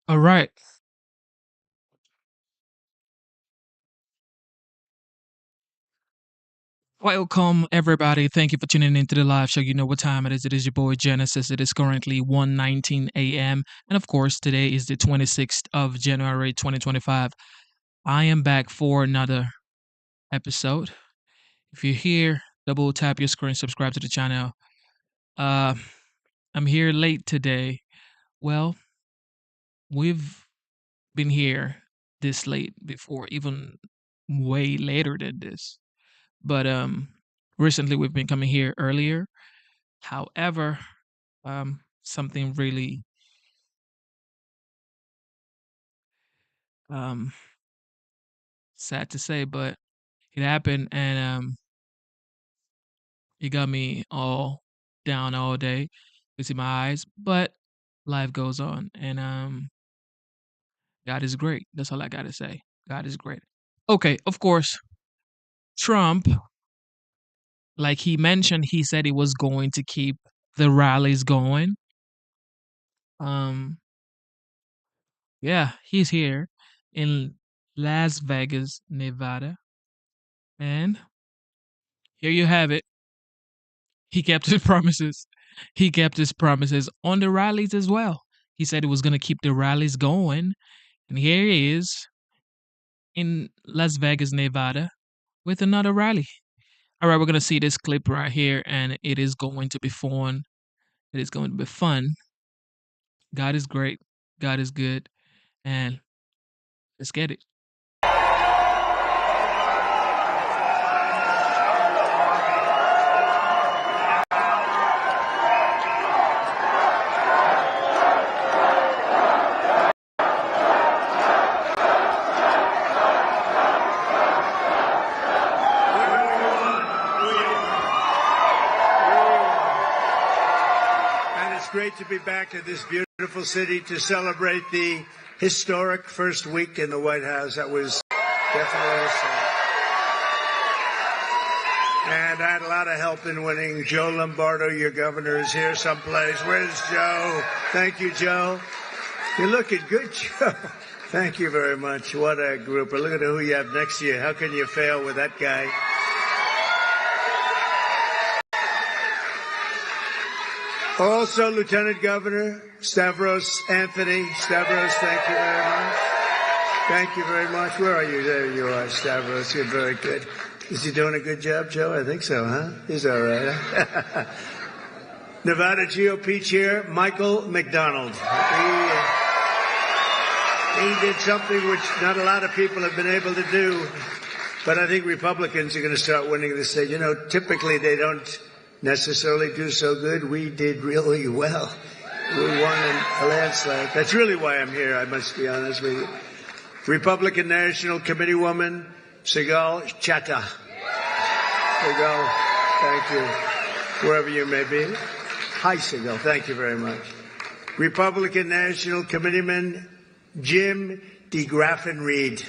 All right. Welcome, everybody. Thank you for tuning into the live show. You know what time it is. It is your boy Genesis. It is currently 1:19 a.m. And of course, today is the 26th of January 2025. I am back for another episode. If you're here, double tap your screen, subscribe to the channel. Uh, I'm here late today. Well, we've been here this late before, even way later than this. But recently we've been coming here earlier. However, something really um sad to say, but it happened, and it got me all down all day. You see my eyes, but life goes on, and God is great. That's all I gotta say. God is great. Okay, of course, Trump, like he mentioned, he said he was going to keep the rallies going. Um, yeah, he's here in Las Vegas, Nevada, and here you have it. He kept his promises. He kept his promises on the rallies as well. He said he was going to keep the rallies going. And here he is in Las Vegas, Nevada with another rally. All right, we're going to see this clip right here, and it is going to be fun. It is going to be fun. God is great. God is good. And let's get it. And it's great to be back in this beautiful city to celebrate the historic first week in the White House. That was definitely historic. And I had a lot of help in winning. Joe Lombardo, your governor, is here someplace. Where's Joe? Thank you, Joe. You're looking good, Joe. Thank you very much. What a group. Look at who you have next to you. How can you fail with that guy? Also, Lieutenant Governor Stavros Anthony. Stavros, thank you very much. Thank you very much. Where are you? There you are, Stavros. You're very good. Is he doing a good job, Joe? I think so, huh? He's all right. Huh? Nevada GOP Chair Michael McDonald. He did something which not a lot of people have been able to do, but I think Republicans are going to start winning the state. You know, typically they don't necessarily do so good. We did really well. We won in a landslide. That's really why I'm here, I must be honest with you. Republican National Committee woman, Sigal Chattah. Sigal, thank you, wherever you may be. Hi, Sigal, thank you very much. Republican National Committeeman, Jim DeGraffenreid.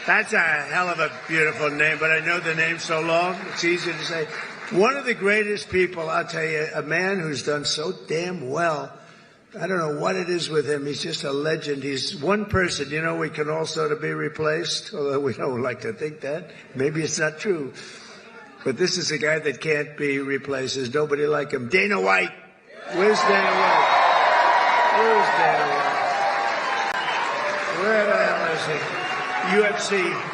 That's a hell of a beautiful name, but I know the name so long, it's easy to say. One of the greatest people, I'll tell you, a man who's done so damn well. I don't know what it is with him. He's just a legend. He's one person, you know, we can all sort of be replaced, although we don't like to think that. Maybe it's not true. But this is a guy that can't be replaced. There's nobody like him. Dana White. Where's Dana White? Where's Dana White? Where the hell is he? UFC.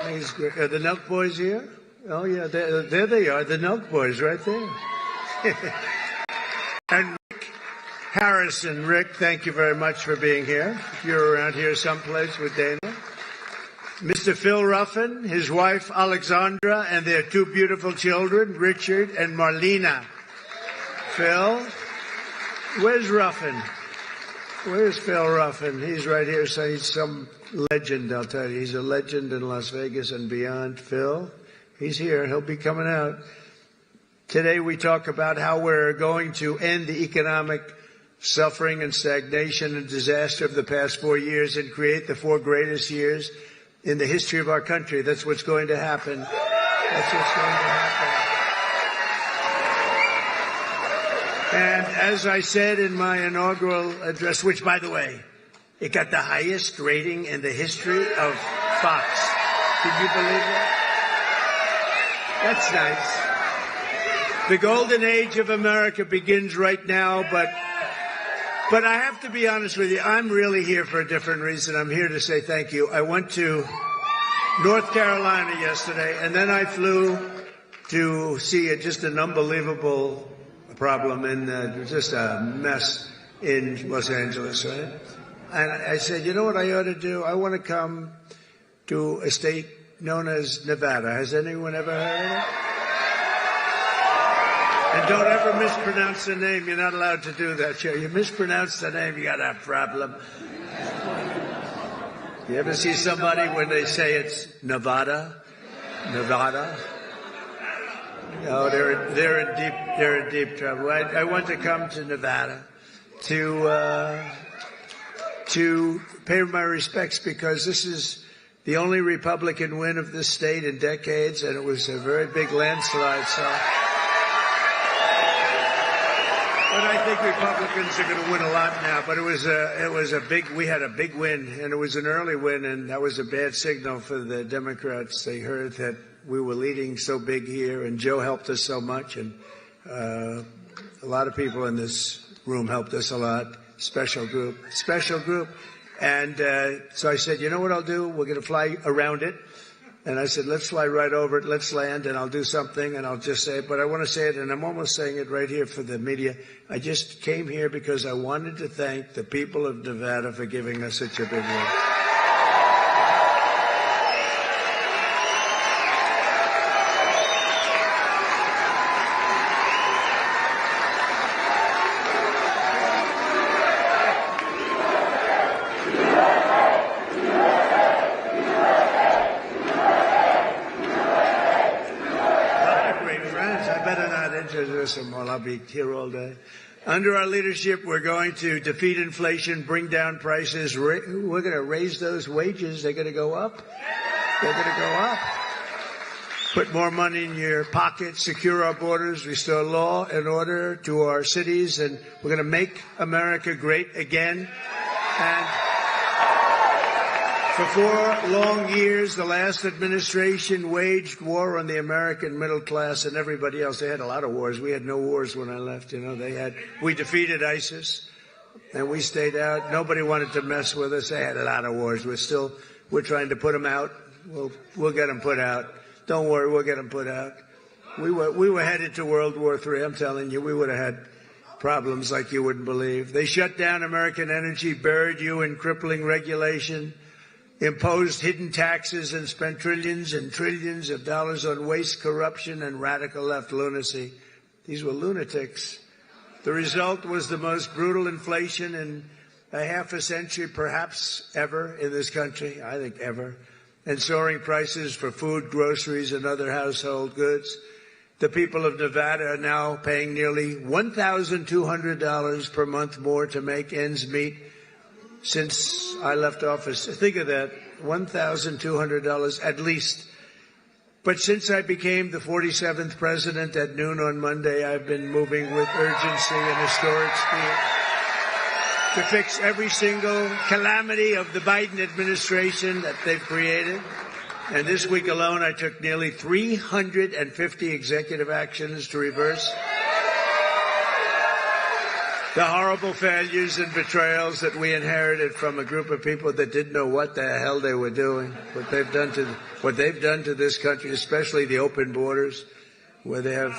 He's great. Are the Nelk Boys here? Oh, yeah, there they are, the Nelk Boys right there. And Rick Harrison. Rick, thank you very much for being here. If you're around here someplace with Dana. Mr. Phil Ruffin, his wife Alexandra, and their two beautiful children, Richard and Marlena. Phil, where's Ruffin? Where's Phil Ruffin? He's right here, so he's some legend, I'll tell you. He's a legend in Las Vegas and beyond. Phil, he's here. He'll be coming out. Today we talk about how we're going to end the economic suffering and stagnation and disaster of the past 4 years and create the 4 greatest years in the history of our country. That's what's going to happen. That's what's going to happen. And as I said in my inaugural address, which, by the way, it got the highest rating in the history of Fox. Did you believe that? That's nice. The golden age of America begins right now, but I have to be honest with you. I'm really here for a different reason. I'm here to say thank you. I went to North Carolina yesterday, and then I flew to see just an unbelievable problem in just a mess in Los Angeles, right? And I said, you know what I ought to do? I want to come to a state known as Nevada. Has anyone ever heard of it? And don't ever mispronounce the name. You're not allowed to do that. You mispronounce the name, you got a problem. You ever see somebody when they say it's Nevada? Nevada? No, they're in deep trouble. I want to come to Nevada to pay my respects because this is the only Republican win of this state in decades, and it was a very big landslide. But I think Republicans are going to win a lot now. But we had a big win, and it was an early win, and that was a bad signal for the Democrats. They heard that we were leading so big here, and Joe helped us so much, and a lot of people in this room helped us a lot. Special group. And so I said, you know what I'll do? We're going to fly around it. And I said, let's fly right over it. Let's land, and I'll do something, and I'll just say it. But I want to say it, and I'm almost saying it right here for the media. I just came here because I wanted to thank the people of Nevada for giving us such a big win. Well, I'll be here all day. Under our leadership, we're going to defeat inflation, bring down prices. We're going to raise those wages. They're going to go up. They're going to go up. Put more money in your pocket, secure our borders, restore law and order to our cities, and we're going to make America great again. And for 4 long years, the last administration waged war on the American middle class and everybody else. They had a lot of wars. We had no wars when I left. We defeated ISIS, and we stayed out. Nobody wanted to mess with us. They had a lot of wars. We're trying to put them out. We'll get them put out. Don't worry, we'll get them put out. We were headed to World War III. I'm telling you, we would have had problems like you wouldn't believe. They shut down American energy, buried you in crippling regulation, imposed hidden taxes, and spent trillions and trillions of dollars on waste, corruption, and radical left lunacy. These were lunatics. The result was the most brutal inflation in a half a century, perhaps ever, in this country. I think ever. And soaring prices for food, groceries, and other household goods. The people of Nevada are now paying nearly $1,200 per month more to make ends meet since I left office. Think of that, $1,200 at least. But since I became the 47th president at noon on Monday, I've been moving with urgency and historic speed to fix every single calamity of the Biden administration that they've created. And this week alone, I took nearly 350 executive actions to reverse the horrible failures and betrayals that we inherited from a group of people that didn't know what the hell they were doing. What they've done to this country, especially the open borders, where they have,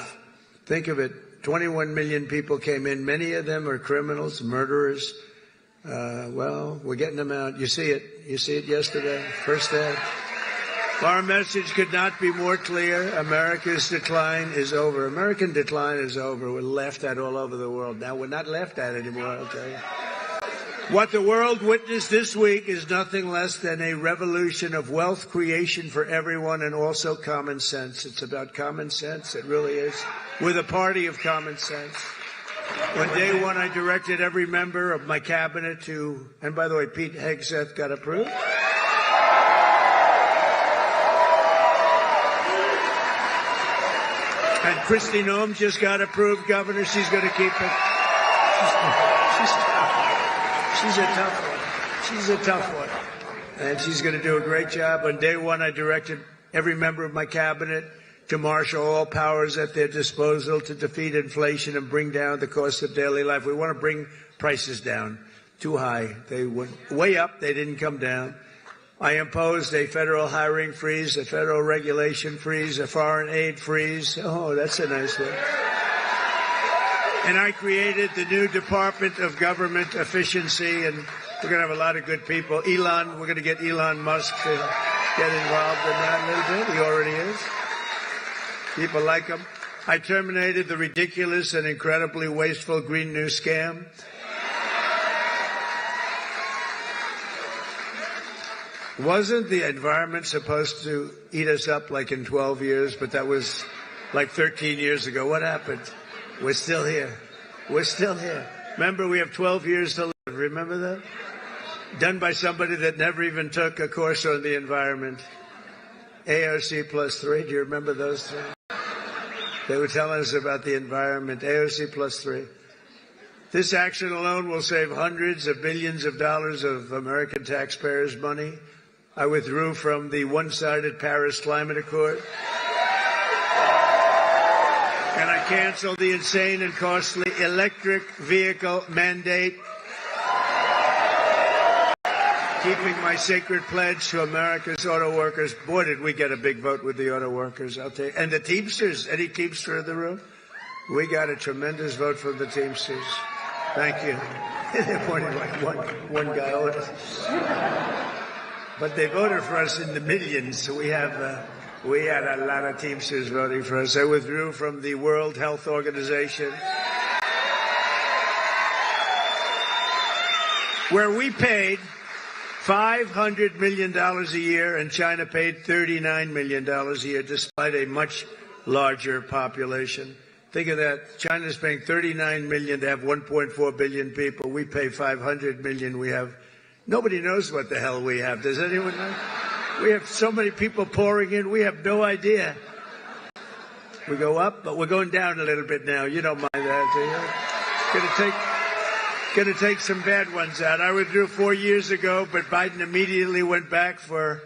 think of it, 21 million people came in. Many of them are criminals, murderers. Well, we're getting them out. You see it. You see it yesterday, first day. Our message could not be more clear. America's decline is over. American decline is over. We're laughed at all over the world. Now we're not laughed at anymore, I'll tell you. What the world witnessed this week is nothing less than a revolution of wealth creation for everyone and also common sense. It's about common sense. It really is. We're the party of common sense. On day one, I directed every member of my cabinet to, and by the way, Pete Hegseth got approved. And Kristi Noem just got approved, Governor. She's going to keep it. She's a tough one. She's a tough one. And she's going to do a great job. On day one, I directed every member of my cabinet to marshal all powers at their disposal to defeat inflation and bring down the cost of daily life. We want to bring prices down. Too high. They went way up. They didn't come down. I imposed a federal hiring freeze, a federal regulation freeze, a foreign aid freeze. Oh, that's a nice one. And I created the new Department of Government Efficiency, and we're going to have a lot of good people. We're going to get Elon Musk to get involved in that a little bit. He already is. People like him. I terminated the ridiculous and incredibly wasteful Green New Scam. Wasn't the environment supposed to eat us up like in 12 years? But that was like 13 years ago. What happened? We're still here. We're still here. Remember, we have 12 years to live. Remember that? Done by somebody that never even took a course on the environment. AOC +3. Do you remember those three? They were telling us about the environment. AOC +3. This action alone will save hundreds of billions of dollars of American taxpayers' money. I withdrew from the one-sided Paris Climate Accord. And I canceled the insane and costly electric vehicle mandate. Keeping my sacred pledge to America's auto workers. Boy, did we get a big vote with the auto workers, I'll tell you. And the Teamsters. Any Teamster in the room? We got a tremendous vote from the Teamsters. Thank you. They're pointing like one guy on it. But they voted for us in the millions, so we had a lot of Teamsters voting for us. I withdrew from the World Health Organization, where we paid $500 million a year, and China paid $39 million a year, despite a much larger population. Think of that. China's paying $39 million to have 1.4 billion people. We pay $500 million. We have nobody knows what the hell we have. Does anyone know? We have so many people pouring in. We have no idea. We go up, but we're going down a little bit now. You don't mind that, do you? Going to take some bad ones out. I withdrew 4 years ago, but Biden immediately went back for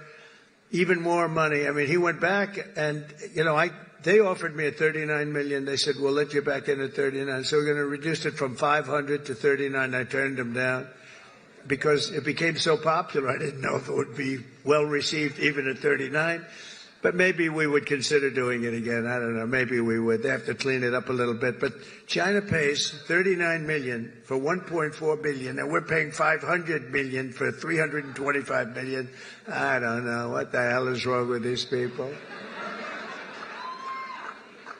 even more money. I mean, he went back, and they offered me at $39 million. They said, we'll let you back in at 39. So we're going to reduce it from 500 to 39. I turned them down because it became so popular. I didn't know if it would be well received even at 39. But maybe we would consider doing it again. I don't know. Maybe we would. They have to clean it up a little bit. But China pays $39 million for 1.4 billion, and we're paying $500 million for 325 million. I don't know. What the hell is wrong with these people?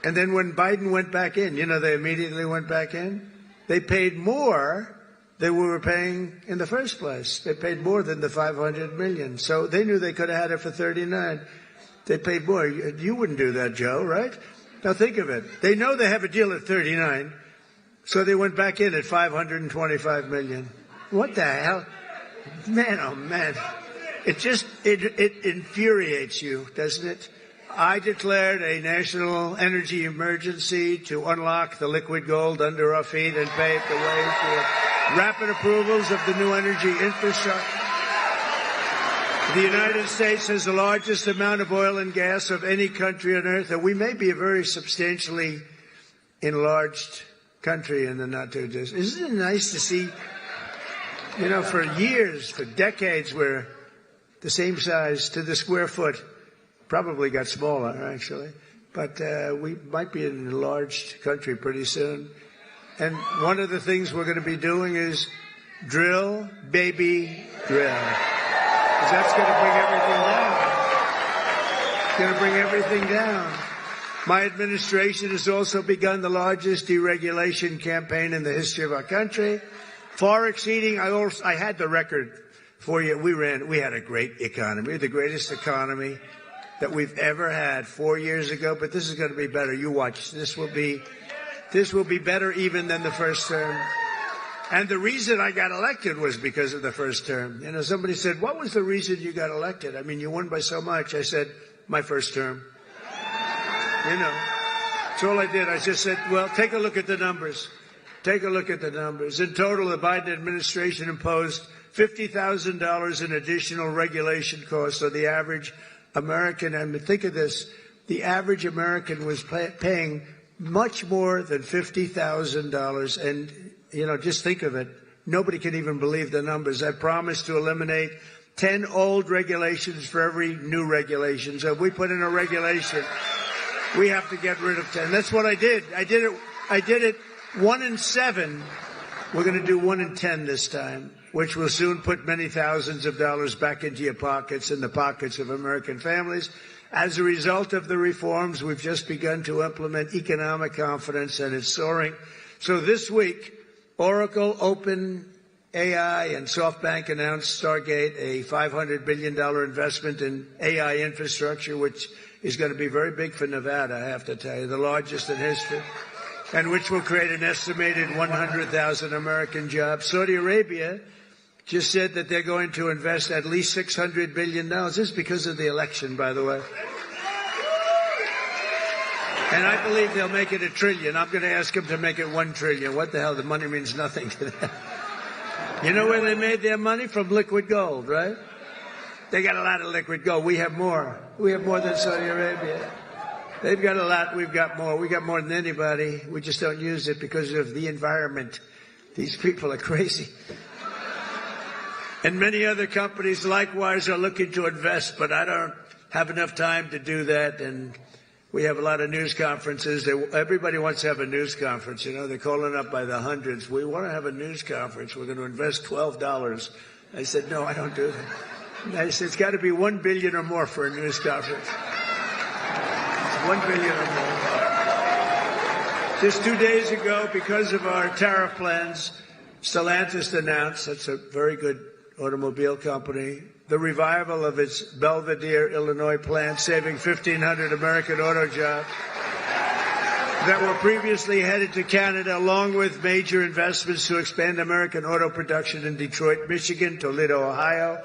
And then when Biden went back in, they immediately went back in. They paid more than we were paying in the first place. They paid more than the $500 million. So they knew they could have had it for 39. They paid more. You wouldn't do that, Joe, right? Now think of it. They know they have a deal at 39, so they went back in at $525 million. What the hell? Man, oh man. It infuriates you, doesn't it? I declared a national energy emergency to unlock the liquid gold under our feet and pave the way for rapid approvals of the new energy infrastructure. The United States has the largest amount of oil and gas of any country on earth, and we may be a very substantially enlarged country in the not too distant. Isn't it nice to see, for years, for decades, we're the same size to the square foot. Probably got smaller, actually. But we might be an enlarged country pretty soon. And one of the things we're going to be doing is drill, baby, drill. Because that's going to bring everything down. It's going to bring everything down. My administration has also begun the largest deregulation campaign in the history of our country, far exceeding. I had the record for you. We had a great economy. We had the greatest economy that we've ever had 4 years ago. But this is going to be better. You watch. This will be better even than the first term. And the reason I got elected was because of the first term. Somebody said, what was the reason you got elected? I mean, you won by so much. I said, my first term. That's all I did. I just said, well, take a look at the numbers. Take a look at the numbers. In total, the Biden administration imposed $50,000 in additional regulation costs on the average American. I mean, think of this. The average American was paying much more than $50,000. And, just think of it. Nobody can even believe the numbers. I promised to eliminate 10 old regulations for every new regulation. So if we put in a regulation, we have to get rid of 10. That's what I did. I did it 1 in 7. We're going to do 1 in 10 this time, which will soon put many thousands of dollars back into your pockets and the pockets of American families. As a result of the reforms, we've just begun to implement economic confidence, and it's soaring. So this week, Oracle, OpenAI, and SoftBank announced Stargate, a $500 billion investment in AI infrastructure, which is going to be very big for Nevada, I have to tell you, the largest in history, and which will create an estimated 100,000 American jobs. Saudi Arabia just said that they're going to invest at least $600 billion. This is because of the election, by the way. And I believe they'll make it $1 trillion. I'm going to ask them to make it $1 trillion. What the hell? The money means nothing to them. You know where they made their money? From liquid gold, right? They got a lot of liquid gold. We have more. We have more than Saudi Arabia. They've got a lot. We've got more. We got more than anybody. We just don't use it because of the environment. These people are crazy. And many other companies likewise are looking to invest, but I don't have enough time to do that. And we have a lot of news conferences. Everybody wants to have a news conference. They're calling up by the hundreds. We want to have a news conference. We're going to invest $12. I said, no, I don't do that. And I said, it's got to be $1 billion or more for a news conference. It's $1 billion or more. Just 2 days ago, because of our tariff plans, Stellantis announced, that's a very good automobile company, the revival of its Belvidere, Illinois plant, saving 1,500 American auto jobs that were previously headed to Canada, along with major investments to expand American auto production in Detroit, Michigan, Toledo, Ohio,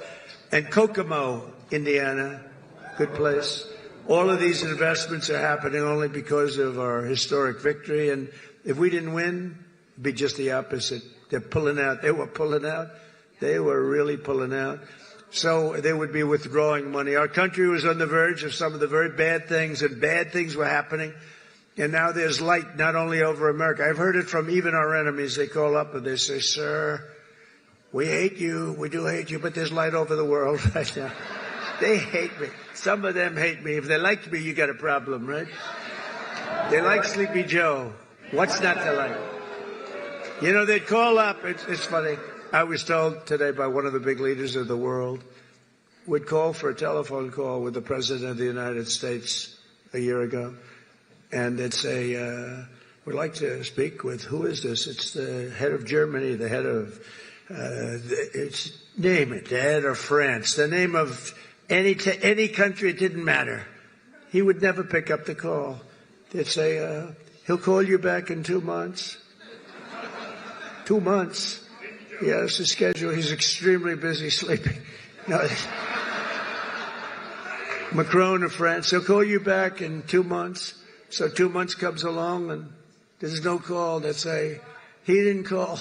and Kokomo, Indiana. Good place. All of these investments are happening only because of our historic victory. And if we didn't win, it'd be just the opposite. They're pulling out. They were pulling out. They were really pulling out. So they would be withdrawing money. Our country was on the verge of some of the very bad things, and bad things were happening. And now there's light not only over America. I've heard it from even our enemies. They call up and they say, sir, we hate you. We do hate you, but there's light over the world right now. They hate me. Some of them hate me. If they liked me, you got a problem, right? They like Sleepy Joe. What's not to like? They'd call up. It's funny. I was told today by one of the big leaders of the world, would call for a telephone call with the President of the United States a year ago. And they'd say, we'd like to speak with, who is this? It's the head of Germany, the head of, name it, the head of France, the name of any country, it didn't matter. He would never pick up the call. They'd say, he'll call you back in 2 months. 2 months. He has his schedule. He's extremely busy sleeping. No. Macron of France, he'll call you back in 2 months. So 2 months comes along and there's no call. They say, he didn't call.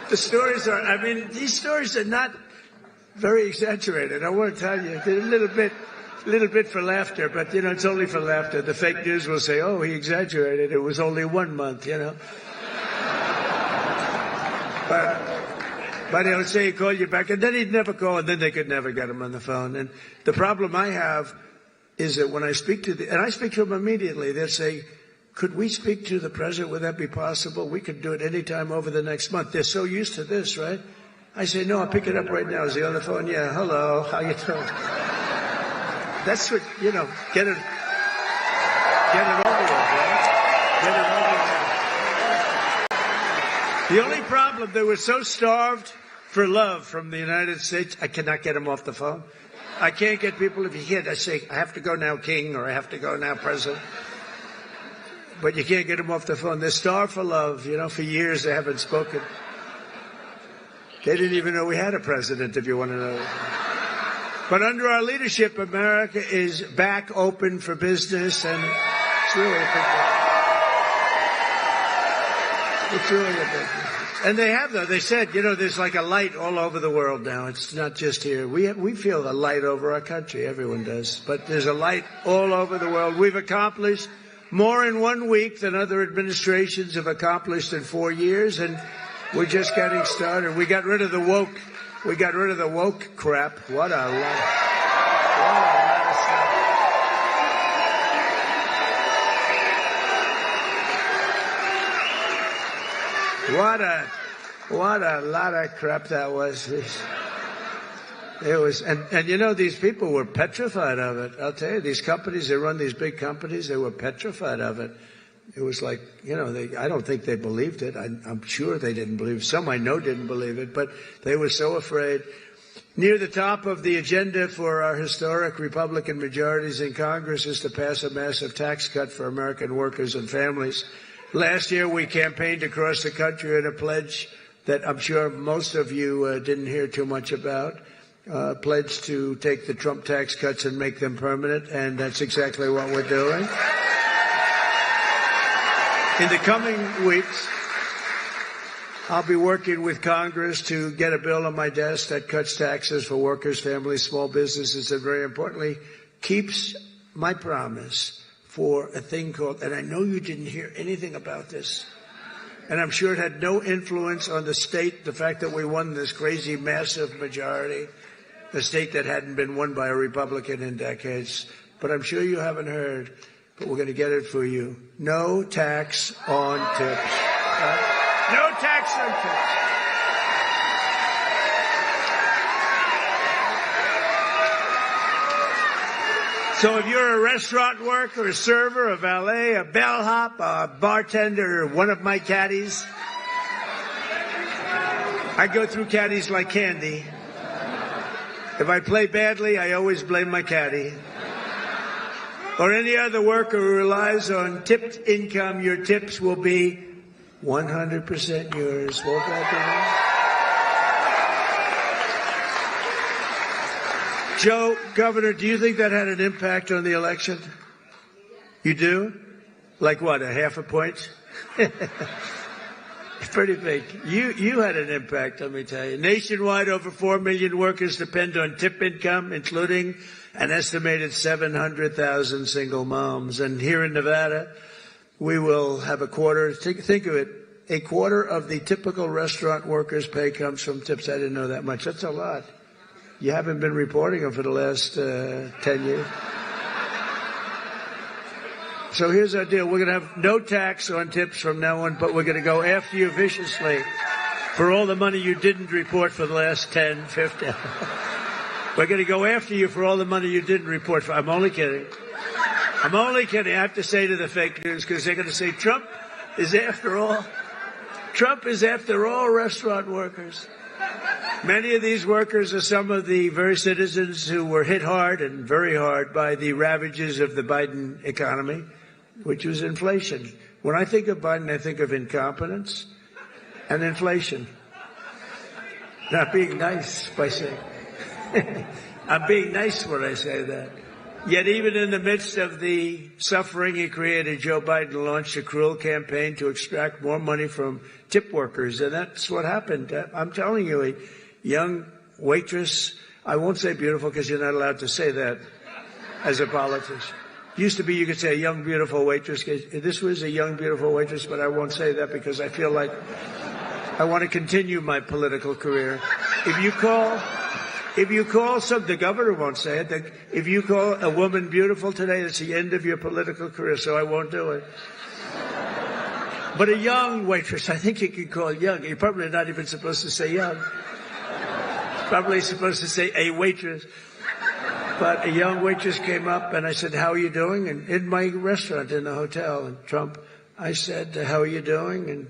The stories are, these stories are not very exaggerated. I want to tell you, they're a little bit for laughter, but, it's only for laughter. The fake news will say, oh, he exaggerated. It was only 1 month, But he'll say he'd call you back, and then he'd never call, and then they could never get him on the phone. And the problem I have is that when I speak to and I speak to them immediately, they'll say, could we speak to the president? Would that be possible? We could do it any time over the next month. They're so used to this, right? I say, no, I'll pick it up right now. Is he on the phone? Yeah, hello, how you doing? That's what, get it over with, right? Get it over with. The only problem, they were so starved for love from the United States, I cannot get them off the phone. I can't get people, if you can't, I say, I have to go now, King, or I have to go now, President. But you can't get them off the phone. They're starved for love. For years they haven't spoken. They didn't even know we had a president, if you want to know. But under our leadership, America is back open for business, and It's really a big deal. It's really a big deal. And they have, though. They said, there's like a light all over the world now. It's not just here. We feel a light over our country. Everyone does. But there's a light all over the world. We've accomplished more in 1 week than other administrations have accomplished in 4 years, and we're just getting started. We got rid of the woke. We got rid of the woke crap. What a lot of stuff. What a lot of crap that was. It was, and these people were petrified of it. I'll tell you, these companies, they run these big companies, they were petrified of it. It was like, I don't think they believed it. I'm sure they didn't believe it. Some I know didn't believe it, but they were so afraid. Near the top of the agenda for our historic Republican majorities in Congress is to pass a massive tax cut for American workers and families. Last year, we campaigned across the country on a pledge that I'm sure most of you didn't hear too much about. Pledge to take the Trump tax cuts and make them permanent, and that's exactly what we're doing. In the coming weeks, I'll be working with Congress to get a bill on my desk that cuts taxes for workers, families, small businesses, and very importantly, keeps my promise for a thing called, and I know you didn't hear anything about this, and I'm sure it had no influence on the state, the fact that we won this crazy, massive majority, a state that hadn't been won by a Republican in decades. But I'm sure you haven't heard, but we're going to get it for you. No tax on tips. No tax on tips. So if you're a restaurant worker, a server, a valet, a bellhop, a bartender, or one of my caddies, I go through caddies like candy. If I play badly, I always blame my caddy. Or any other worker who relies on tipped income, your tips will be 100% yours. Won't that be? Joe, Governor, do you think that had an impact on the election? You do? Like what, a half a point? Pretty big. You had an impact, let me tell you. Nationwide, over 4 million workers depend on tip income, including an estimated 700,000 single moms. And here in Nevada, we will have a quarter. Think of it. A quarter of the typical restaurant worker's pay comes from tips. I didn't know that much. That's a lot. You haven't been reporting them for the last 10 years. So here's our deal. We're going to have no tax on tips from now on, but we're going to go after you viciously for all the money you didn't report for the last 10, 15. We're going to go after you for all the money you didn't report for. I'm only kidding. I'm only kidding. I have to say to the fake news because they're going to say Trump is after all restaurant workers. Many of these workers are some of the very citizens who were hit hard and very hard by the ravages of the Biden economy, which was inflation. When I think of Biden, I think of incompetence and inflation. Not being nice by saying. I'm being nice when I say that. Yet even in the midst of the suffering he created, Joe Biden launched a cruel campaign to extract more money from tip workers. And that's what happened. I'm telling you, a young waitress, I won't say beautiful because you're not allowed to say that as a politician. Used to be you could say a young, beautiful waitress. This was a young, beautiful waitress, but I won't say that because I feel like I want to continue my political career. If you call the governor won't say it. If you call a woman beautiful today, it's the end of your political career, so I won't do it. But a young waitress, I think you could call young. You're probably not even supposed to say young. Probably supposed to say a waitress. But a young waitress came up and I said, how are you doing? And in my restaurant in the hotel in Trump, I said, how are you doing? And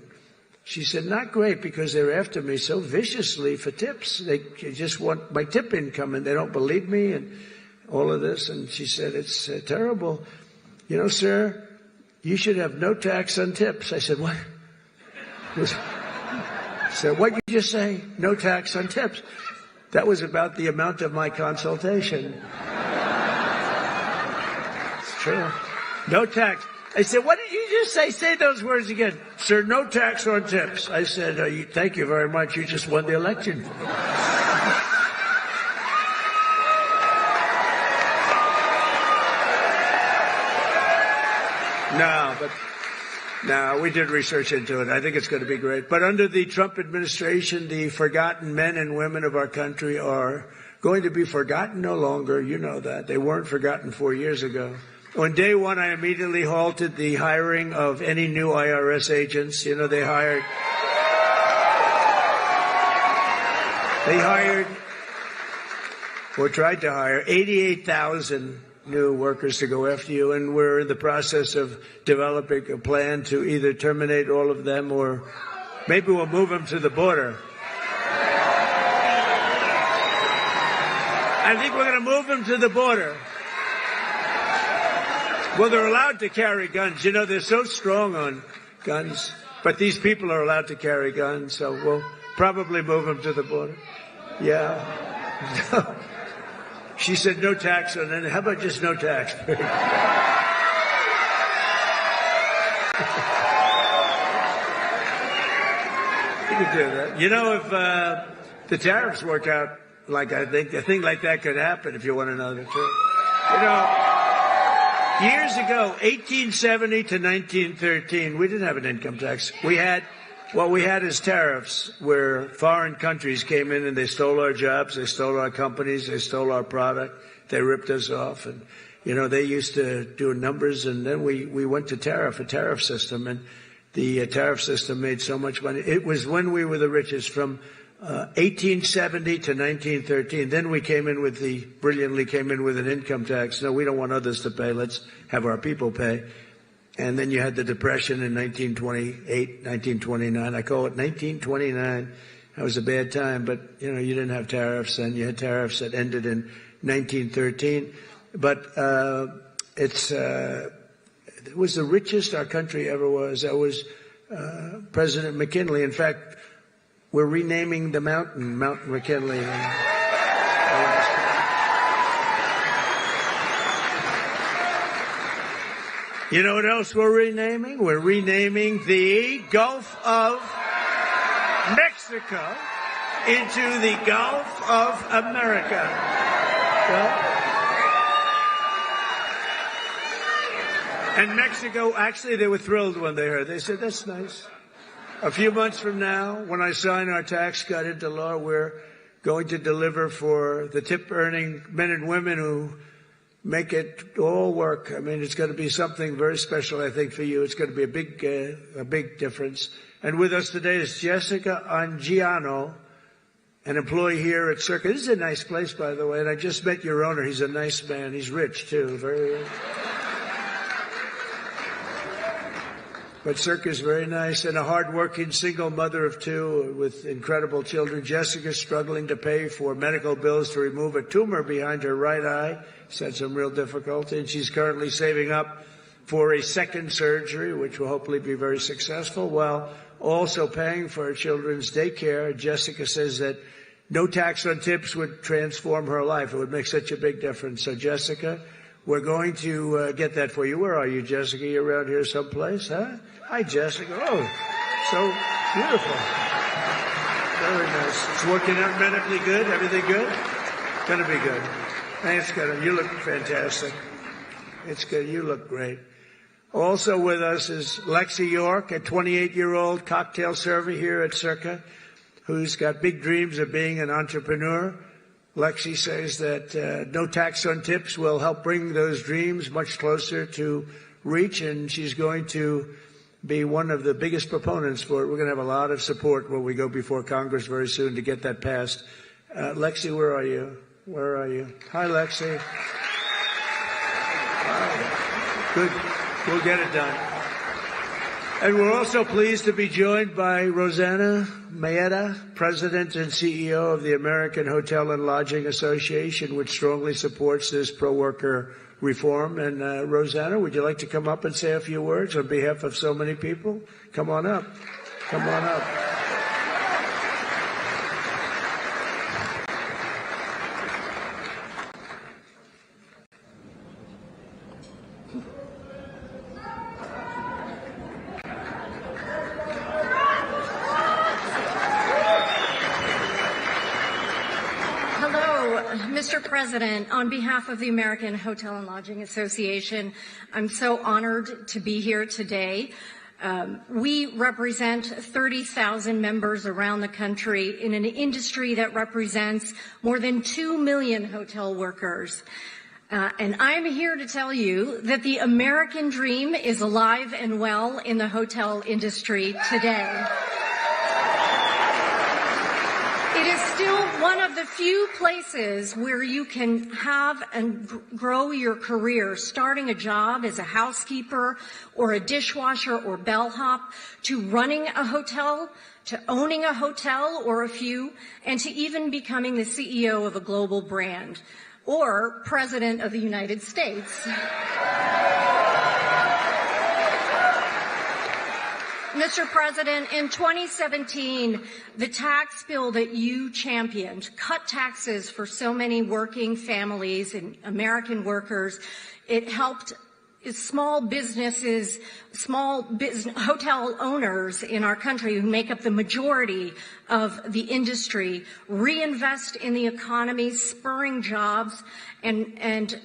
she said, not great because they're after me so viciously for tips. They just want my tip income and they don't believe me and all of this. And she said, it's terrible. You know, sir, you should have no tax on tips. I said, what? I said, what did you just say? No tax on tips. That was about the amount of my consultation. It's true. No tax. I said, what did you just say? Say those words again. Sir, no tax on tips. I said, thank you very much. You just won the election. No, we did research into it. I think it's going to be great. But under the Trump administration, the forgotten men and women of our country are going to be forgotten no longer. You know that. They weren't forgotten 4 years ago. On day one, I immediately halted the hiring of any new IRS agents. You know, they hired or tried to hire 88,000 new workers to go after you, and we're in the process of developing a plan to either terminate all of them or maybe we'll move them to the border. I think we're going to move them to the border. Well, they're allowed to carry guns. You know, they're so strong on guns, but these people are allowed to carry guns, so we'll probably move them to the border. Yeah. She said no tax on it. How about just no tax? You can do that. You know, if the tariffs work out like I think, a thing like that could happen if you want to know the truth. You know, years ago, 1870 to 1913, we didn't have an income tax. What we had is tariffs, where foreign countries came in and they stole our jobs, they stole our companies, they stole our product, they ripped us off. And, you know, they used to do numbers, and then we went to a tariff system, and the tariff system made so much money. It was when we were the richest, from 1870 to 1913. Then we brilliantly came in with an income tax. No, we don't want others to pay. Let's have our people pay. And then you had the Depression in 1928, 1929. I call it 1929. That was a bad time, but, you know, you didn't have tariffs, and you had tariffs that ended in 1913. But it was the richest our country ever was. That was President McKinley. In fact, we're renaming the mountain, Mount McKinley. You know what else we're renaming? We're renaming the Gulf of Mexico into the Gulf of America. And Mexico, actually, they were thrilled when they heard. They said, that's nice. A few months from now, when I sign our tax cut into law, we're going to deliver for the tip-earning men and women who make it all work. I mean, it's going to be something very special, I think, for you. It's going to be a big difference. And with us today is Jessica Angiano, an employee here at Circa. This is a nice place, by the way, and I just met your owner. He's a nice man. He's rich, too. Very rich. But Circa's very nice, and a hard-working single mother of two with incredible children. Jessica's struggling to pay for medical bills to remove a tumor behind her right eye. She's had some real difficulty, and she's currently saving up for a second surgery, which will hopefully be very successful, while also paying for her children's daycare. Jessica says that no tax on tips would transform her life. It would make such a big difference. So, Jessica, we're going to get that for you. Where are you, Jessica? You around here someplace, huh? Hi, Jessica. Oh, so beautiful. Very nice. It's working out medically good? Everything good? Gonna be good. Thanks, Gonna. You look fantastic. It's good. You look great. Also with us is Lexi York, a 28-year-old cocktail server here at Circa, who's got big dreams of being an entrepreneur. Lexi says that no tax on tips will help bring those dreams much closer to reach, and she's going to be one of the biggest proponents for it. We're going to have a lot of support when we go before Congress very soon to get that passed. Lexi, where are you? Where are you? Hi, Lexi. Good. We'll get it done. And we're also pleased to be joined by Rosanna Maeda, President and CEO of the American Hotel and Lodging Association, which strongly supports this pro-worker reform. And Rosanna, would you like to come up and say a few words on behalf of so many people? Come on up. Come on up. Mr. President, on behalf of the American Hotel and Lodging Association, I'm so honored to be here today. We represent 30,000 members around the country in an industry that represents more than 2 million hotel workers. And I'm here to tell you that the American dream is alive and well in the hotel industry today. It is still one of the few places where you can have and grow your career, starting a job as a housekeeper or a dishwasher or bellhop, to running a hotel, to owning a hotel or a few, and to even becoming the CEO of a global brand or President of the United States. Mr. President, in 2017, the tax bill that you championed cut taxes for so many working families and American workers. It helped small businesses, hotel owners in our country who make up the majority of the industry reinvest in the economy, spurring jobs and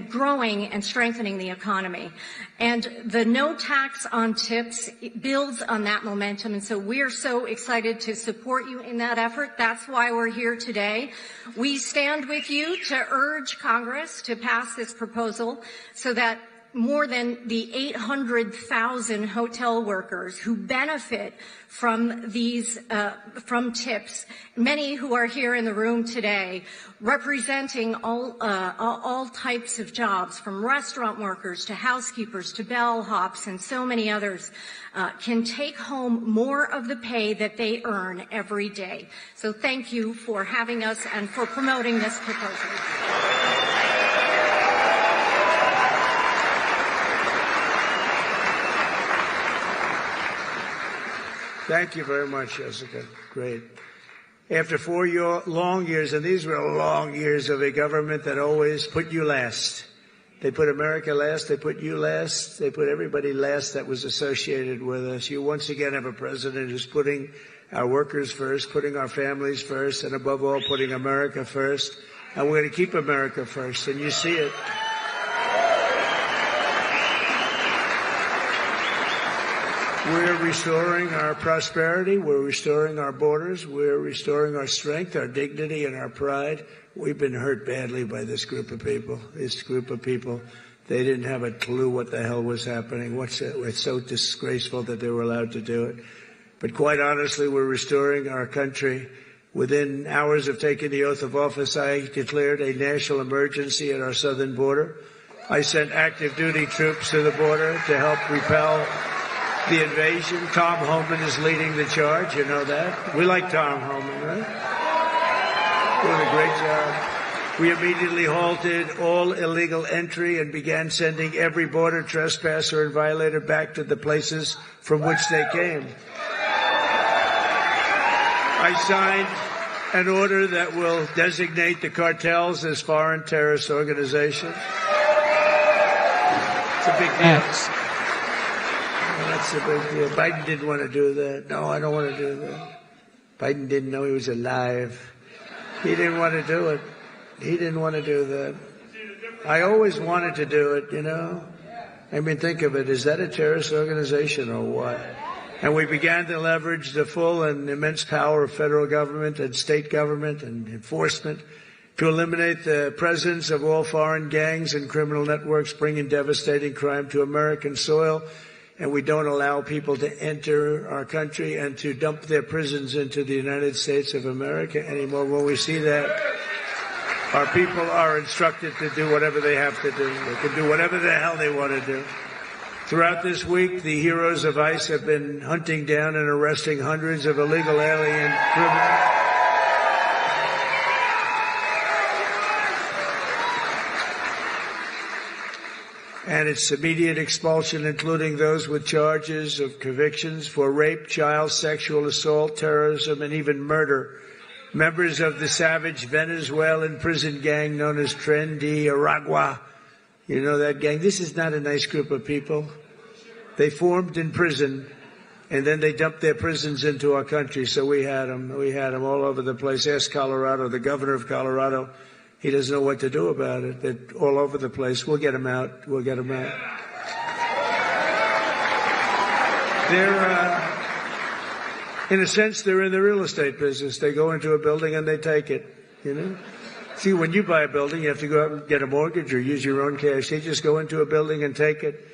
growing and strengthening the economy. And the no tax on tips builds on that momentum. And so we're so excited to support you in that effort. That's why we're here today. We stand with you to urge Congress to pass this proposal so that more than the 800,000 hotel workers who benefit from these from tips, many who are here in the room today, representing all types of jobs, from restaurant workers to housekeepers to bellhops and so many others, can take home more of the pay that they earn every day. So thank you for having us and for promoting this proposal. Thank you very much, Jessica. Great. After 4 long years, and these were long years of a government that always put you last. They put America last, they put you last, they put everybody last that was associated with us. You once again have a president who's putting our workers first, putting our families first, and above all, putting America first. And we're going to keep America first, and you see it. We're restoring our prosperity. We're restoring our borders. We're restoring our strength, our dignity, and our pride. We've been hurt badly by this group of people. This group of people, they didn't have a clue what the hell was happening. It's so disgraceful that they were allowed to do it. But quite honestly, we're restoring our country. Within hours of taking the oath of office, I declared a national emergency at our southern border. I sent active duty troops to the border to help repel the invasion. Tom Homan is leading the charge, you know that. We like Tom Homan, right? Doing a great job. We immediately halted all illegal entry and began sending every border trespasser and violator back to the places from which they came. I signed an order that will designate the cartels as foreign terrorist organizations. It's a big deal. That's a big deal. Biden didn't want to do that. No, I don't want to do that. Biden didn't know he was alive. He didn't want to do it. He didn't want to do that. I always wanted to do it, you know. I mean, think of it. Is that a terrorist organization or what? And we began to leverage the full and immense power of federal government and state government and enforcement to eliminate the presence of all foreign gangs and criminal networks bringing devastating crime to American soil. And we don't allow people to enter our country and to dump their prisons into the United States of America anymore. When we see that, our people are instructed to do whatever they have to do. They can do whatever the hell they want to do. Throughout this week, the heroes of ICE have been hunting down and arresting hundreds of illegal alien criminals. And its immediate expulsion, including those with charges of convictions for rape, child sexual assault, terrorism, and even murder. Members of the savage Venezuelan prison gang known as Tren de Aragua. You know that gang? This is not a nice group of people. They formed in prison, and then they dumped their prisons into our country. So we had them. We had them all over the place. Ask Colorado. The governor of Colorado he doesn't know what to do about it. They're all over the place. We'll get them out. We'll get them out. In a sense, they're in the real estate business. They go into a building and they take it, you know. See, when you buy a building, you have to go out and get a mortgage or use your own cash. They just go into a building and take it.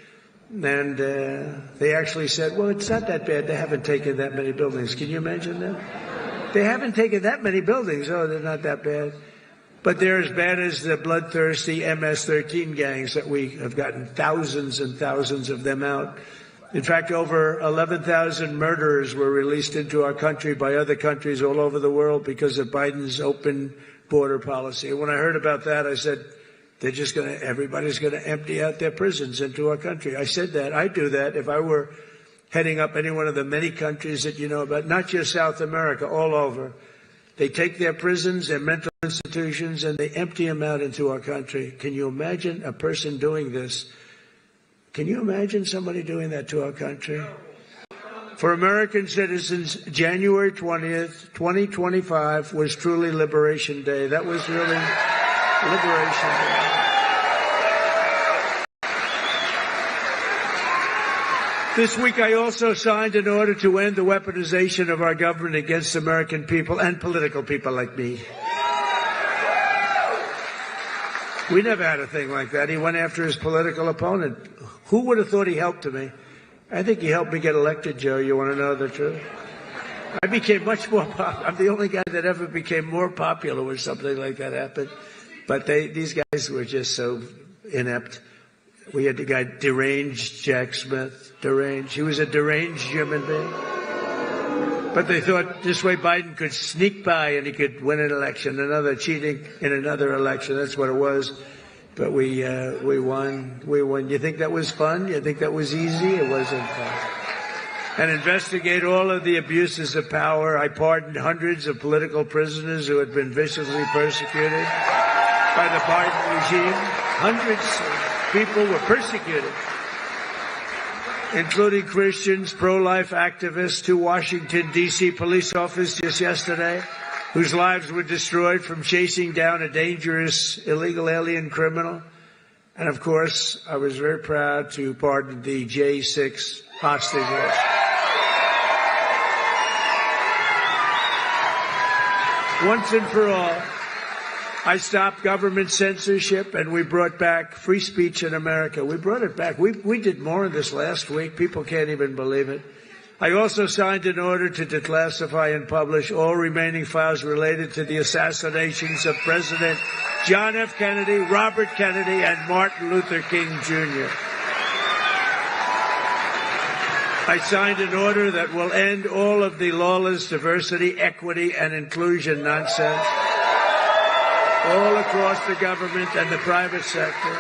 And they actually said, well, it's not that bad. They haven't taken that many buildings. Can you imagine that? They haven't taken that many buildings. Oh, they're not that bad. But they're as bad as the bloodthirsty MS-13 gangs that we have gotten thousands and thousands of them out. In fact, over 11,000 murderers were released into our country by other countries all over the world because of Biden's open border policy. And when I heard about that, I said, everybody's going to empty out their prisons into our country. I said that. I'd do that if I were heading up any one of the many countries that you know about, not just South America, all over. They take their prisons, their mental institutions, and they empty them out into our country. Can you imagine a person doing this? Can you imagine somebody doing that to our country? For American citizens, January 20th, 2025 was truly Liberation Day. That was really Liberation Day. This week, I also signed an order to end the weaponization of our government against American people and political people like me. We never had a thing like that. He went after his political opponent. Who would have thought he helped me? I think he helped me get elected, Joe. You want to know the truth? I became much more popular. I'm the only guy that ever became more popular when something like that happened. But these guys were just so inept. We had the guy deranged, Jack Smith, deranged. He was a deranged human being. But they thought this way Biden could sneak by and he could win an election, another cheating in another election. That's what it was. But we won. We won. You think that was fun? You think that was easy? It wasn't fun. And investigate all of the abuses of power. I pardoned hundreds of political prisoners who had been viciously persecuted by the Biden regime. Hundreds of people were persecuted, including Christians, pro-life activists, 2 Washington, D.C. police officers just yesterday, whose lives were destroyed from chasing down a dangerous illegal alien criminal. And, of course, I was very proud to pardon the J6 hostages. Once and for all, I stopped government censorship, and we brought back free speech in America. We brought it back. We did more of this last week. People can't even believe it. I also signed an order to declassify and publish all remaining files related to the assassinations of President John F. Kennedy, Robert Kennedy, and Martin Luther King, Jr. I signed an order that will end all of the lawless diversity, equity, and inclusion nonsense all across the government and the private sector.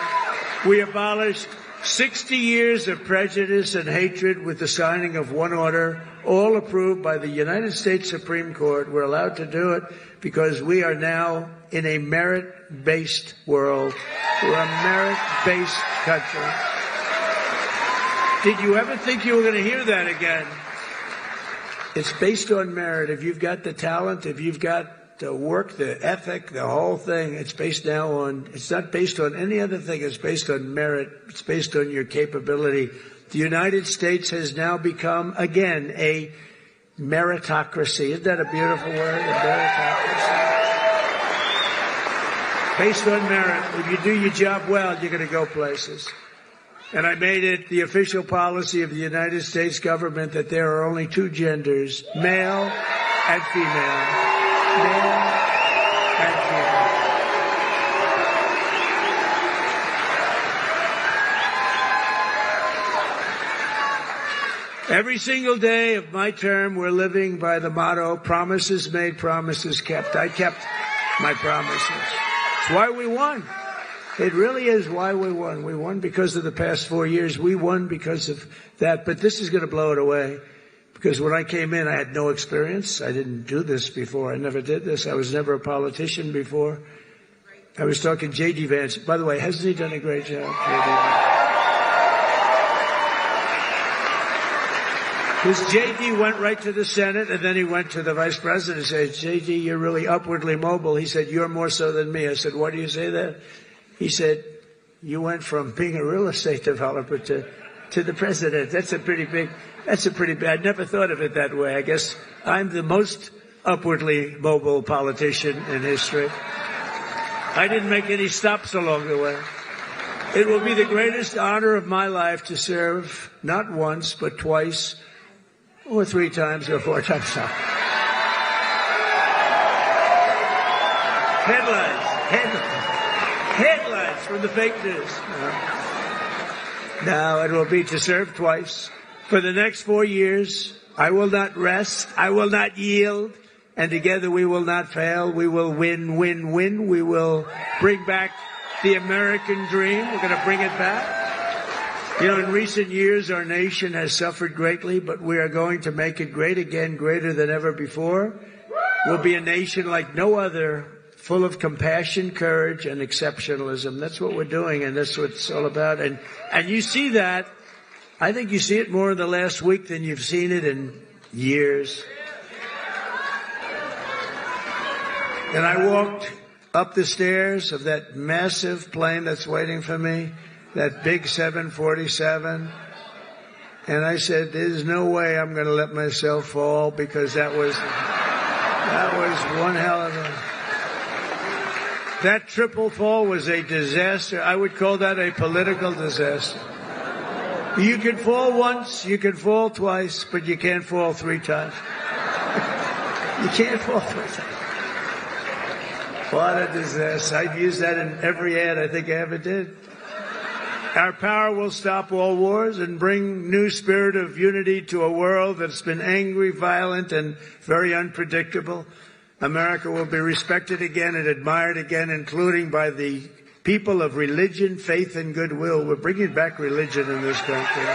We abolished 60 years of prejudice and hatred with the signing of one order, all approved by the United States Supreme Court. We're allowed to do it because we are now in a merit-based world. We're a merit-based country. Did you ever think you were going to hear that again? It's based on merit. If you've got the talent, if you've got the work, the ethic, the whole thing, it's based now on, it's not based on any other thing, it's based on merit, it's based on your capability. The United States has now become, again, a meritocracy. Isn't that a beautiful word, a meritocracy? Based on merit. If you do your job well, you're going to go places. And I made it the official policy of the United States government that there are only 2 genders, male and female. Every single day of my term, we're living by the motto, promises made, promises kept. I kept my promises. It's why we won. It really is why we won. We won because of the past 4 years. We won because of that. But this is going to blow it away. Because when I came in, I had no experience. I didn't do this before. I never did this. I was never a politician before. I was talking J.D. Vance. By the way, hasn't he done a great job? Because J.D. went right to the Senate, and then he went to the vice president and said, J.D., you're really upwardly mobile. He said, you're more so than me. I said, why do you say that? He said, you went from being a real estate developer to the president. That's a pretty big, I never thought of it that way. I guess I'm the most upwardly mobile politician in history. I didn't make any stops along the way. It will be the greatest honor of my life to serve not once, but twice, or 3 times, or 4 times now. Headlines from the fake news. Now it will be to serve twice. For the next 4 years, I will not rest. I will not yield. And together we will not fail. We will win, win, win. We will bring back the American dream. We're going to bring it back. You know, in recent years, our nation has suffered greatly, but we are going to make it great again, greater than ever before. We'll be a nation like no other, full of compassion, courage, and exceptionalism. That's what we're doing, and that's what it's all about. And you see that. I think you see it more in the last week than you've seen it in years. And I walked up the stairs of that massive plane that's waiting for me, that big 747, and I said, there's no way I'm going to let myself fall, because that was one hell of a... That triple fall was a disaster. I would call that a political disaster. You can fall once, you can fall twice, but you can't fall 3 times. You can't fall 3 times. What a disaster. I've used that in every ad I think I ever did. Our power will stop all wars and bring new spirit of unity to a world that's been angry, violent, and very unpredictable. America will be respected again and admired again, including by the people of religion, faith, and goodwill. We're bringing back religion in this country.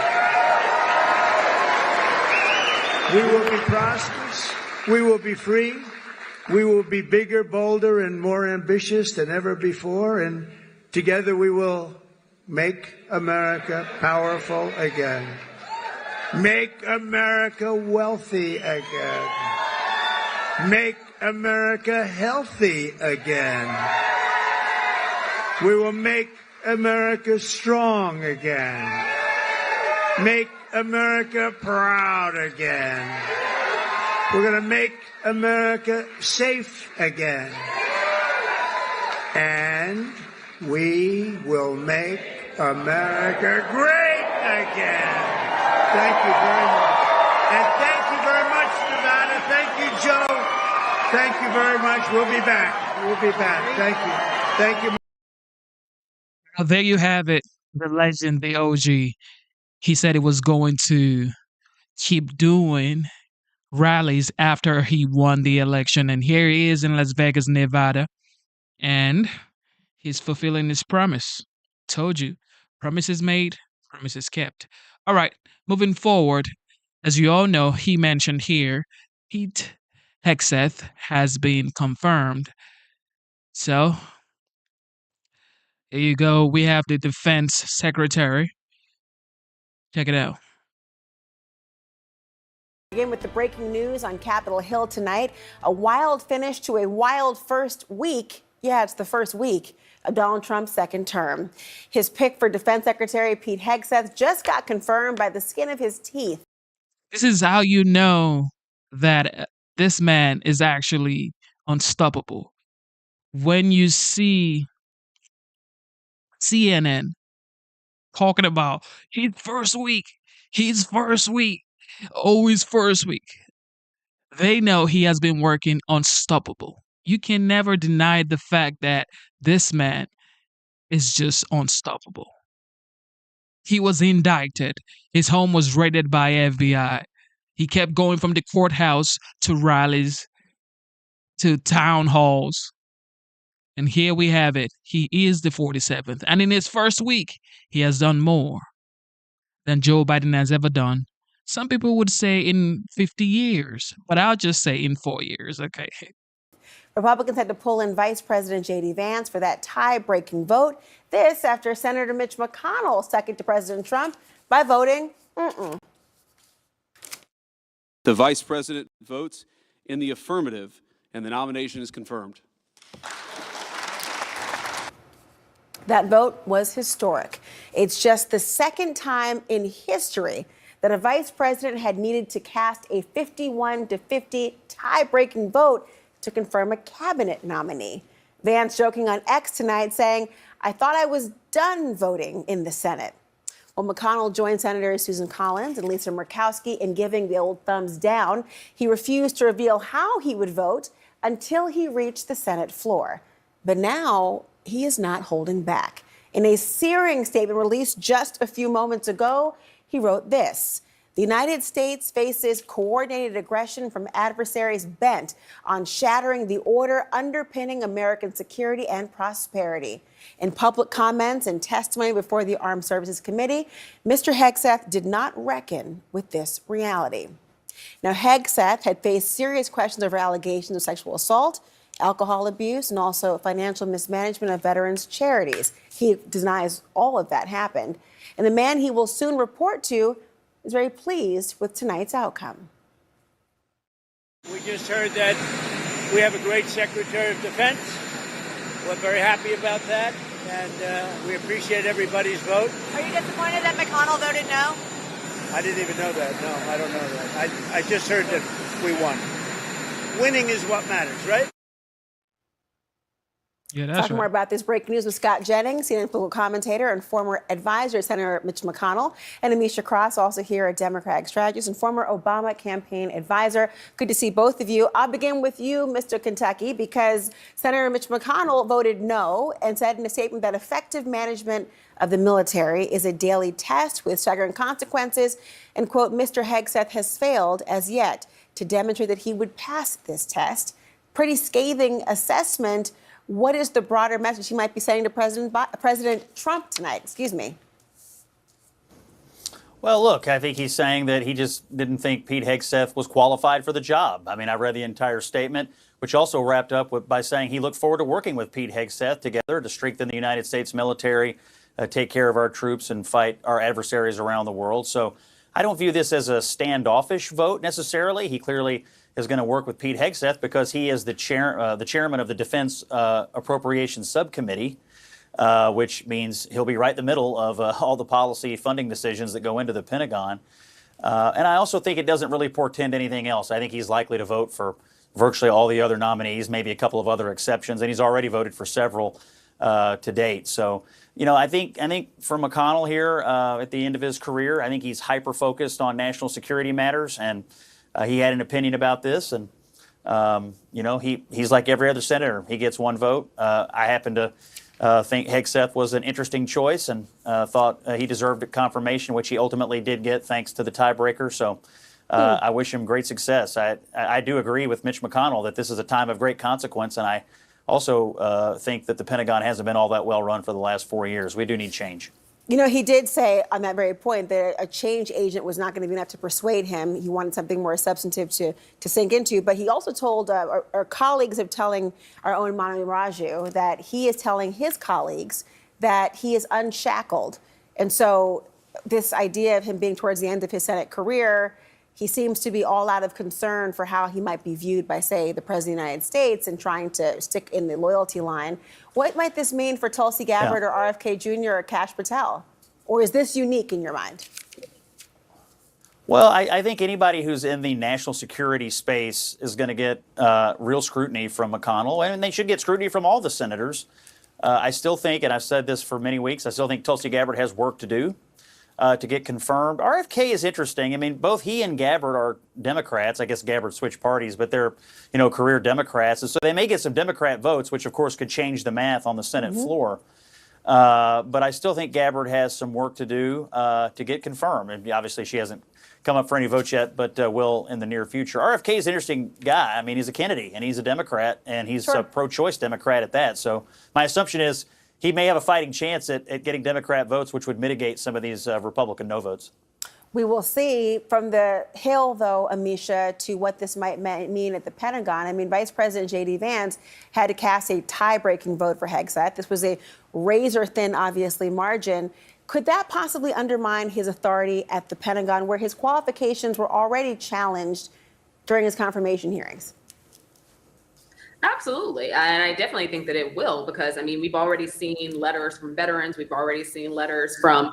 We will be prosperous. We will be free. We will be bigger, bolder, and more ambitious than ever before. And together we will make America powerful again. Make America wealthy again. Make America healthy again. We will make America strong again. Make America proud again. We're going to make America safe again. And we will make America great again. Thank you very much. And thank you very much, Nevada. Thank you, Joe. Thank you very much. We'll be back. We'll be back. Thank you. Thank you. Now, there you have it. The legend, the OG. He said he was going to keep doing rallies after he won the election. And here he is in Las Vegas, Nevada. And he's fulfilling his promise. Told you. Promises made, promises kept. All right, moving forward. As you all know, he mentioned here, Pete Hegseth has been confirmed. So, here you go. We have the defense secretary. Check it out. Begin with the breaking news on Capitol Hill tonight. A wild finish to a wild first week. Yeah, it's the first week of Donald Trump's second term. His pick for Defense Secretary Pete Hegseth just got confirmed by the skin of his teeth. This is how you know that this man is actually unstoppable. When you see CNN talking about his first week, always first week, they know he has been working unstoppable. You can never deny the fact that this man is just unstoppable. He was indicted. His home was raided by FBI. He kept going from the courthouse to rallies, to town halls. And here we have it. He is the 47th. And in his first week, he has done more than Joe Biden has ever done. Some people would say in 50 years, but I'll just say in 4 years, okay? Republicans had to pull in Vice President J.D. Vance for that tie-breaking vote. This after Senator Mitch McConnell stuck it to President Trump by voting The Vice President votes in the affirmative, and the nomination is confirmed. That vote was historic. It's just the second time in history that a vice president had needed to cast a 51-50 tie-breaking vote to confirm a cabinet nominee. Vance joking on X tonight saying, "I thought I was done voting in the Senate." Well, McConnell joined Senators Susan Collins and Lisa Murkowski in giving the old thumbs down. He refused to reveal how he would vote until he reached the Senate floor. But now he is not holding back. In a searing statement released just a few moments ago, he wrote this: "The United States faces coordinated aggression from adversaries bent on shattering the order underpinning American security and prosperity." In public comments and testimony before the Armed Services Committee, Mr. Hegseth did not reckon with this reality. Now, Hegseth had faced serious questions over allegations of sexual assault, alcohol abuse, and also financial mismanagement of veterans' charities. He denies all of that happened. And the man he will soon report to is very pleased with tonight's outcome. We just heard that we have a great Secretary of Defense. We're very happy about that, and we appreciate everybody's vote. Are you disappointed that McConnell voted no? I didn't even know that. No, I don't know that. I just heard that we won. Winning is what matters, right? Yeah, that's Talking right. more about this breaking news with Scott Jennings, CNN political commentator and former advisor to Senator Mitch McConnell, and Amisha Cross, also here, a Democratic strategist and former Obama campaign advisor. Good to see both of you. I'll begin with you, Mr. Kentucky, because Senator Mitch McConnell voted no and said in a statement that effective management of the military is a daily test with staggering consequences. And, quote, "Mr. Hegseth has failed as yet to demonstrate that he would pass this test." Pretty scathing assessment. What is the broader message he might be sending to President Trump tonight? Excuse me. Well, look, I think he's saying that he just didn't think Pete Hegseth was qualified for the job. I mean, I read the entire statement, which also wrapped up by saying he looked forward to working with Pete Hegseth together to strengthen the United States military, take care of our troops, and fight our adversaries around the world. So I don't view this as a standoffish vote necessarily. He clearly is going to work with Pete Hegseth because he is the chairman of the Defense Appropriations Subcommittee, which means he'll be right in the middle of all the policy funding decisions that go into the Pentagon. And I also think it doesn't really portend anything else. I think he's likely to vote for virtually all the other nominees, maybe a couple of other exceptions, and he's already voted for several to date. So, you know, I think for McConnell here at the end of his career, I think he's hyper-focused on national security matters, and he had an opinion about this, and you know, he's like every other senator. He gets one vote. I happen to think Hegseth was an interesting choice, and thought he deserved a confirmation, which he ultimately did get thanks to the tiebreaker. So I wish him great success. I do agree with Mitch McConnell that this is a time of great consequence, and I also think that the Pentagon hasn't been all that well run for the last 4 years. We do need change. You know, he did say on that very point that a change agent was not going to be enough to persuade him. He wanted something more substantive to sink into. But he also told our colleagues of telling our own Manu Raju that he is telling his colleagues that he is unshackled. And so this idea of him being towards the end of his Senate career, he seems to be all out of concern for how he might be viewed by, say, the President of the United States and trying to stick in the loyalty line. What might this mean for Tulsi Gabbard or RFK Jr. or Kash Patel? Or is this unique in your mind? Well, I think anybody who's in the national security space is going to get real scrutiny from McConnell, and they should get scrutiny from all the senators. I still think, and I've said this for many weeks, I still think Tulsi Gabbard has work to do to get confirmed. RFK is interesting. I mean, both he and Gabbard are Democrats. I guess Gabbard switched parties, but they're, you know, career Democrats. And so they may get some Democrat votes, which, of course, could change the math on the Senate floor. But I still think Gabbard has some work to do to get confirmed. And obviously, she hasn't come up for any votes yet, but will in the near future. RFK is an interesting guy. I mean, he's a Kennedy, and he's a Democrat, and he's a pro-choice Democrat at that. So my assumption is he may have a fighting chance at getting Democrat votes, which would mitigate some of these Republican no votes. We will see from the Hill, though, Amisha, to what this might mean at the Pentagon. I mean, Vice President J.D. Vance had to cast a tie-breaking vote for Hegseth. This was a razor-thin, obviously, margin. Could that possibly undermine his authority at the Pentagon, where his qualifications were already challenged during his confirmation hearings? Absolutely. And I definitely think that it will, because I mean, we've already seen letters from veterans. We've already seen letters from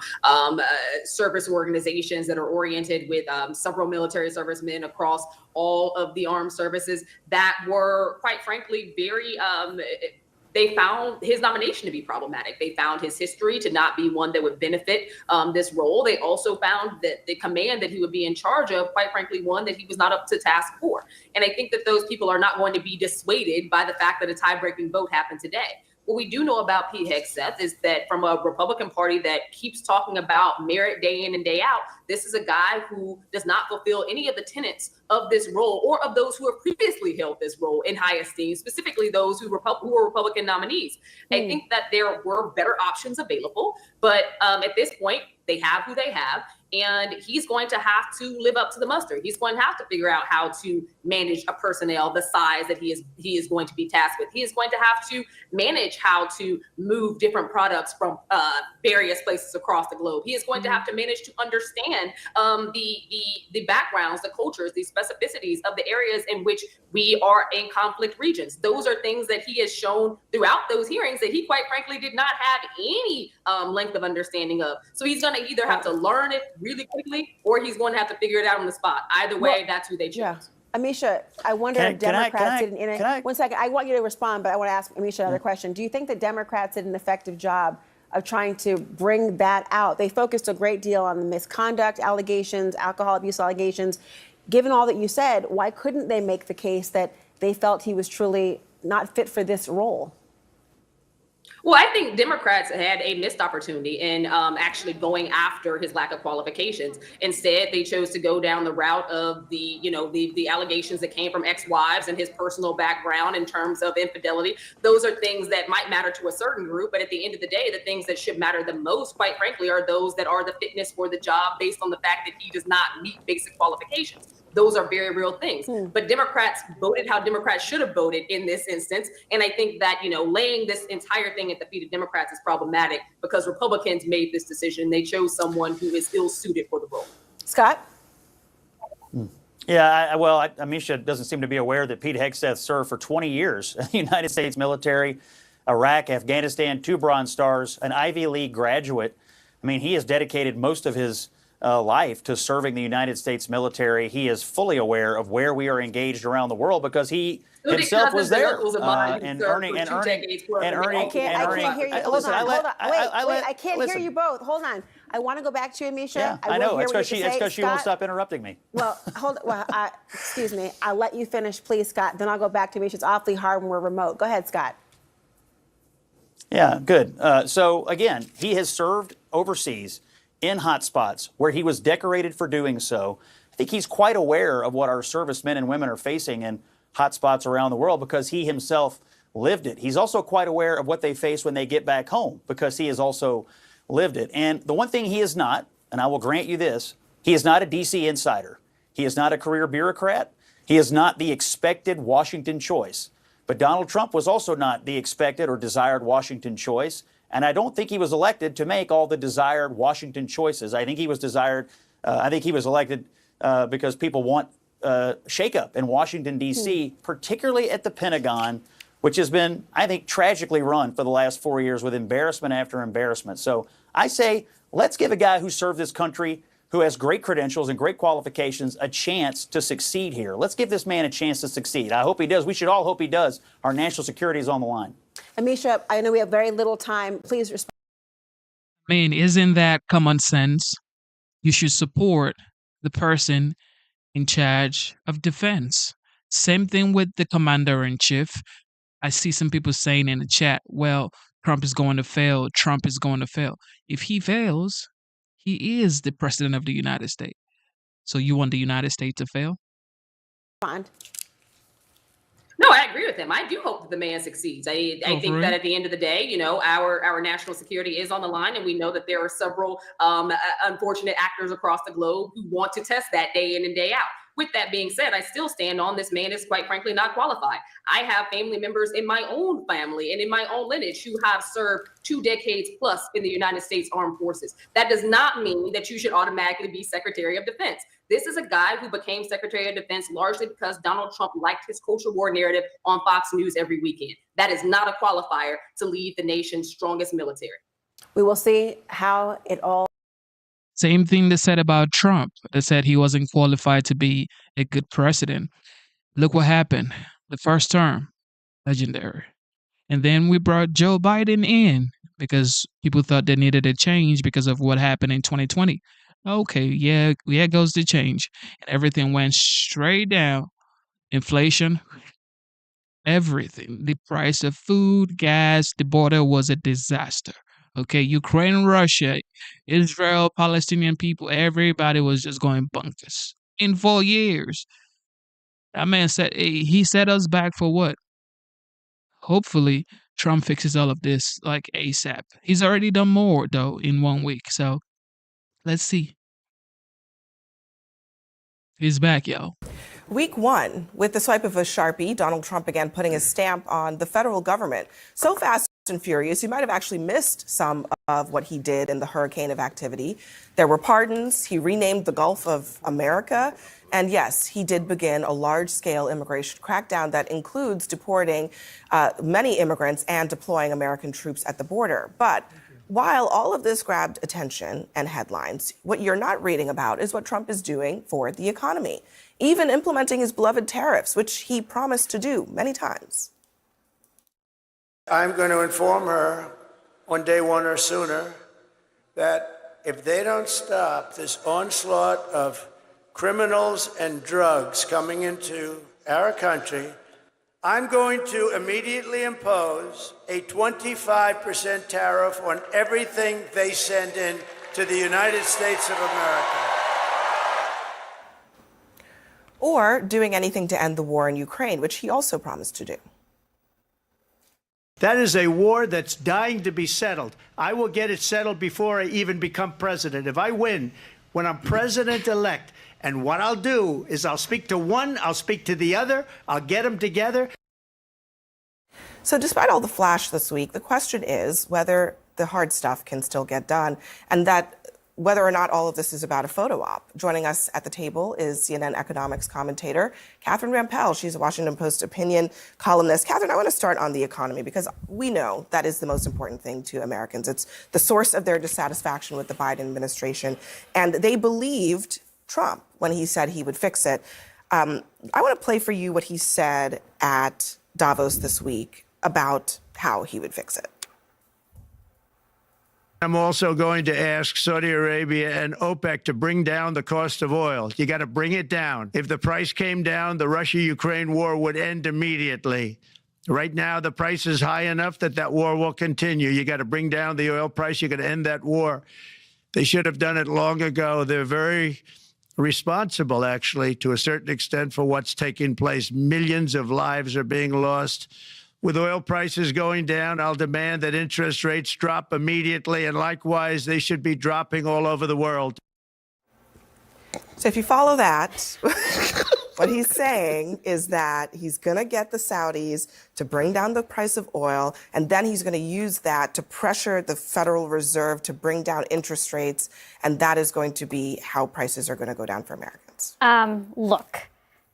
service organizations that are oriented with several military servicemen across all of the armed services that were, quite frankly, very they found his nomination to be problematic. They found his history to not be one that would benefit this role. They also found that the command that he would be in charge of, quite frankly, one that he was not up to task for. And I think that those people are not going to be dissuaded by the fact that a tie-breaking vote happened today. What we do know about Pete Hegseth is that from a Republican Party that keeps talking about merit day in and day out, this is a guy who does not fulfill any of the tenets of this role or of those who have previously held this role in high esteem, specifically those who were Republican nominees. I think that there were better options available, but at this point, they have who they have, and he's going to have to live up to the muster. He's going to have to figure out how to manage a personnel the size that he is going to be tasked with. He is going to have to manage how to move different products from various places across the globe. He is going to have to manage to understand the backgrounds, the cultures, the specificities of the areas in which we are in conflict regions. Those are things that he has shown throughout those hearings that he, quite frankly, did not have any length of understanding of. So he's going to either have to learn it really quickly, or he's going to have to figure it out on the spot. Either way, that's who they choose. Yeah. Amisha, I wonder if Democrats did an 1 second. I want you to respond, but I want to ask Amisha another question. Do you think that Democrats did an effective job of trying to bring that out? They focused a great deal on the misconduct allegations, alcohol abuse allegations. Given all that you said, why couldn't they make the case that they felt he was truly not fit for this role? Well, I think Democrats had a missed opportunity in actually going after his lack of qualifications. Instead, they chose to go down the route of the allegations that came from ex-wives and his personal background in terms of infidelity. Those are things that might matter to a certain group, but at the end of the day, the things that should matter the most, quite frankly, are those that are the fitness for the job based on the fact that he does not meet basic qualifications. Those are very real things. But Democrats voted how Democrats should have voted in this instance. And I think that, laying this entire thing at the feet of Democrats is problematic because Republicans made this decision. They chose someone who is ill-suited for the role. Scott? Yeah, Amisha doesn't seem to be aware that Pete Hegseth served for 20 years in the United States military, Iraq, Afghanistan, 2 Bronze Stars, an Ivy League graduate. I mean, he has dedicated most of his life to serving the United States military. He is fully aware of where we are engaged around the world because he himself was there and earning. I can't hear you. Hold on. Wait, I can't hear you both. Hold on. I want to go back to you, Amisha. Yeah, I know. It's because she won't stop interrupting me. Well, excuse me. I'll let you finish, please, Scott. Then I'll go back to Amisha. It's awfully hard when we're remote. Go ahead, Scott. Yeah, good. So again, he has served overseas in hotspots where he was decorated for doing so. I think he's quite aware of what our servicemen and women are facing in hotspots around the world because he himself lived it. He's also quite aware of what they face when they get back home because he has also lived it. And the one thing he is not, and I will grant you this, he is not a D.C. insider. He is not a career bureaucrat. He is not the expected Washington choice. But Donald Trump was also not the expected or desired Washington choice. And I don't think he was elected to make all the desired Washington choices. I think he was elected because people want shakeup in Washington, D.C., particularly at the Pentagon, which has been, I think, tragically run for the last 4 years with embarrassment after embarrassment. So I say, let's give a guy who served this country, who has great credentials and great qualifications, a chance to succeed here. Let's give this man a chance to succeed. I hope he does. We should all hope he does. Our national security is on the line. Amisha, I know we have very little time. Please respond. I mean, isn't that common sense? You should support the person in charge of defense. Same thing with the commander-in-chief. I see some people saying in the chat, well, Trump is going to fail. Trump is going to fail. If he fails, he is the president of the United States. So you want the United States to fail? Respond. No, I agree with him. I do hope that the man succeeds. I think that at the end of the day, our national security is on the line, and we know that there are several unfortunate actors across the globe who want to test that day in and day out. With that being said, I still stand on this man is quite frankly not qualified. I have family members in my own family and in my own lineage who have served 2 decades plus in the United States Armed Forces. That does not mean that you should automatically be Secretary of Defense. This is a guy who became Secretary of Defense largely because Donald Trump liked his culture war narrative on Fox News every weekend. That is not a qualifier to lead the nation's strongest military. We will see how it all. Same thing they said about Trump. They said he wasn't qualified to be a good president. Look what happened. The first term, legendary. And then we brought Joe Biden in because people thought they needed a change because of what happened in 2020. Okay, yeah, goes the change. And everything went straight down. Inflation, everything. The price of food, gas, the border was a disaster. Okay, Ukraine, Russia, Israel, Palestinian people, everybody was just going bonkers. In 4 years. That man said, he set us back for what? Hopefully, Trump fixes all of this like ASAP. He's already done more, though, in 1 week. So, let's see. He's back, y'all. Week 1, with the swipe of a Sharpie, Donald Trump began putting his stamp on the federal government. So fast and furious, you might have actually missed some of what he did in the hurricane of activity. There were pardons. He renamed the Gulf of America. And yes, he did begin a large-scale immigration crackdown that includes deporting many immigrants and deploying American troops at the border. But while all of this grabbed attention and headlines, what you're not reading about is what Trump is doing for the economy, even implementing his beloved tariffs, which he promised to do many times. I'm going to inform her on day 1 or sooner that if they don't stop this onslaught of criminals and drugs coming into our country, I'm going to immediately impose a 25% tariff on everything they send in to the United States of America. Or doing anything to end the war in Ukraine, which he also promised to do. That is a war that's dying to be settled. I will get it settled before I even become president. If I win, when I'm president-elect, and what I'll do is I'll speak to one, I'll speak to the other, I'll get them together. So despite all the flash this week, the question is whether the hard stuff can still get done, and that whether or not all of this is about a photo op. Joining us at the table is CNN economics commentator Catherine Rampell. She's a Washington Post opinion columnist. Catherine, I want to start on the economy because we know that is the most important thing to Americans. It's the source of their dissatisfaction with the Biden administration, and they believed Trump when he said he would fix it. I want to play for you what he said at Davos this week about how he would fix it. I'm also going to ask Saudi Arabia and OPEC to bring down the cost of oil. You got to bring it down. If the price came down, the Russia-Ukraine war would end immediately. Right now, the price is high enough that that war will continue. You got to bring down the oil price. You got to end that war. They should have done it long ago. They're very responsible, actually, to a certain extent for what's taking place. Millions of lives are being lost. With oil prices going down, I'll demand that interest rates drop immediately, and likewise, they should be dropping all over the world. So if you follow that, what he's saying is that he's going to get the Saudis to bring down the price of oil, and then he's going to use that to pressure the Federal Reserve to bring down interest rates, and that is going to be how prices are going to go down for Americans. Look.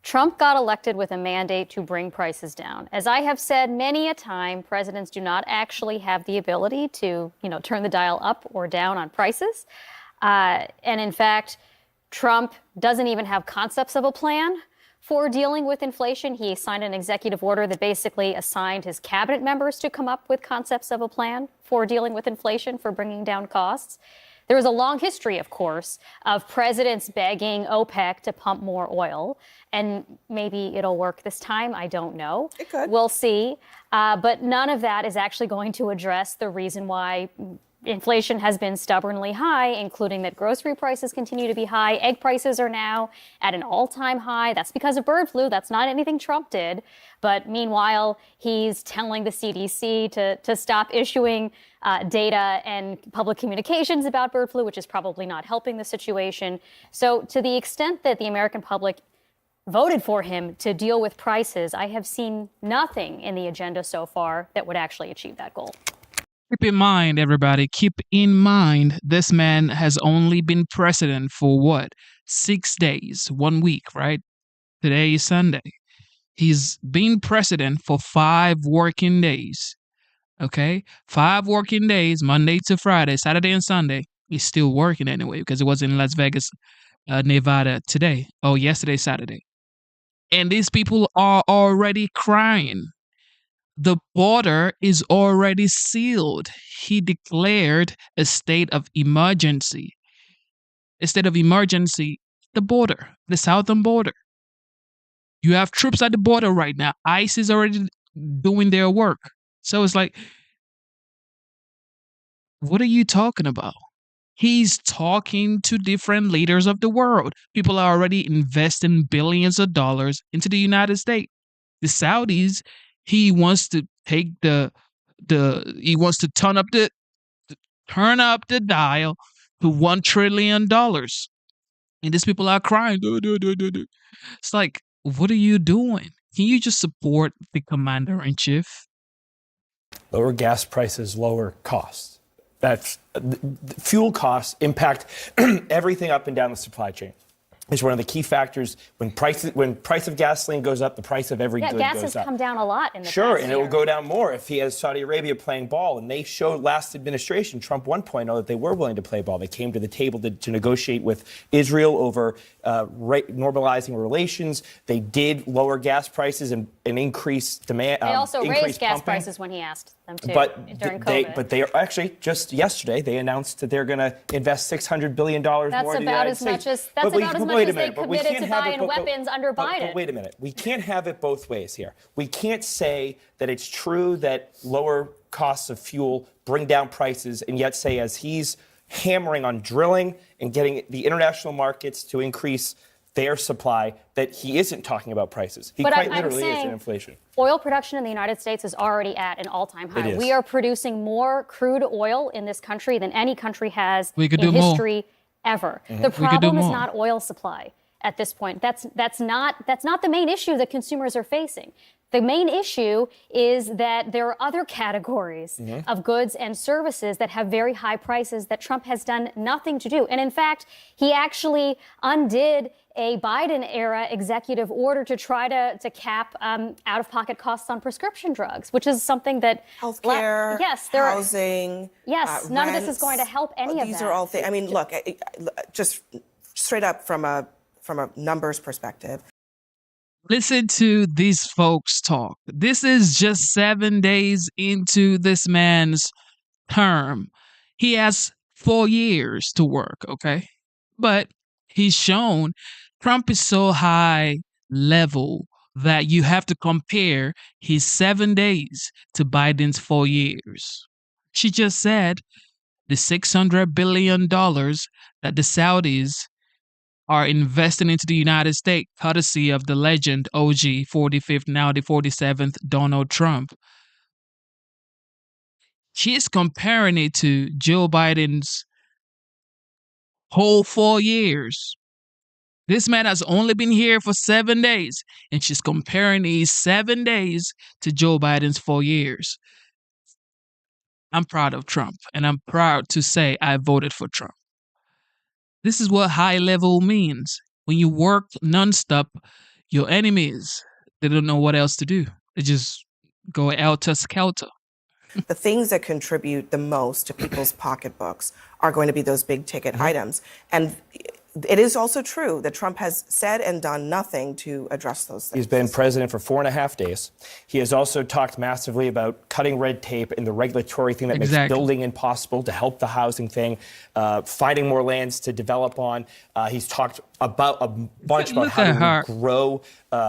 Trump got elected with a mandate to bring prices down. As I have said many a time, presidents do not actually have the ability to, turn the dial up or down on prices. And in fact, Trump doesn't even have concepts of a plan for dealing with inflation. He signed an executive order that basically assigned his cabinet members to come up with concepts of a plan for dealing with inflation, for bringing down costs. There is a long history, of course, of presidents begging OPEC to pump more oil. And maybe it'll work this time. I don't know. It could. We'll see. But none of that is actually going to address the reason why inflation has been stubbornly high, including that grocery prices continue to be high. Egg prices are now at an all-time high. That's because of bird flu. That's not anything Trump did. But meanwhile, he's telling the CDC to stop issuing data and public communications about bird flu, which is probably not helping the situation. So to the extent that the American public voted for him to deal with prices, I have seen nothing in the agenda so far that would actually achieve that goal. Keep in mind, everybody, keep in mind, this man has only been president for what? 6 days, 1 week, right? Today is Sunday. He's been president for 5 working days. Okay? 5 working days, Monday to Friday, Saturday and Sunday. He's still working anyway because it was in Las Vegas, Nevada today. Oh, yesterday, Saturday. And these people are already crying. The border is already sealed. He declared a state of emergency. A state of emergency, the border, the southern border. You have troops at the border right now. ICE is already doing their work. So it's like, what are you talking about? He's talking to different leaders of the world. People are already investing billions of dollars into the United States. The Saudis, he wants to take he wants to turn up the dial to $1 trillion. And these people are crying. It's like, what are you doing? Can you just support the commander in chief? Lower gas prices, lower costs. That's fuel costs impact everything up and down the supply chain. It's one of the key factors. When price of gasoline goes up, the price of every good goes up. Gas has come down a lot in the Sure, past and year. it will go down more if he has Saudi Arabia playing ball. And they showed last administration, Trump 1.0, that they were willing to play ball. They came to the table to negotiate with Israel over normalizing relations. They did lower gas prices and increase demand. They also raised gas pumping. prices when he asked them to during COVID. They are actually, just yesterday, they announced that they're going to invest $600 billion more in the United States. That's about as much as they committed to buying weapons under Biden. But wait a minute. We can't have it both ways here. We can't say that it's true that lower costs of fuel bring down prices and yet say, as he's hammering on drilling and getting the international markets to increase their supply, that he isn't talking about prices. He quite literally is in inflation. Oil production in the United States is already at an all-time high. We are producing more crude oil in this country than any country has in history ever. The problem is not oil supply at this point. That's not the main issue that consumers are facing. The main issue is that there are other categories of goods and services that have very high prices that Trump has done nothing to do. And in fact, he actually undid a Biden-era executive order to try to cap out-of-pocket costs on prescription drugs, which is something that healthcare, housing, none of this is going to help any of that. These are all things. I mean, look, just straight up from a numbers perspective. Listen to these folks talk. This is just 7 days into this man's term. He has 4 years to work, okay? But he's shown Trump is so high level that you have to compare his 7 days to Biden's 4 years. She just said the $600 billion that the Saudis are investing into the United States, courtesy of the legend OG 45th, now the 47th Donald Trump. She's comparing it to Joe Biden's whole 4 years. This man has only been here for 7 days, and she's comparing these 7 days to Joe Biden's 4 years. I'm proud of Trump, and I'm proud to say I voted for Trump. This is what high level means. When you work nonstop, your enemies, they don't know what else to do. They just go helter skelter. The things that contribute the most to people's pocketbooks are going to be those big ticket items. And it is also true that Trump has said and done nothing to address those things. He's been president for 4.5 days. He has also talked massively about cutting red tape and the regulatory thing that makes building impossible, to help the housing thing, finding more lands to develop on. He's talked about a bunch about how to grow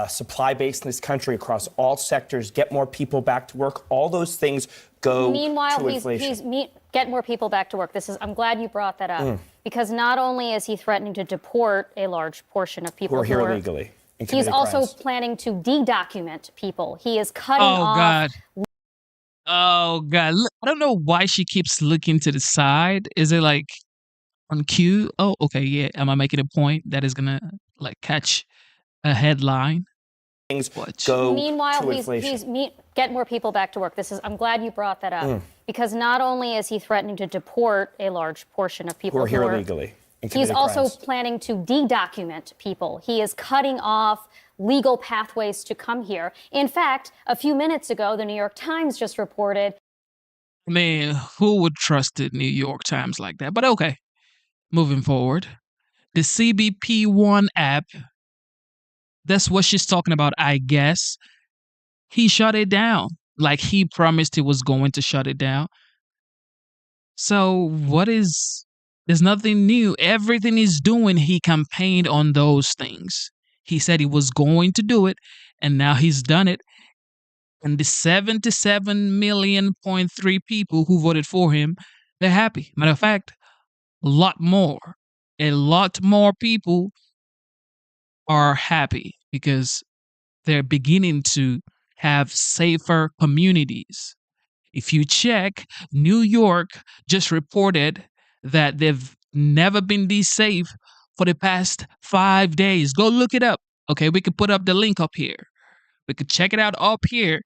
supply base in this country across all sectors, get more people back to work. All those things go to inflation. Meanwhile, get more people back to work. I'm glad you brought that up. Because not only is he threatening to deport a large portion of people who are here illegally, he's also planning to de-document people. He is cutting off. Oh, God. I don't know why she keeps looking to the side. Is it like on cue? Oh, okay, yeah. Am I making a point that is going to like catch a headline. Things But go meanwhile, to inflation. get more people back to work. I'm glad you brought that up because not only is he threatening to deport a large portion of people who are here illegally. He's also planning to de-document people. He is cutting off legal pathways to come here. In fact, a few minutes ago, the New York Times just reported. Man, who would trust the New York Times like that? But okay, moving forward. The CBP One app, that's what she's talking about, I guess. He shut it down. Like he promised he was going to shut it down. So there's nothing new. Everything he's doing, he campaigned on those things. He said he was going to do it, and now he's done it. And the 77 million point three people who voted for him, they're happy. Matter of fact, a lot more people are happy because they're beginning to have safer communities. If you check, New York just reported that they've never been this safe for the past 5 days. Go look it up. Okay, we could put up the link up here. We could check it out up here.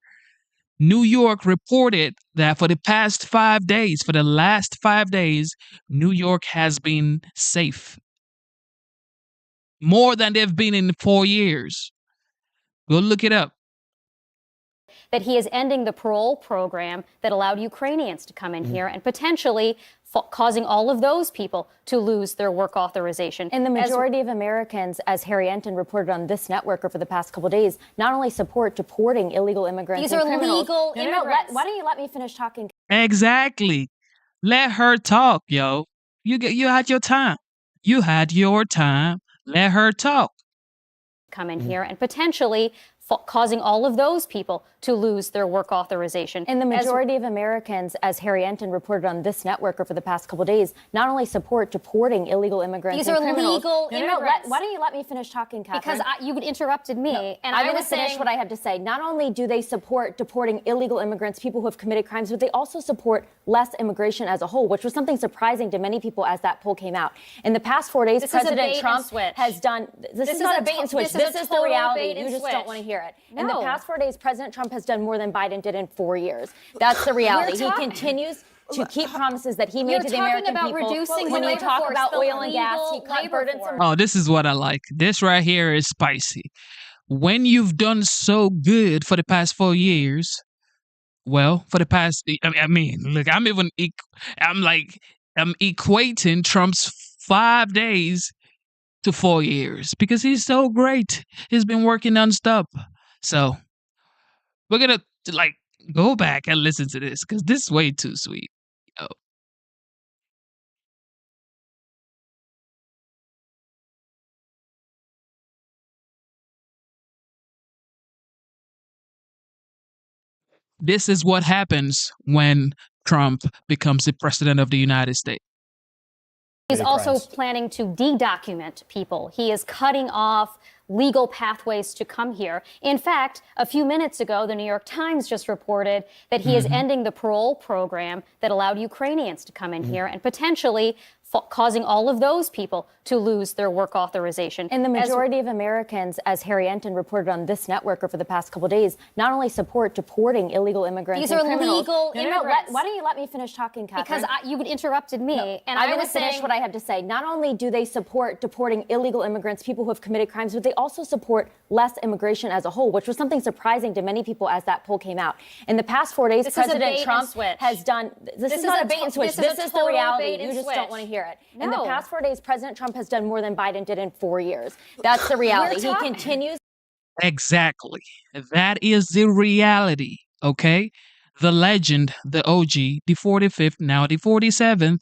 New York reported that for the past 5 days, for the last 5 days, New York has been safe. More than they've been in 4 years. Go look it up. That he is ending the parole program that allowed Ukrainians to come in here and potentially causing all of those people to lose their work authorization. And the majority of Americans, as Harry Enton reported on this network over the past couple of days, not only support deporting illegal immigrants. These are legal immigrants. Why don't you let me finish talking? Exactly. Let her talk, yo. You had your time. You had your time. Let her talk. Come in here and potentially causing all of those people to lose their work authorization. And the majority of Americans, as Harry Enton reported on this network over the past couple of days, not only support deporting illegal immigrants. These are legal immigrants. Why don't you let me finish talking, Catherine? Because you interrupted me, and I'm going to finish what I have to say. Not only do they support deporting illegal immigrants, people who have committed crimes, but they also support less immigration as a whole, which was something surprising to many people as that poll came out. In the past 4 days, President Trump has done. This is not a bait and switch. This is the reality. You just don't want to hear it. No. In the past 4 days, President Trump has done more than Biden did in 4 years. That's the reality. He continues to keep promises that he made to the American people. When you talk about oil and gas, he cut burdensome. Oh, this is what I like. This right here is spicy. When you've done so good for the past 4 years, well, for the past, I mean, look, I'm equating Trump's 5 days to 4 years because he's so great. He's been working nonstop. So we're going to go back and listen to this because this is way too sweet. Yo. This is what happens when Trump becomes the president of the United States. He's also planning to de-document people. He is cutting off legal pathways to come here. In fact, a few minutes ago, the New York Times just reported that he is ending the parole program that allowed Ukrainians to come in here and potentially causing all of those people to lose their work authorization. And the majority of Americans, as Harry Enton reported on this network over the past couple of days, not only support deporting illegal immigrants. These are legal immigrants. Why don't you let me finish talking, Catherine? Because you interrupted me, and I'm going to finish what I have to say. Not only do they support deporting illegal immigrants, people who have committed crimes, but they also support less immigration as a whole, which was something surprising to many people as that poll came out. In the past 4 days, President Trump has done. This is not a bait and switch. This is the reality. You just don't want to hear it. No. In the past 4 days, President Trump has done more than Biden did in 4 years. That's the reality. He continues. Exactly. That is the reality. Okay. The legend, the OG, the 45th, now the 47th,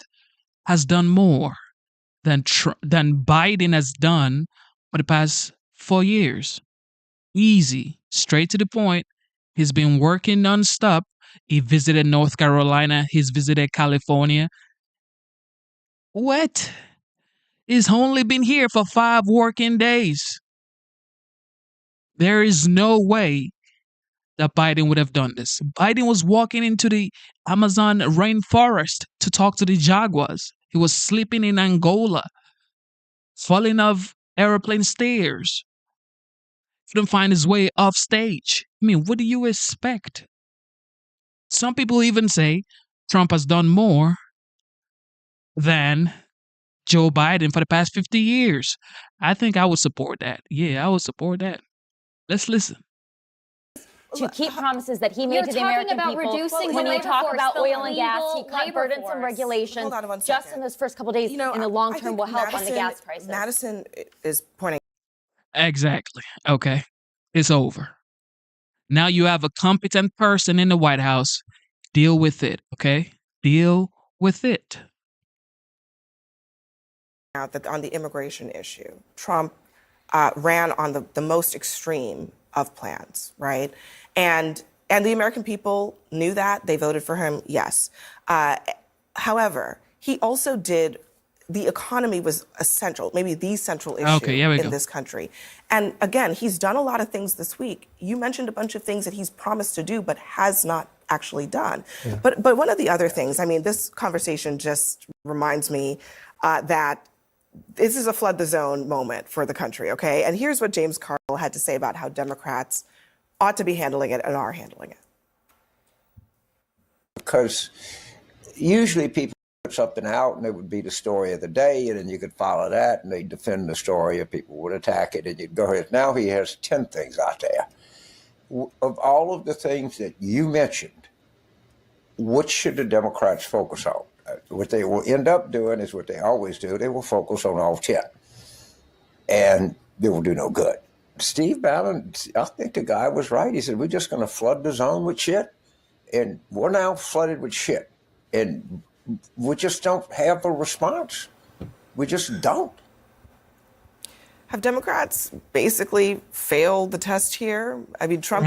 has done more than Biden has done for the past 4 years. Easy, straight to the point. He's been working nonstop. He visited North Carolina. He's visited California. What? He's only been here for 5 working days. There is no way that Biden would have done this. Biden was walking into the Amazon rainforest to talk to the jaguars. He was sleeping in Angola, falling off airplane stairs. couldn't find his way off stage. I mean, what do you expect? Some people even say Trump has done more than Joe Biden for the past 50 years. I think I would support that. Yeah, I would support that. Let's listen. To keep promises that he made to the American people. When you talk about oil and gas, he cut burdensome regulations just in those first couple of days. In the long term, will help on the gas prices. Madison is pointing. Exactly. Okay. It's over. Now you have a competent person in the White House. Deal with it, okay? Deal with it. That on the immigration issue, Trump ran on the most extreme of plans, right? And the American people knew that. They voted for him, yes. However, he also did, the economy was essential, maybe the central issue in this country. And again, he's done a lot of things this week. You mentioned a bunch of things that he's promised to do, but has not actually done. Yeah. But one of the other things, I mean, this conversation just reminds me that this is a flood the zone moment for the country, okay? And here's what James Carville had to say about how Democrats ought to be handling it and are handling it. Because usually people put something out and it would be the story of the day, and then you could follow that and they'd defend the story and people would attack it and you'd go ahead. Now he has 10 things out there. Of all of the things that you mentioned, what should the Democrats focus on? What they will end up doing is what they always do. They will focus on all 10. And they will do no good. Steve Bannon, I think the guy was right. He said, we're just going to flood the zone with shit. And we're now flooded with shit. And we just don't have a response. We just don't. Have Democrats basically failed the test here? I mean, Trump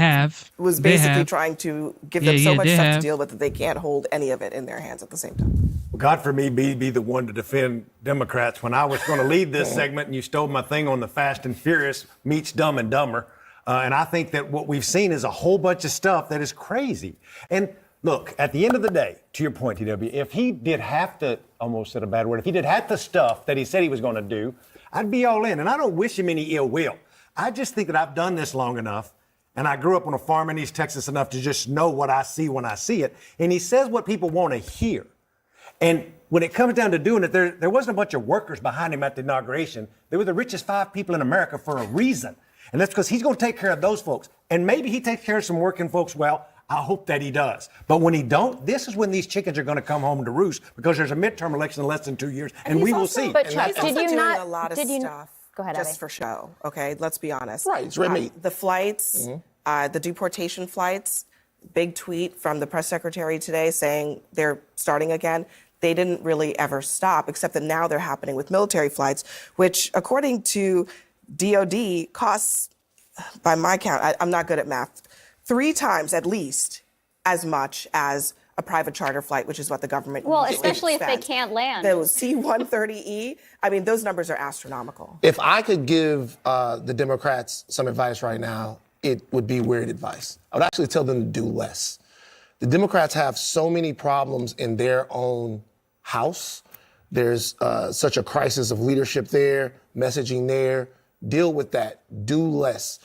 was basically trying to give them so much stuff to deal with that they can't hold any of it in their hands at the same time. Well, God for me be the one to defend Democrats. When I was going to lead this segment and you stole my thing on the Fast and Furious meets Dumb and Dumber. And I think that what we've seen is a whole bunch of stuff that is crazy. And look, at the end of the day, to your point, TW, if he did half the, almost said a bad word, if he did half the stuff that he said he was going to do, I'd be all in. And I don't wish him any ill will. I just think that I've done this long enough, and I grew up on a farm in East Texas enough to just know what I see when I see it. And he says what people want to hear. And when it comes down to doing it, there wasn't a bunch of workers behind him at the inauguration. They were the richest 5 people in America for a reason. And that's because he's going to take care of those folks. And maybe he takes care of some working folks well. I hope that he does. But when he don't, this is when these chickens are going to come home to roost, because there's a midterm election in less than 2 years, and we will see. But Chuck, did you not? A lot of stuff go ahead, just for show, okay? Let's be honest. Right, it's red meat. The flights, the deportation flights, big tweet from the press secretary today saying they're starting again. They didn't really ever stop, except that now they're happening with military flights, which, according to DOD, costs, by my count, I'm not good at math, 3 times at least as much as a private charter flight, which is what the government especially if they can't land. Those C-130E, I mean, those numbers are astronomical. If I could give the Democrats some advice right now, it would be weird advice. I would actually tell them to do less. The Democrats have so many problems in their own house. There's such a crisis of leadership there, messaging there. Deal with that. Do less.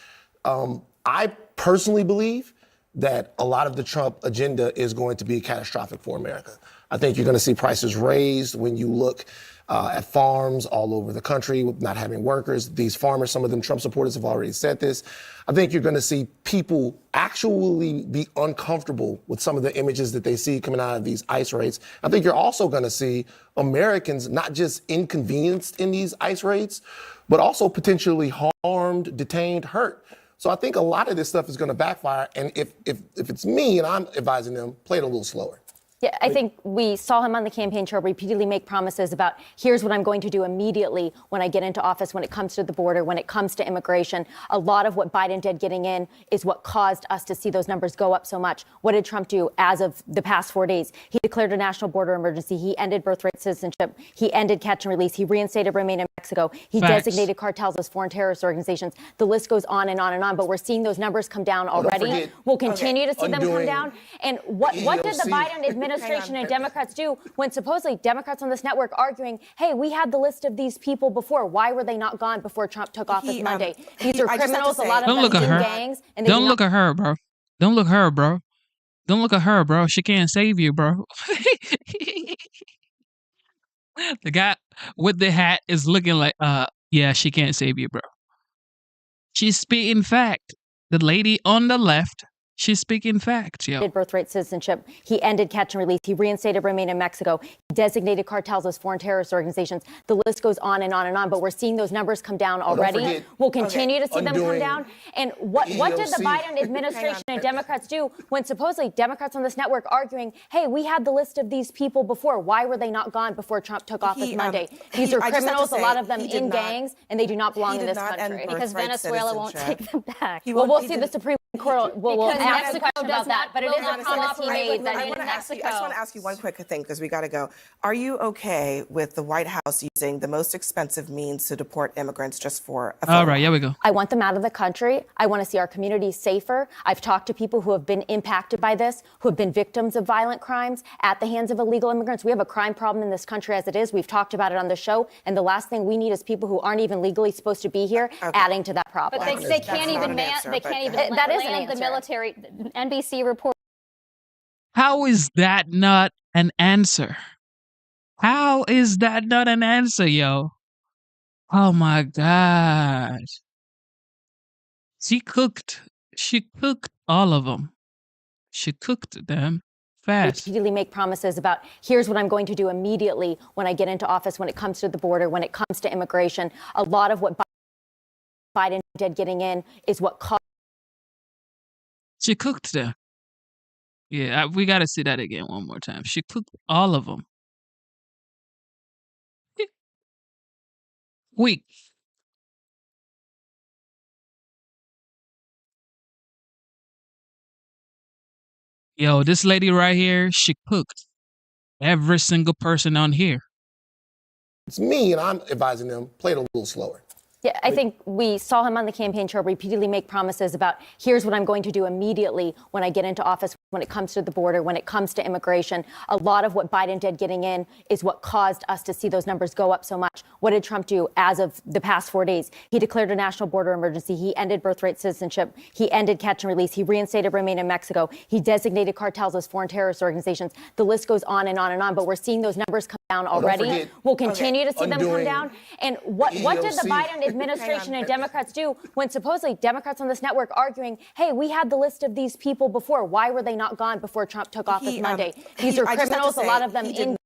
I personally believe that a lot of the Trump agenda is going to be catastrophic for America. I think you're going to see prices raised when you look at farms all over the country with not having workers. These farmers, some of them Trump supporters have already said this. I think you're going to see people actually be uncomfortable with some of the images that they see coming out of these ICE raids. I think you're also going to see Americans not just inconvenienced in these ICE raids, but also potentially harmed, detained, hurt. So I think a lot of this stuff is going to backfire. And if it's me and I'm advising them, play it a little slower. Yeah, I think we saw him on the campaign trail repeatedly make promises about here's what I'm going to do immediately when I get into office when it comes to the border, when it comes to immigration. A lot of what Biden did getting in is what caused us to see those numbers go up so much. What did Trump do as of the past 4 days? He declared a national border emergency. He ended birthright citizenship. He ended catch and release. He reinstated Remain in Mexico. He designated cartels as foreign terrorist organizations. The list goes on and on and on, but we're seeing those numbers come down already. We'll continue to see them come down. And what did the Biden administration administration and Democrats do when supposedly Democrats on this network arguing, hey, we had the list of these people before. Why were they not gone before Trump took office Monday? These are criminals, a lot of them in gangs. And Don't look at her, bro. Don't look at her, bro. Don't look at her, bro. She can't save you, bro. The guy with the hat is looking like, yeah, she can't save you, bro. She's speaking fact. The lady on the left, she's speaking facts, yo. Birthright citizenship. He ended catch and release. He reinstated remain in Mexico. He designated cartels as foreign terrorist organizations. The list goes on and on and on, but we're seeing those numbers come down already. We'll continue to see them come down. And what did the Biden administration and Democrats do when supposedly Democrats on this network arguing, hey, we had the list of these people before. Why were they not gone before Trump took office Monday? These are criminals, a lot of them in gangs, and they do not belong in this country. Because Venezuela won't take them back. Well, we'll see the Supreme Court will ask the question about that, but it is a promise he made that in Mexico. I just want to ask you one quick thing because we got to go. Are you okay with the White House using the most expensive means to deport immigrants just for a photo? All right, here we go. I want them out of the country. I want to see our communities safer. I've talked to people who have been impacted by this, who have been victims of violent crimes at the hands of illegal immigrants. We have a crime problem in this country as it is. We've talked about it on the show. And the last thing we need is people who aren't even legally supposed to be here adding to that problem. But they can't even that is land the military. NBC report. How is that not an answer? How is that not an answer, yo? Oh my God. She cooked all of them. She cooked them fast. Repeatedly make promises about here's what I'm going to do immediately when I get into office, when it comes to the border, when it comes to immigration. A lot of what Biden did getting in is what caused. She cooked them. Yeah, we got to see that again one more time. She cooked all of them. Weak. Yo, this lady right here, she cooked every single person on here. It's me, and I'm advising them, play it a little slower. Yeah, I think we saw him on the campaign trail repeatedly make promises about here's what I'm going to do immediately when I get into office, when it comes to the border, when it comes to immigration. A lot of what Biden did getting in is what caused us to see those numbers go up so much. What did Trump do as of the past 4 days? He declared a national border emergency. He ended birthright citizenship. He ended catch and release. He reinstated remain in Mexico. He designated cartels as foreign terrorist organizations. The list goes on and on and on, but we're seeing those numbers come down already. We'll continue to see them come down. And what did the Biden administration and Democrats do when supposedly Democrats on this network arguing, hey, we had the list of these people before. Why were they not gone before Trump took office Monday? These are criminals, a lot of them in.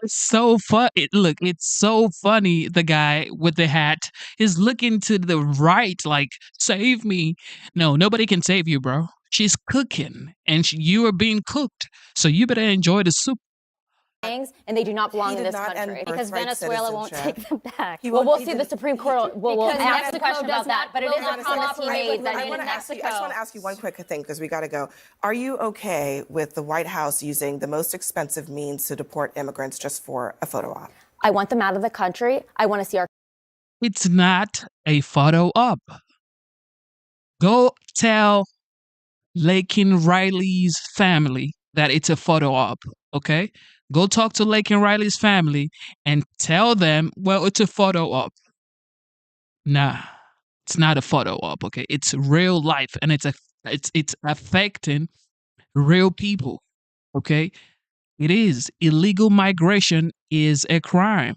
It's so fun. Look, it's so funny. The guy with the hat is looking to the right, like, save me. No, nobody can save you, bro. She's cooking, and you are being cooked. So you better enjoy the soup. And they do not belong in this country because Venezuela won't take them back. Well, we'll see the Supreme Court will ask the question about that, but it is a promise he made that in Mexico. I just want to ask you one quick thing because we got to go. Are you okay with the White House using the most expensive means to deport immigrants just for a photo op? I want them out of the country. I want to see our. It's not a photo op. Go tell Laken Riley's family that it's a photo op, okay? Go talk to Laken Riley's family and tell them, well, it's a photo op. Nah, it's not a photo op, okay? It's real life, and it's affecting real people, okay? It is. Illegal migration is a crime.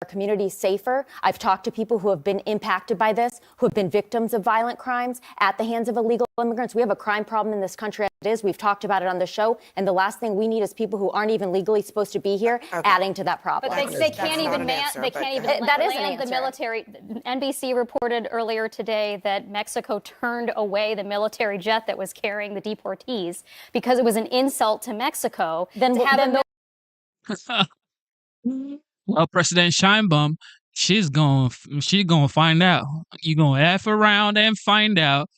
Our communities safer. I've talked to people who have been impacted by this, who have been victims of violent crimes at the hands of illegal immigrants. We have a crime problem in this country as it is. We've talked about it on the show. And the last thing we need is people who aren't even legally supposed to be here adding to that problem. But they can't even land the military. NBC reported earlier today that Mexico turned away the military jet that was carrying the deportees because it was an insult to Mexico. Well, President Scheinbaum, she's gonna find out. You're gonna F around and find out.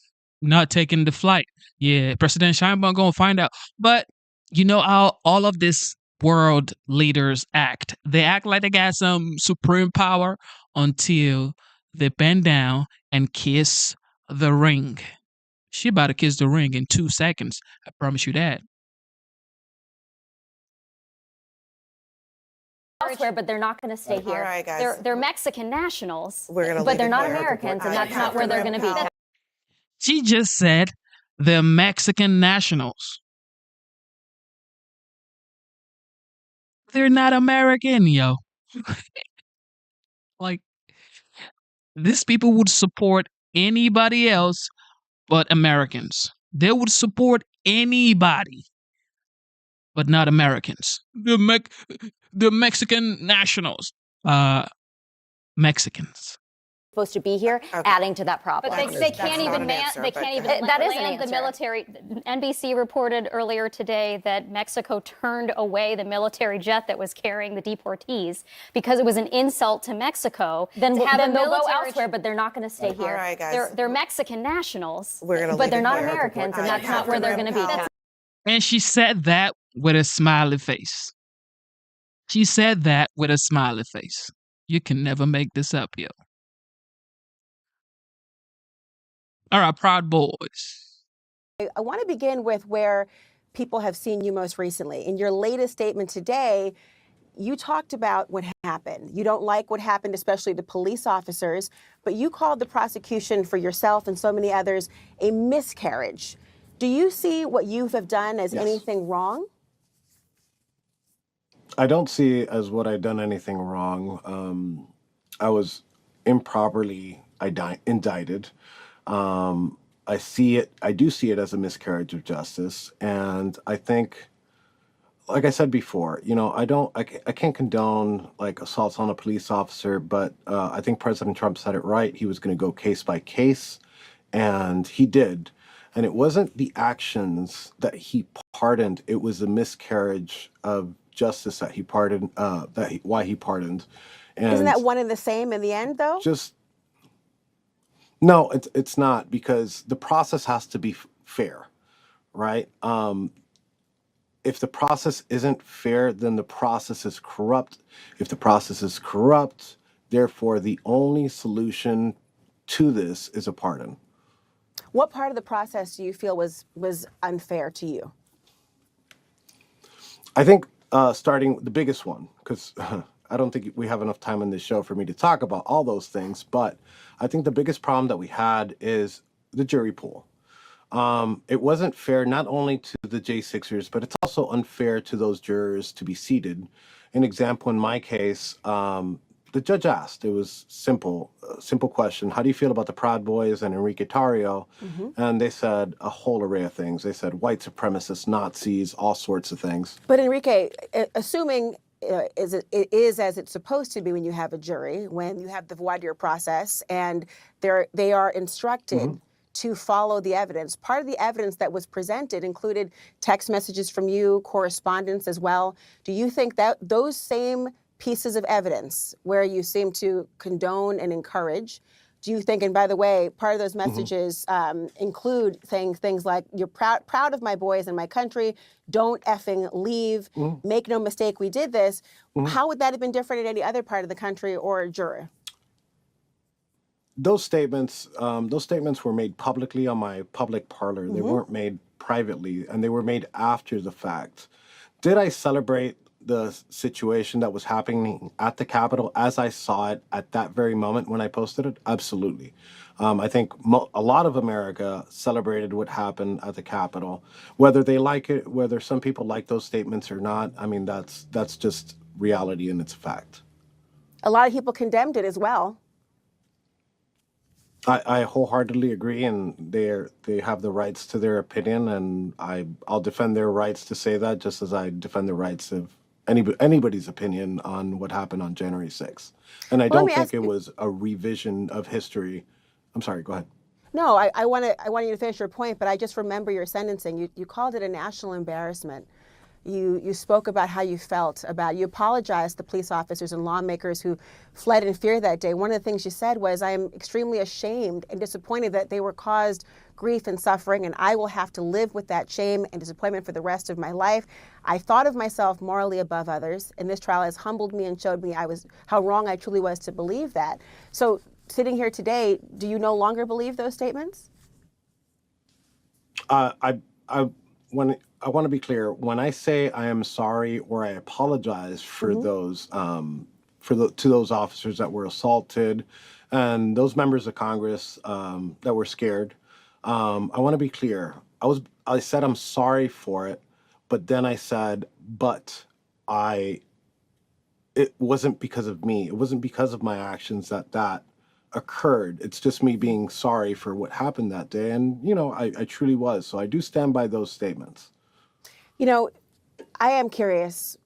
Not taking the flight. Yeah, President Scheinbaum gonna find out. But you know how all of this world leaders act. They act like they got some supreme power until they bend down and kiss the ring. She about to kiss the ring in 2 seconds. I promise you that. elsewhere, but they're not going to stay here. All right, guys. They're Mexican nationals, But they're not Americans, and that's not where they're going to be. She just said they're Mexican nationals. They're not American, yo. Like, these people would support anybody else but Americans. They would support anybody but not Americans. The Mexican nationals. Mexicans. Supposed to be here, adding to that problem. But they can't even land the military. NBC reported earlier today that Mexico turned away the military jet that was carrying the deportees because it was an insult to Mexico. Then they'll go elsewhere, but they're not going to stay here. All right, guys. They're Mexican nationals, but they're not Americans, and that's not where they're going to be. And she said that with a smiley face. She said that with a smiley face. You can never make this up, yo. All right, Proud Boys. I want to begin with where people have seen you most recently. In your latest statement today, you talked about what happened. You don't like what happened, especially to police officers, but you called the prosecution for yourself and so many others a miscarriage. Do you see what you have done as anything wrong? I don't see it as what I've done anything wrong. I was improperly indicted. I do see it as a miscarriage of justice. And I think, like I said before, I can't condone like assaults on a police officer, but I think President Trump said it right. He was going to go case by case, and he did. And it wasn't the actions that he pardoned. It was a miscarriage of justice that he pardoned, why he pardoned. And isn't that one and the same in the end, though? No, it's not, because the process has to be fair, right? If the process isn't fair, then the process is corrupt. If the process is corrupt, therefore the only solution to this is a pardon. What part of the process do you feel was unfair to you? I think starting the biggest one, because I don't think we have enough time in this show for me to talk about all those things, but I think the biggest problem that we had is the jury pool. It wasn't fair not only to the J6ers, but it's also unfair to those jurors to be seated. An example in my case, the judge asked, it was simple question. How do you feel about the Proud Boys and Enrique Tarrio? And they said a whole array of things. They said white supremacists, Nazis, all sorts of things. But Enrique, assuming it is as it's supposed to be when you have a jury, when you have the voir dire process, and they are instructed to follow the evidence. Part of the evidence that was presented included text messages from you, correspondence as well. Do you think that those same pieces of evidence where you seem to condone and encourage, do you think, and by the way, part of those messages include saying things like, you're proud of my boys and my country, don't effing leave, make no mistake, we did this. How would that have been different in any other part of the country or a juror? Those statements were made publicly on my public parlor. They weren't made privately, and they were made after the fact. Did I celebrate the situation that was happening at the Capitol as I saw it at that very moment when I posted it? Absolutely. I think a lot of America celebrated what happened at the Capitol. Whether they like it, whether some people like those statements or not, I mean, that's just reality and it's a fact. A lot of people condemned it as well. I wholeheartedly agree, and they have the rights to their opinion, and I'll defend their rights to say that, just as I defend the rights of anybody's opinion on what happened on January 6th. And I don't think it was a revision of history. I'm sorry, go ahead. No, I want you to finish your point, but I just remember your sentencing. You called it a national embarrassment. You spoke about how you felt about, you apologized to police officers and lawmakers who fled in fear that day. One of the things you said was, I am extremely ashamed and disappointed that they were caused grief and suffering, and I will have to live with that shame and disappointment for the rest of my life. I thought of myself morally above others, and this trial has humbled me and showed me how wrong I truly was to believe that. So sitting here today, do you no longer believe those statements? I want to be clear. When I say I am sorry or I apologize for Mhm. those to those officers that were assaulted and those members of Congress that were scared, I want to be clear. I said I'm sorry for it, but then I said, but I it wasn't because of me. It wasn't because of my actions that occurred. It's just me being sorry for what happened that day. And, I truly was. So I do stand by those statements. You know, I am curious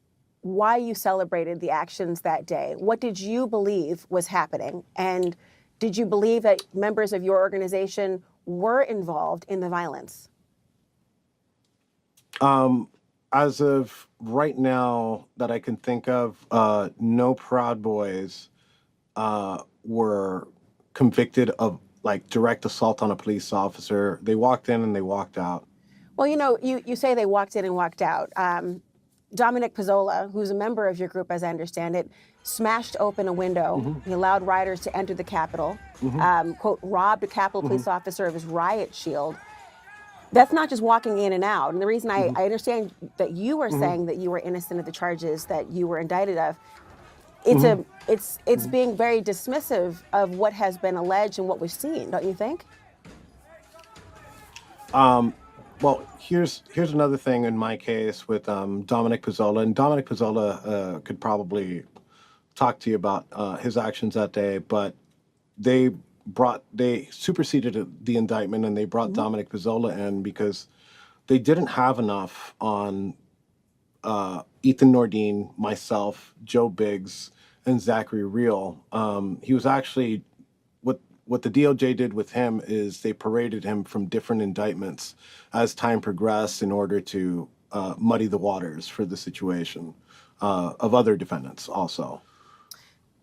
why you celebrated the actions that day. What did you believe was happening? And did you believe that members of your organization were involved in the violence? As of right now that I can think of, no Proud Boys were convicted of like direct assault on a police officer. They walked in and they walked out. Well, you say they walked in and walked out. Dominic Pizzola, who's a member of your group, as I understand it, smashed open a window. Mm-hmm. He allowed rioters to enter the Capitol, quote, robbed a Capitol police officer of his riot shield. That's not just walking in and out. And the reason I understand that you were saying that you were innocent of the charges that you were indicted of, it's being very dismissive of what has been alleged and what we've seen, don't you think? Well, here's another thing in my case with Dominic Pizzola, and Dominic Pizzola could probably talk to you about his actions that day, but they superseded the indictment and they brought Dominic Pizzola in because they didn't have enough on Ethan Nordine, myself, Joe Biggs, and Zachary Real. He was actually what the DOJ did with him is they paraded him from different indictments as time progressed in order to muddy the waters for the situation of other defendants also.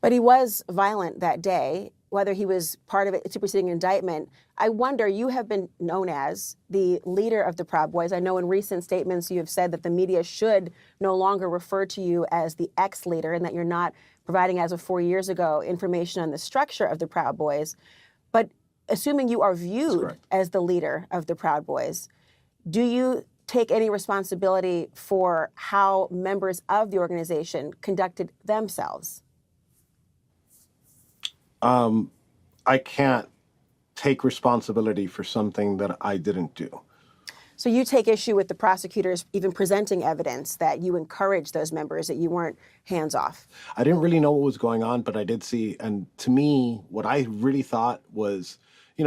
But he was violent that day, whether he was part of a superseding indictment. I wonder, you have been known as the leader of the Proud Boys. I know in recent statements you have said that the media should no longer refer to you as the ex-leader and that you're not providing, as of 4 years ago, information on the structure of the Proud Boys. But assuming you are viewed as the leader of the Proud Boys, do you take any responsibility for how members of the organization conducted themselves? I can't take responsibility for something that I didn't do. So you take issue with the prosecutors even presenting evidence that you encouraged those members, that you weren't hands off? I didn't really know what was going on, but I did see, and to me, what I really thought was,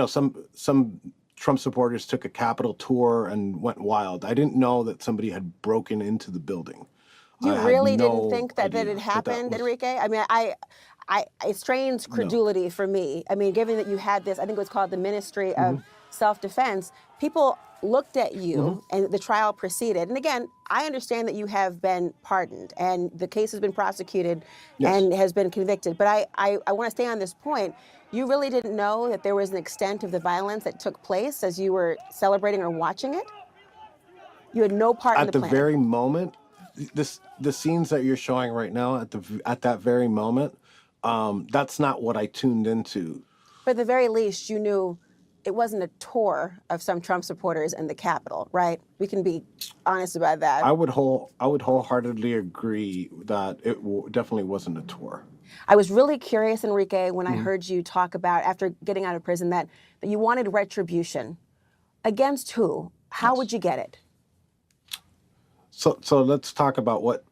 some Trump supporters took a Capitol tour and went wild. I didn't know that somebody had broken into the building. You really didn't think that it happened, Enrique? I mean, it strains credulity for me. I mean, given that you had this, I think it was called the Ministry of Self-Defense, people looked at you and the trial proceeded. And again, I understand that you have been pardoned and the case has been prosecuted and has been convicted. But I want to stay on this point. You really didn't know that there was an extent of the violence that took place as you were celebrating or watching it? You had no part in the plan. At the very moment, the scenes that you're showing right now, at that very moment, that's not what I tuned into. But at the very least, you knew it wasn't a tour of some Trump supporters in the Capitol, right? We can be honest about that. I would wholeheartedly agree that it definitely wasn't a tour. I was really curious, Enrique, when I heard you talk about, after getting out of prison, that you wanted retribution. Against who? How would you get it? So let's talk about what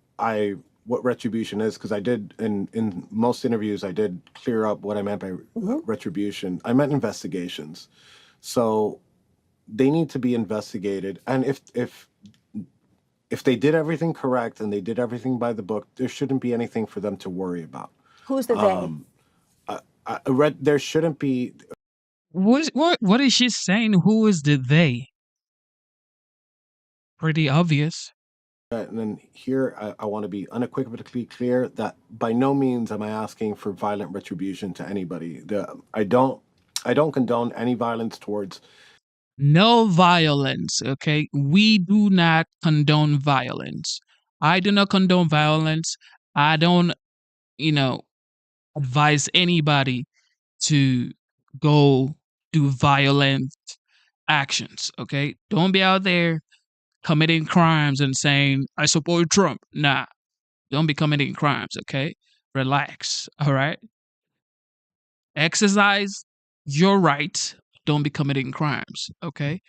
retribution is, because I did, in most interviews, I did clear up what I meant by retribution. I meant investigations. So they need to be investigated. And if they did everything correct and they did everything by the book, there shouldn't be anything for them to worry about. Who's the they? There shouldn't be. What is she saying? Who is the they? Pretty obvious. And then here, I want to be unequivocally clear that by no means am I asking for violent retribution to anybody. I don't condone any violence towards. No violence, okay? We do not condone violence. I do not condone violence. I don't, advise anybody to go do violent actions, okay? Don't be out there committing crimes and saying, I support Trump. Nah, don't be committing crimes, okay? Relax, all right? Exercise your right. Don't be committing crimes, okay?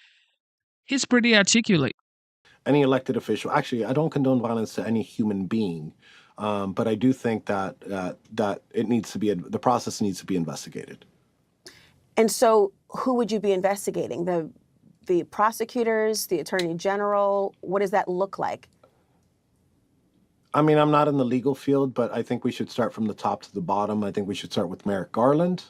He's pretty articulate. Any elected official, actually, I don't condone violence to any human being, but I do think that that it needs to be, the process needs to be investigated. And so who would you be investigating? The prosecutors, the attorney general? What does that look like? I mean, I'm not in the legal field, but I think we should start from the top to the bottom. I think we should start with Merrick Garland,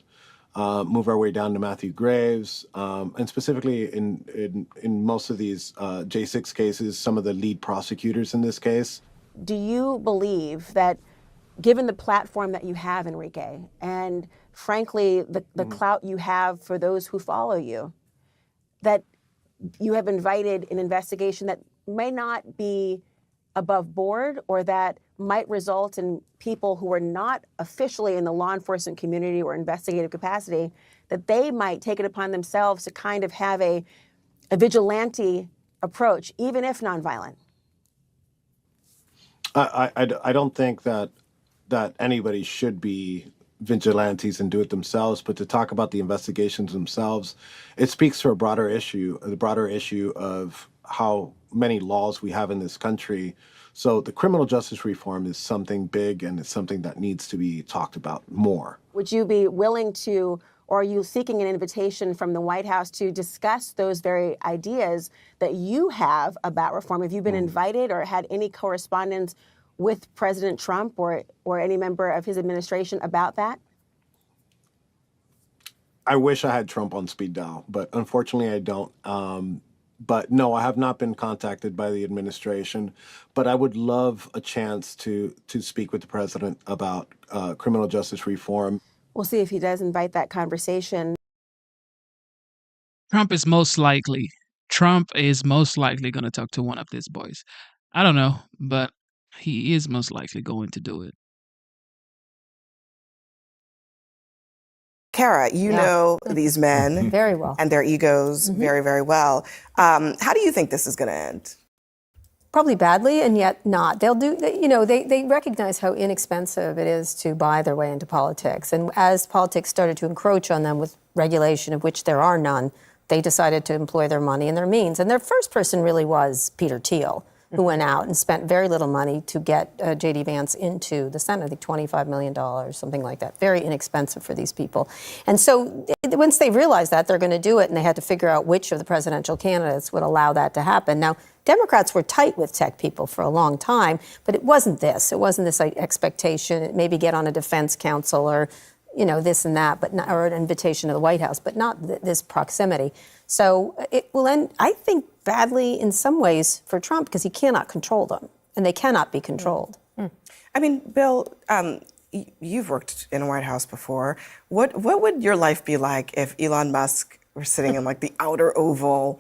move our way down to Matthew Graves, and specifically in most of these J6 cases, some of the lead prosecutors in this case. Do you believe that, given the platform that you have, Enrique, and frankly, the clout you have for those who follow you, that you have invited an investigation that may not be above board or that might result in people who are not officially in the law enforcement community or investigative capacity, that they might take it upon themselves to kind of have a vigilante approach, even if nonviolent? I don't think that anybody should be vigilantes and do it themselves, but to talk about the investigations themselves, it speaks to a broader issue, the broader issue of how many laws we have in this country. So the criminal justice reform is something big, and it's something that needs to be talked about more. Would you be willing to, or are you seeking an invitation from the White House to discuss those very ideas that you have about reform? Have you been invited or had any correspondence with President Trump or any member of his administration about that? I wish I had Trump on speed dial, but unfortunately I don't. But no, I have not been contacted by the administration, but I would love a chance to speak with the president about criminal justice reform. We'll see if he does invite that conversation. Trump is most likely going to talk to one of these boys. I don't know, but he is most likely going to do it. Kara, you know these men very well, and their egos very, very well. How do you think this is going to end? Probably badly, and yet not. They'll do, they recognize how inexpensive it is to buy their way into politics. And as politics started to encroach on them with regulation, of which there are none, they decided to employ their money and their means. And their first person really was Peter Thiel, who went out and spent very little money to get J.D. Vance into the Senate, I think $25 million, something like that. Very inexpensive for these people. And so once they realized that, they're going to do it, and they had to figure out which of the presidential candidates would allow that to happen. Now, Democrats were tight with tech people for a long time, but it wasn't this. It wasn't this expectation, maybe get on a defense council or, this and that, but not, or an invitation to the White House, but not this proximity. So it will end, I think, badly in some ways for Trump because he cannot control them, and they cannot be controlled. I mean, Bill, you've worked in a White House before. What would your life be like if Elon Musk were sitting in like the outer Oval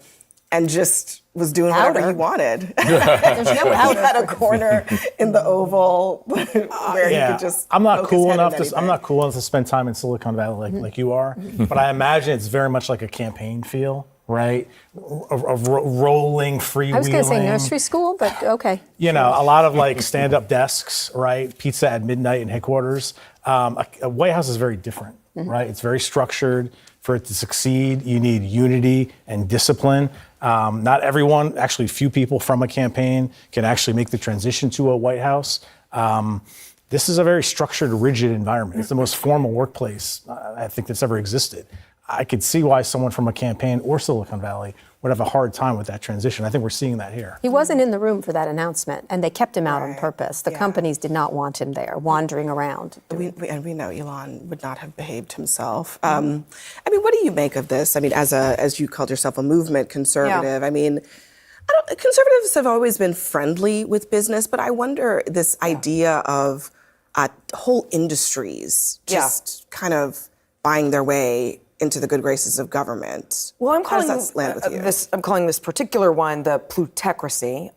and just was doing whatever he wanted? There's no outer. He had a corner in the Oval where he could just. I'm not cool enough to spend time in Silicon Valley like you are, but I imagine it's very much like a campaign feel. Right? A rolling, freewheeling. I was going to say nursery school, but okay. A lot of like stand-up desks, right? Pizza at midnight in headquarters. A White House is very different, right? It's very structured. For it to succeed, you need unity and discipline. Not everyone, actually few people from a campaign can actually make the transition to a White House. This is a very structured, rigid environment. It's the most formal workplace I think that's ever existed. I could see why someone from a campaign or Silicon Valley would have a hard time with that transition. I think we're seeing that here. He wasn't in the room for that announcement, and they kept him out on purpose. The companies did not want him there, wandering around. And we know Elon would not have behaved himself. I mean, what do you make of this? I mean, as you called yourself a movement conservative, I mean, conservatives have always been friendly with business, but I wonder this idea of whole industries just kind of buying their way into the good graces of government. Well, I'm calling I'm calling this particular one the Plutocracy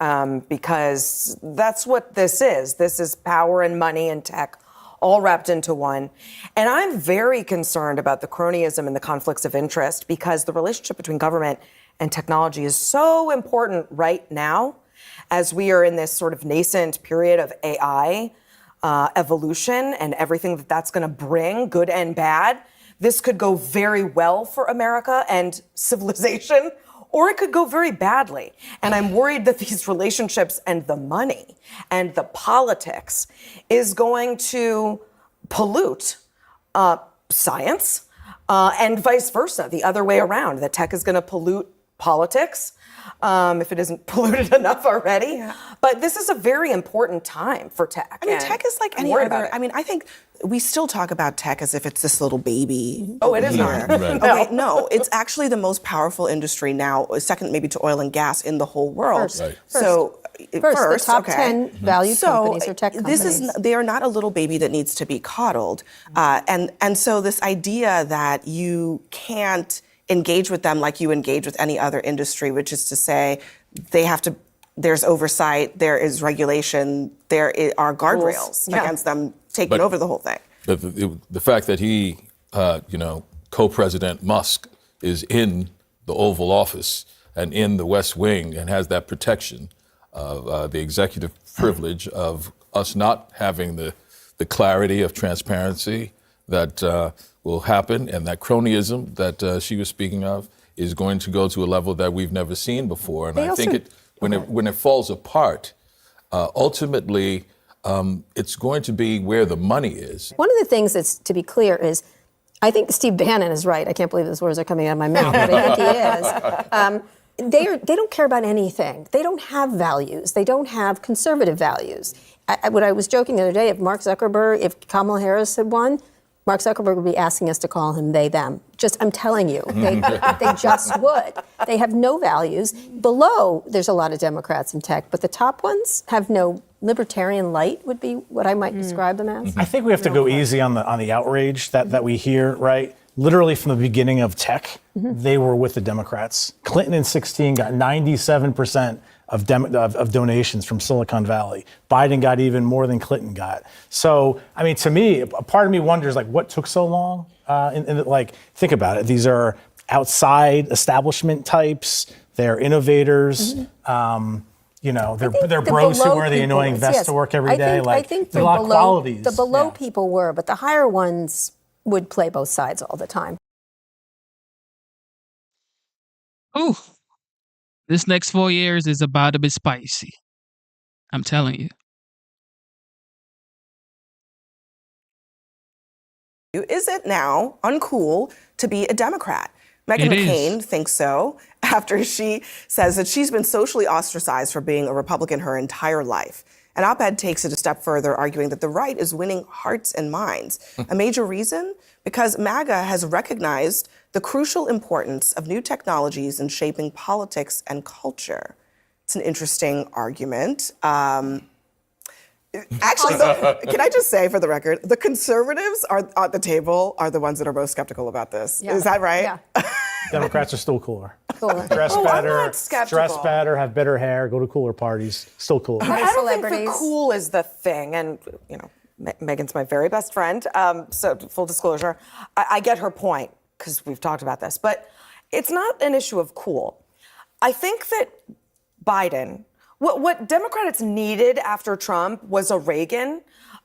because that's what this is. This is power and money and tech all wrapped into one. And I'm very concerned about the cronyism and the conflicts of interest because the relationship between government and technology is so important right now as we are in this sort of nascent period of AI evolution and everything that that's going to bring, good and bad. This could go very well for America and civilization, or it could go very badly. And I'm worried that these relationships and the money and the politics is going to pollute science and vice versa, the other way around, that tech is going to pollute politics if it isn't polluted enough already. Yeah. But this is a very important time for tech. I mean, tech is like any other. I mean, I think we still talk about tech as if it's this little baby. Oh, it is not. Right. Okay, no, it's actually the most powerful industry now, second maybe to oil and gas in the whole world. First. Right. So First, the top 10 valued companies are tech companies. They are not a little baby that needs to be coddled. And so this idea that you can't engage with them like you engage with any other industry, which is to say there's oversight, there is regulation, there are guardrails against them taking over the whole thing. But the fact that he, co-president Musk is in the Oval Office and in the West Wing and has that protection of the executive privilege of us not having the clarity of transparency that will happen, and that cronyism that she was speaking of is going to go to a level that we've never seen before. And I think when it falls apart, ultimately, it's going to be where the money is. One of the things that's, to be clear, is I think Steve Bannon is right. I can't believe those words are coming out of my mouth, but I think he is. They don't care about anything. They don't have values. They don't have conservative values. When I was joking the other day, if Kamala Harris had won, Mark Zuckerberg would be asking us to call him they, them. I'm telling you, they just would. They have no values. Below, there's a lot of Democrats in tech, but the top ones have no libertarian light, would be what I might describe them as. I think we have to go easy on the outrage that we hear, right? Literally from the beginning of tech, they were with the Democrats. Clinton in 2016 got 97% of donations from Silicon Valley. Biden got even more than Clinton got. So, I mean, to me, a part of me wonders, what took so long? Think about it. These are outside establishment types. They're innovators. They're bros who wear the annoying vest to work every day. I think a lot of qualities. The below people were, but the higher ones would play both sides all the time. Ooh. This next 4 years is about to be spicy. I'm telling you. Is it now uncool to be a Democrat? Meghan McCain thinks so after she says that she's been socially ostracized for being a Republican her entire life. An op-ed takes it a step further, arguing that the right is winning hearts and minds. A major reason? Because MAGA has recognized the crucial importance of new technologies in shaping politics and culture. It's an interesting argument. Actually, can I just say for the record, the conservatives are at the table are the ones that are most skeptical about this. Yeah. Is that right? Yeah. Democrats are still cooler. Dress better, have better hair, go to cooler parties. Still cooler. I don't think the cool is the thing. And, Megan's my very best friend. So full disclosure, I get her point because we've talked about this. But it's not an issue of cool. I think that Biden, what Democrats needed after Trump was a Reagan,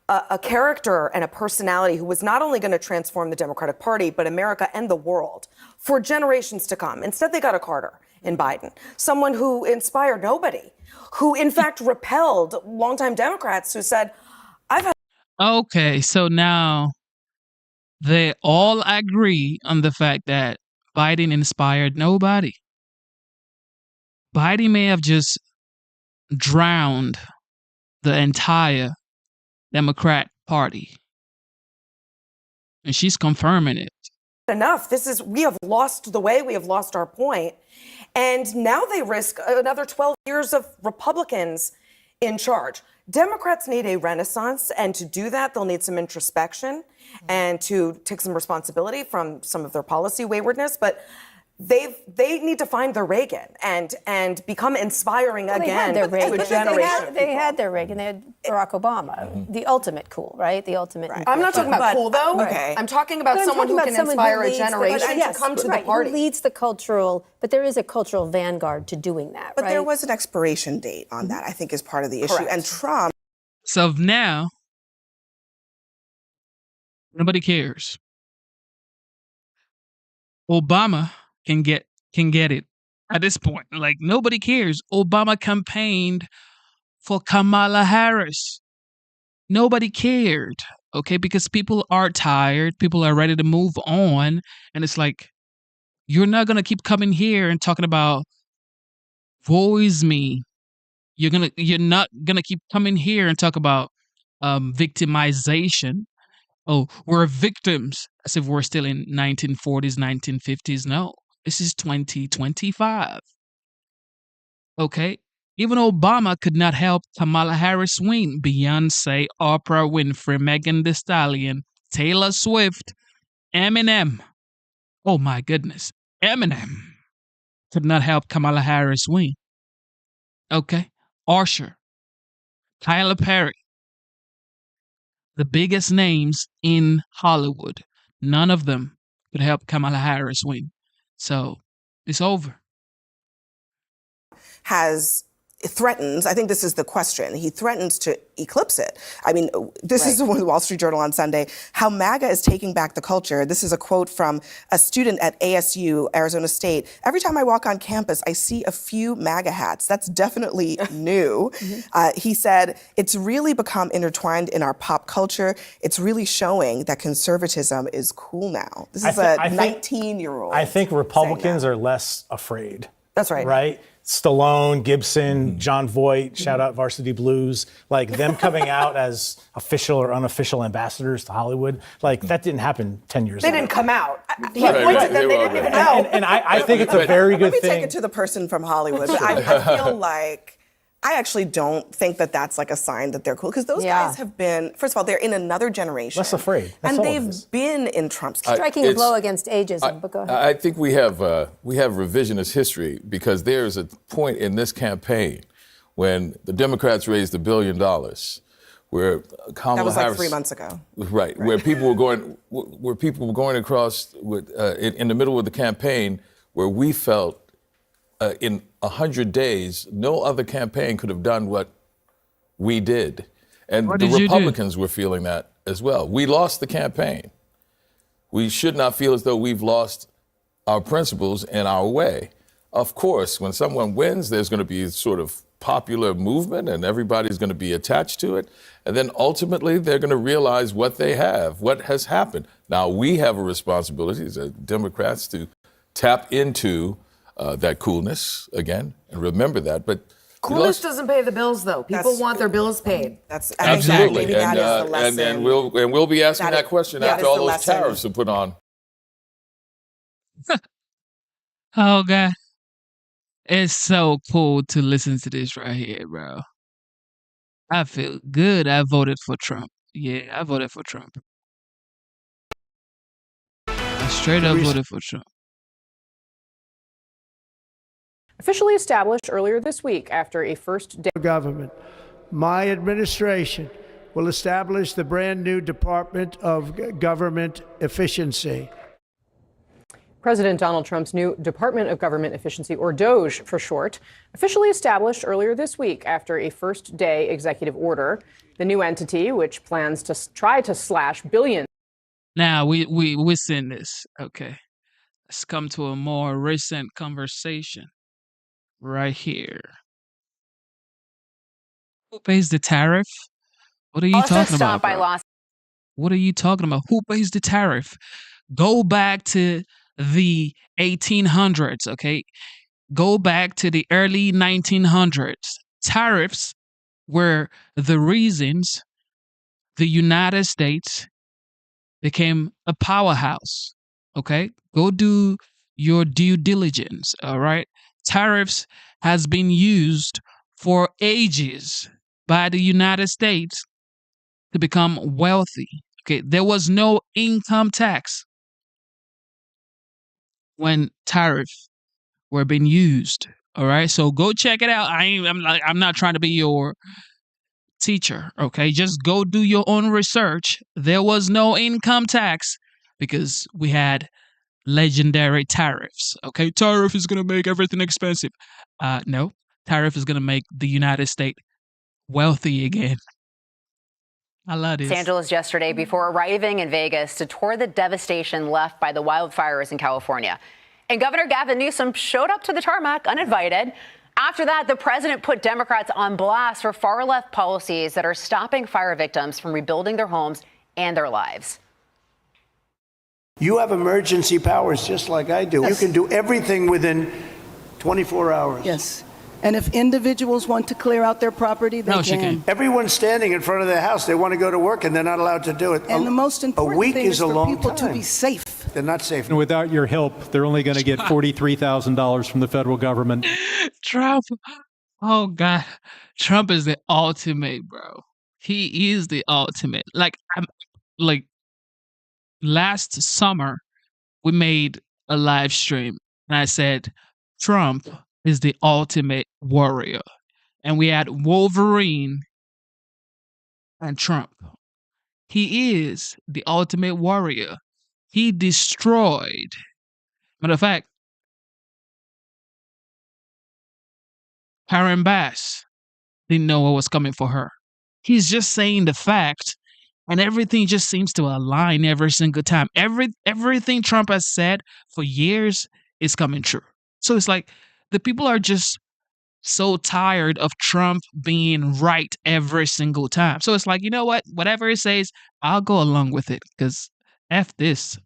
a character and a personality who was not only going to transform the Democratic Party, but America and the world for generations to come. Instead, they got a Carter in Biden, someone who inspired nobody, who in fact repelled longtime Democrats who said, Okay, so now they all agree on the fact that Biden inspired nobody. Biden may have just drowned the entire Democrat Party. And she's confirming it. Enough. We have lost the way. We have lost our point. And now they risk another 12 years of Republicans in charge. Democrats need a renaissance, and to do that, they'll need some introspection and to take some responsibility from some of their policy waywardness. But they need to find their Reagan and become inspiring Well, again they had to their a Reagan. generation. of They people. had their Reagan. They had Barack Obama. The ultimate cool, right? The ultimate. I'm not talking about cool though. Okay. I'm talking about But I'm someone talking who about can someone inspire a leads the- generation yes, to come to right, the party. Who leads the cultural, but there is a cultural vanguard to doing that, But right? there was an expiration date on that, I think, is part of the issue. Correct. And Trump. So now, nobody cares. Obama can get it at this point. Like nobody cares. Obama campaigned for Kamala Harris. Nobody cared, okay? Because people are tired. People are ready to move on, and it's like you're not gonna keep coming here and talking about woe is me. You're not gonna keep coming here and talk about victimization. Oh, we're victims, as if we're still in 1940s, 1950s. No, this is 2025. Okay? Even Obama could not help Kamala Harris win. Beyonce, Oprah Winfrey, Megan Thee Stallion, Taylor Swift, Eminem. Oh my goodness. Eminem could not help Kamala Harris win. Okay? Usher, Tyler Perry, the biggest names in Hollywood. None of them could help Kamala Harris win. So it's over. Threatens, I think this is the question, he threatens to eclipse it. I mean, this is the Wall Street Journal on Sunday, how MAGA is taking back the culture. This is a quote from a student at ASU, Arizona State. Every time I walk on campus, I see a few MAGA hats. That's definitely new. He said, it's really become intertwined in our pop culture. It's really showing that conservatism is cool now. This is a 19-year-old. I think Republicans are less afraid. That's right. Right? Stallone, Gibson, John Voight, shout out Varsity Blues, like them coming out as official or unofficial ambassadors to Hollywood, like that didn't happen 10 years They ago. didn't come out. He Right, appointed right, them, they didn't even know. And I think it's a very good Let me thing. take it to the person from Hollywood. But I feel like I actually don't think that that's like a sign that they're cool because those guys have been, first of all, they're in another generation. Less afraid. That's and all they've it is. been in Trump's Striking a blow against ageism, but go ahead. I think we have revisionist history because there's a point in this campaign when the Democrats raised $1 billion, where Kamala That was like Harris, 3 months ago. right? Where people were going across with, in the middle of the campaign, where we felt in 100 days, no other campaign could have done what we did. And What the did you do? Republicans were feeling that as well. We lost the campaign. We should not feel as though we've lost our principles and our way. Of course, when someone wins, there's going to be sort of popular movement and everybody's going to be attached to it. And then ultimately, they're going to realize what they have, what has happened. Now, we have a responsibility as Democrats to tap into that coolness again and remember that. But Coolness doesn't pay the bills, though. People want their bills paid. That's absolutely, maybe that is the lesson. and we'll be asking that question that after is all the those lesson. tariffs are put on. Oh god. It's so cool to listen to this right here, bro. I feel good. I voted for Trump. Yeah, I voted for Trump. I straight up voted for Trump. Officially established earlier this week after a first day. Government. My administration will establish the brand new Department of Government Efficiency. President Donald Trump's new Department of Government Efficiency, or DOGE for short, officially established earlier this week after a first day executive order. The new entity, which plans to try to slash billions. Now we're seeing this. Okay. Let's come to a more recent conversation. Right here. Who pays the tariff? What are you talking about? Bro? What are you talking about? Who pays the tariff? Go back to the 1800s, okay? Go back to the early 1900s. Tariffs were the reasons the United States became a powerhouse, okay? Go do your due diligence, all right? Tariffs has been used for ages by the United States to become wealthy. Okay, there was no income tax. when tariffs were being used. All right, so go check it out. I'm not trying to be your teacher. Okay, just go do your own research. There was no income tax because we had legendary tariffs. Okay, tariff is gonna make everything expensive. No, tariff is gonna make the United States wealthy again. I love this. Los Angeles yesterday before arriving in Vegas to tour the devastation left by the wildfires in California. And Governor Gavin Newsom showed up to the tarmac uninvited. After that, the president put Democrats on blast for far-left policies that are stopping fire victims from rebuilding their homes and their lives. You have emergency powers just like I do. Yes. You can do everything within 24 hours. Yes. And if individuals want to clear out their property, they can. Everyone's standing in front of their house. They want to go to work, and they're not allowed to do it. And the most important week thing is is a for long people time. to be safe. They're not safe. And without your help, they're only going to get $43,000 from the federal government. Trump. Oh God, Trump is the ultimate, bro. He is the ultimate. Like last summer, we made a live stream, and I said, Trump is the ultimate warrior. And we had Wolverine and Trump. He is the ultimate warrior. He destroyed. Matter of fact, Karen Bass didn't know what was coming for her. He's just saying the fact, and everything just seems to align every single time. Everything Trump has said for years is coming true. So it's like the people are just so tired of Trump being right every single time. So it's like, you know what? Whatever he says, I'll go along with it because F this.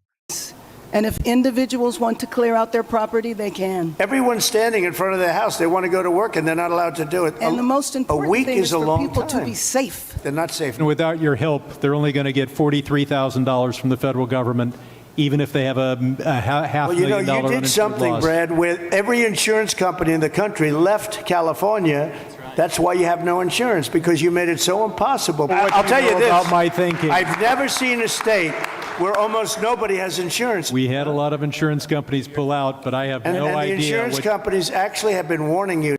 And if individuals want to clear out their property, they can. Everyone's standing in front of their house. They want to go to work, and they're not allowed to do it. And the most important week thing is is a for long people time. to be safe. They're not safe. And without your help, they're only going to get $43,000 from the federal government, even if they have a half Well, you know, $1 million you did uninsured something, loss. Brad, where every insurance company in the country left California. That's why you have no insurance, because you made it so impossible. I'll tell you this. About my thinking. I've never seen a state where almost nobody has insurance. We had a lot of insurance companies pull out, but I have no and idea. the insurance companies actually have been warning you.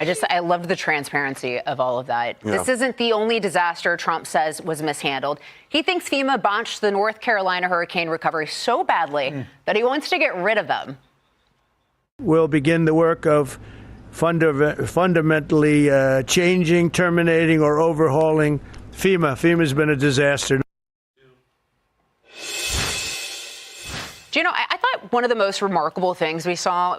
I loved the transparency of all of that. Yeah. This isn't the only disaster Trump says was mishandled. He thinks FEMA botched the North Carolina hurricane recovery so badly that he wants to get rid of them. We'll begin the work of fundamentally changing, terminating, or overhauling FEMA. FEMA's been a disaster. Do you know, I thought one of the most remarkable things we saw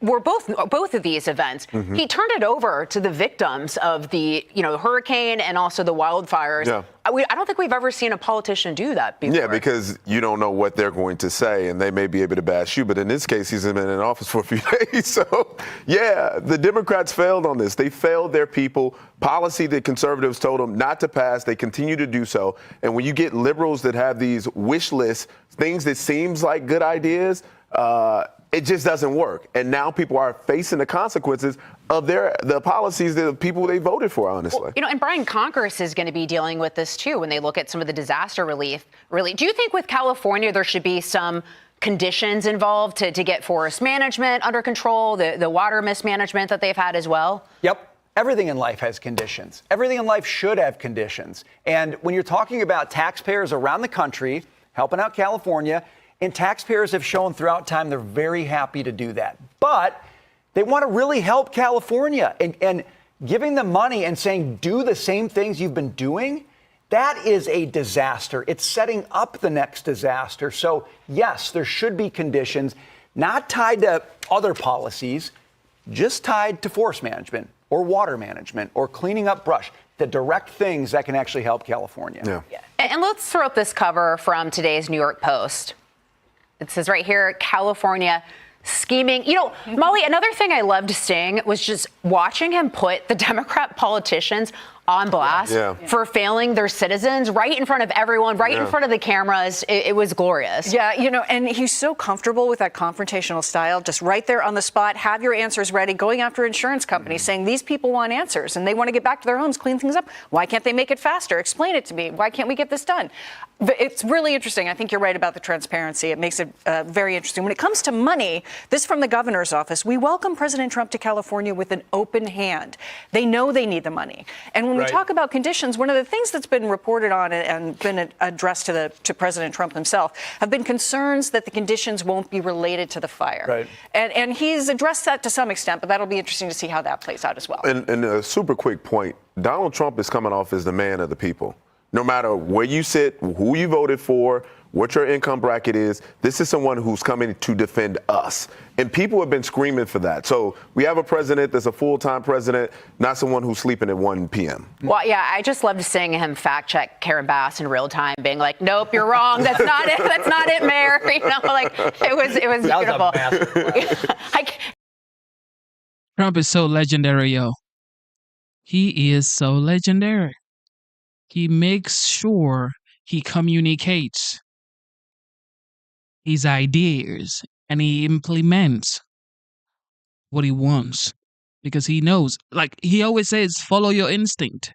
were both of these events. Mm-hmm. He turned it over to the victims of the, hurricane and also the wildfires. Yeah. I don't think we've ever seen a politician do that before. Yeah, because you don't know what they're going to say, and they may be able to bash you. But in this case, he's been in office for a few days. So, yeah, the Democrats failed on this. They failed their people. Policy that conservatives told them not to pass, they continue to do so. And when you get liberals that have these wish lists, things that seems like good ideas, it just doesn't work. And now people are facing the consequences of the policies that the people they voted for, honestly. Well, and Brian, Congress is going to be dealing with this, too, when they look at some of the disaster relief. Really, do you think with California there should be some conditions involved to get forest management under control, the water mismanagement that they've had as well? Yep. Everything in life has conditions. Everything in life should have conditions. And when you're talking about taxpayers around the country helping out California, and taxpayers have shown throughout time they're very happy to do that. But they want to really help California, and giving them money and saying, do the same things you've been doing, that is a disaster. It's setting up the next disaster. So, yes, there should be conditions not tied to other policies, just tied to forest management or water management or cleaning up brush, the direct things that can actually help California. Yeah. And let's throw up this cover from today's New York Post. It says right here, California scheming. Molly, another thing I loved seeing was just watching him put the Democrat politicians on blast for failing their citizens right in front of everyone, right in front of the cameras. It was glorious. Yeah, and he's so comfortable with that confrontational style, just right there on the spot, have your answers ready, going after insurance companies, saying these people want answers and they want to get back to their homes, clean things up. Why can't they make it faster? Explain it to me. Why can't we get this done? It's really interesting. I think you're right about the transparency. It makes it very interesting. When it comes to money, this from the governor's office, we welcome President Trump to California with an open hand. They know they need the money. And when we talk about conditions, one of the things that's been reported on and been addressed to President Trump himself have been concerns that the conditions won't be related to the fire. Right. And he's addressed that to some extent, but that'll be interesting to see how that plays out as well. And a super quick point, Donald Trump is coming off as the man of the people. No matter where you sit, who you voted for, what your income bracket is, this is someone who's coming to defend us. And people have been screaming for that. So we have a president that's a full-time president, not someone who's sleeping at 1 p.m. Well, yeah, I just loved seeing him fact check Karen Bass in real time, being like, nope, you're wrong. That's not it. That's not it, Mayor. You know, like it was beautiful. Trump is so legendary, yo. He is so legendary. He makes sure he communicates his ideas and he implements what he wants because he knows. Like he always says, follow your instinct.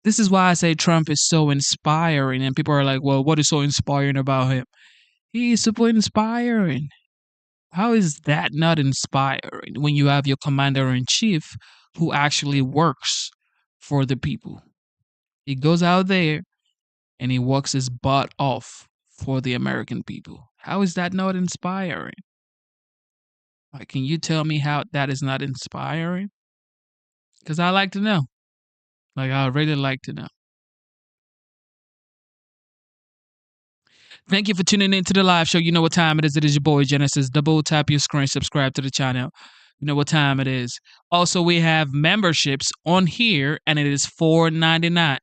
This is why I say Trump is so inspiring. And people are like, well, what is so inspiring about him? He is super inspiring. How is that not inspiring when you have your commander-in-chief who actually works for the people? He goes out there and he works his butt off for the American people. How is that not inspiring? Like, can you tell me how that is not inspiring? Because I like to know. Like, I really like to know. Thank you for tuning in to the live show. You know what time it is. It is your boy, Genesis. Double tap your screen, subscribe to the channel. You know what time it is. Also, we have memberships on here, and it is $4.99.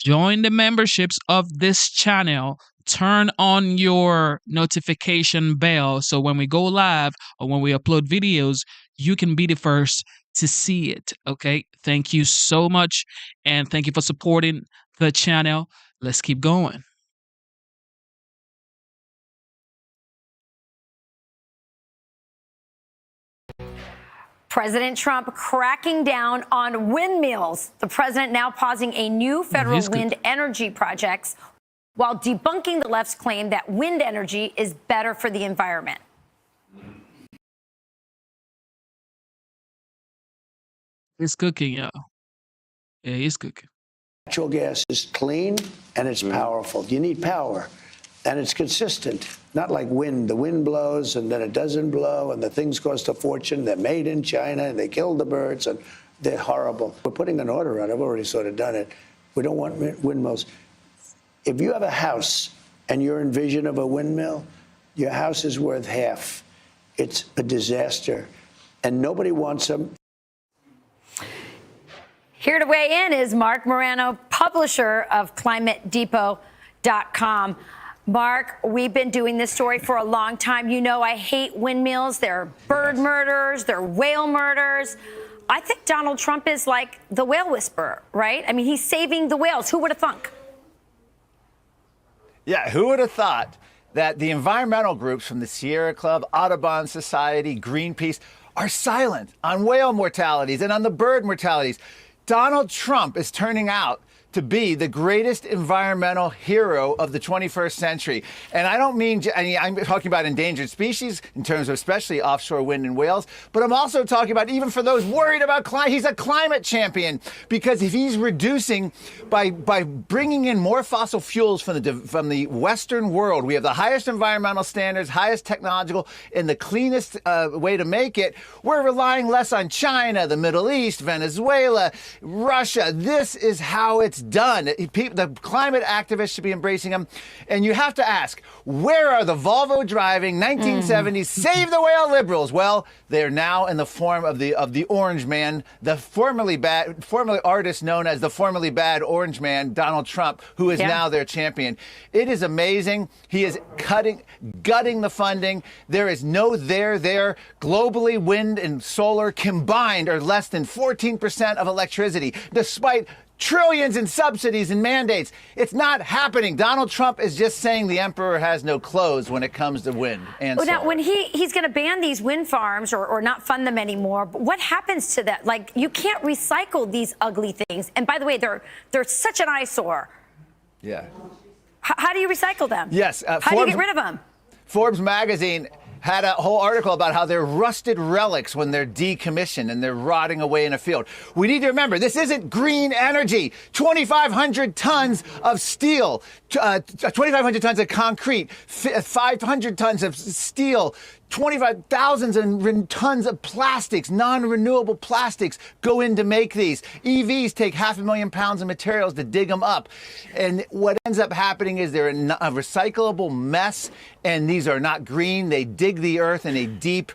Join the memberships of this channel. Turn on your notification bell so when we go live or when we upload videos, you can be the first to see it. Okay? Thank you so much, and thank you for supporting the channel. Let's keep going. President Trump cracking down on windmills. The president now pausing a new federal wind energy projects while debunking the left's claim that wind energy is better for the environment. It's cooking, y'all. Yeah, it's cooking. Natural gas is clean and it's powerful. You need power. And it's consistent, not like wind. The wind blows and then it doesn't blow and the things cost a fortune. They're made in China and they kill the birds and they're horrible. We're putting an order out. I've already sort of done it. We don't want windmills. If you have a house and you're in vision of a windmill, your house is worth half. It's a disaster and nobody wants them. Here to weigh in is Mark Morano, publisher of ClimateDepot.com. Mark, we've been doing this story for a long time. You know I hate windmills. They're bird murders. They're whale murders. I think Donald Trump is like the whale whisperer, right? I mean, he's saving the whales. Who would have thunk? Yeah, who would have thought that the environmental groups from the Sierra Club, Audubon Society, Greenpeace are silent on whale mortalities and on the bird mortalities. Donald Trump is turning out to be the greatest environmental hero of the 21st century. And I don't mean, I'm talking about endangered species in terms of especially offshore wind and whales, but I'm also talking about even for those worried about climate, he's a climate champion because if he's reducing by bringing in more fossil fuels from the Western world, we have the highest environmental standards, highest technological, and the cleanest way to make it. We're relying less on China, the Middle East, Venezuela, Russia. This is how it's done. The climate activists should be embracing him. And you have to ask, where are the Volvo driving 1970s save the whale liberals? Well, they're now in the form of the Orange Man, the formerly artist known as the formerly bad Orange Man, Donald Trump, who is now their champion. It is amazing. He is gutting the funding. There is no there. Globally, wind and solar combined are less than 14% of electricity, despite trillions in subsidies and mandates. It's not happening. Donald Trump is just saying the emperor has no clothes when it comes to wind and solar. Now, when he's going to ban these wind farms or not fund them anymore, but what happens to that? Like, you can't recycle these ugly things. And by the way, they're such an eyesore. Yeah. How do you recycle them? Yes. How do you get rid of them? Forbes magazine had a whole article about how they're rusted relics when they're decommissioned and they're rotting away in a field. We need to remember, this isn't green energy. 2,500 tons of steel, 2,500 tons of concrete, 500 tons of steel, 25,000 tons of plastics, non-renewable plastics go in to make these. EVs take 500,000 pounds of materials to dig them up. And what ends up happening is they're a recyclable mess, and these are not green. They dig the earth in a deep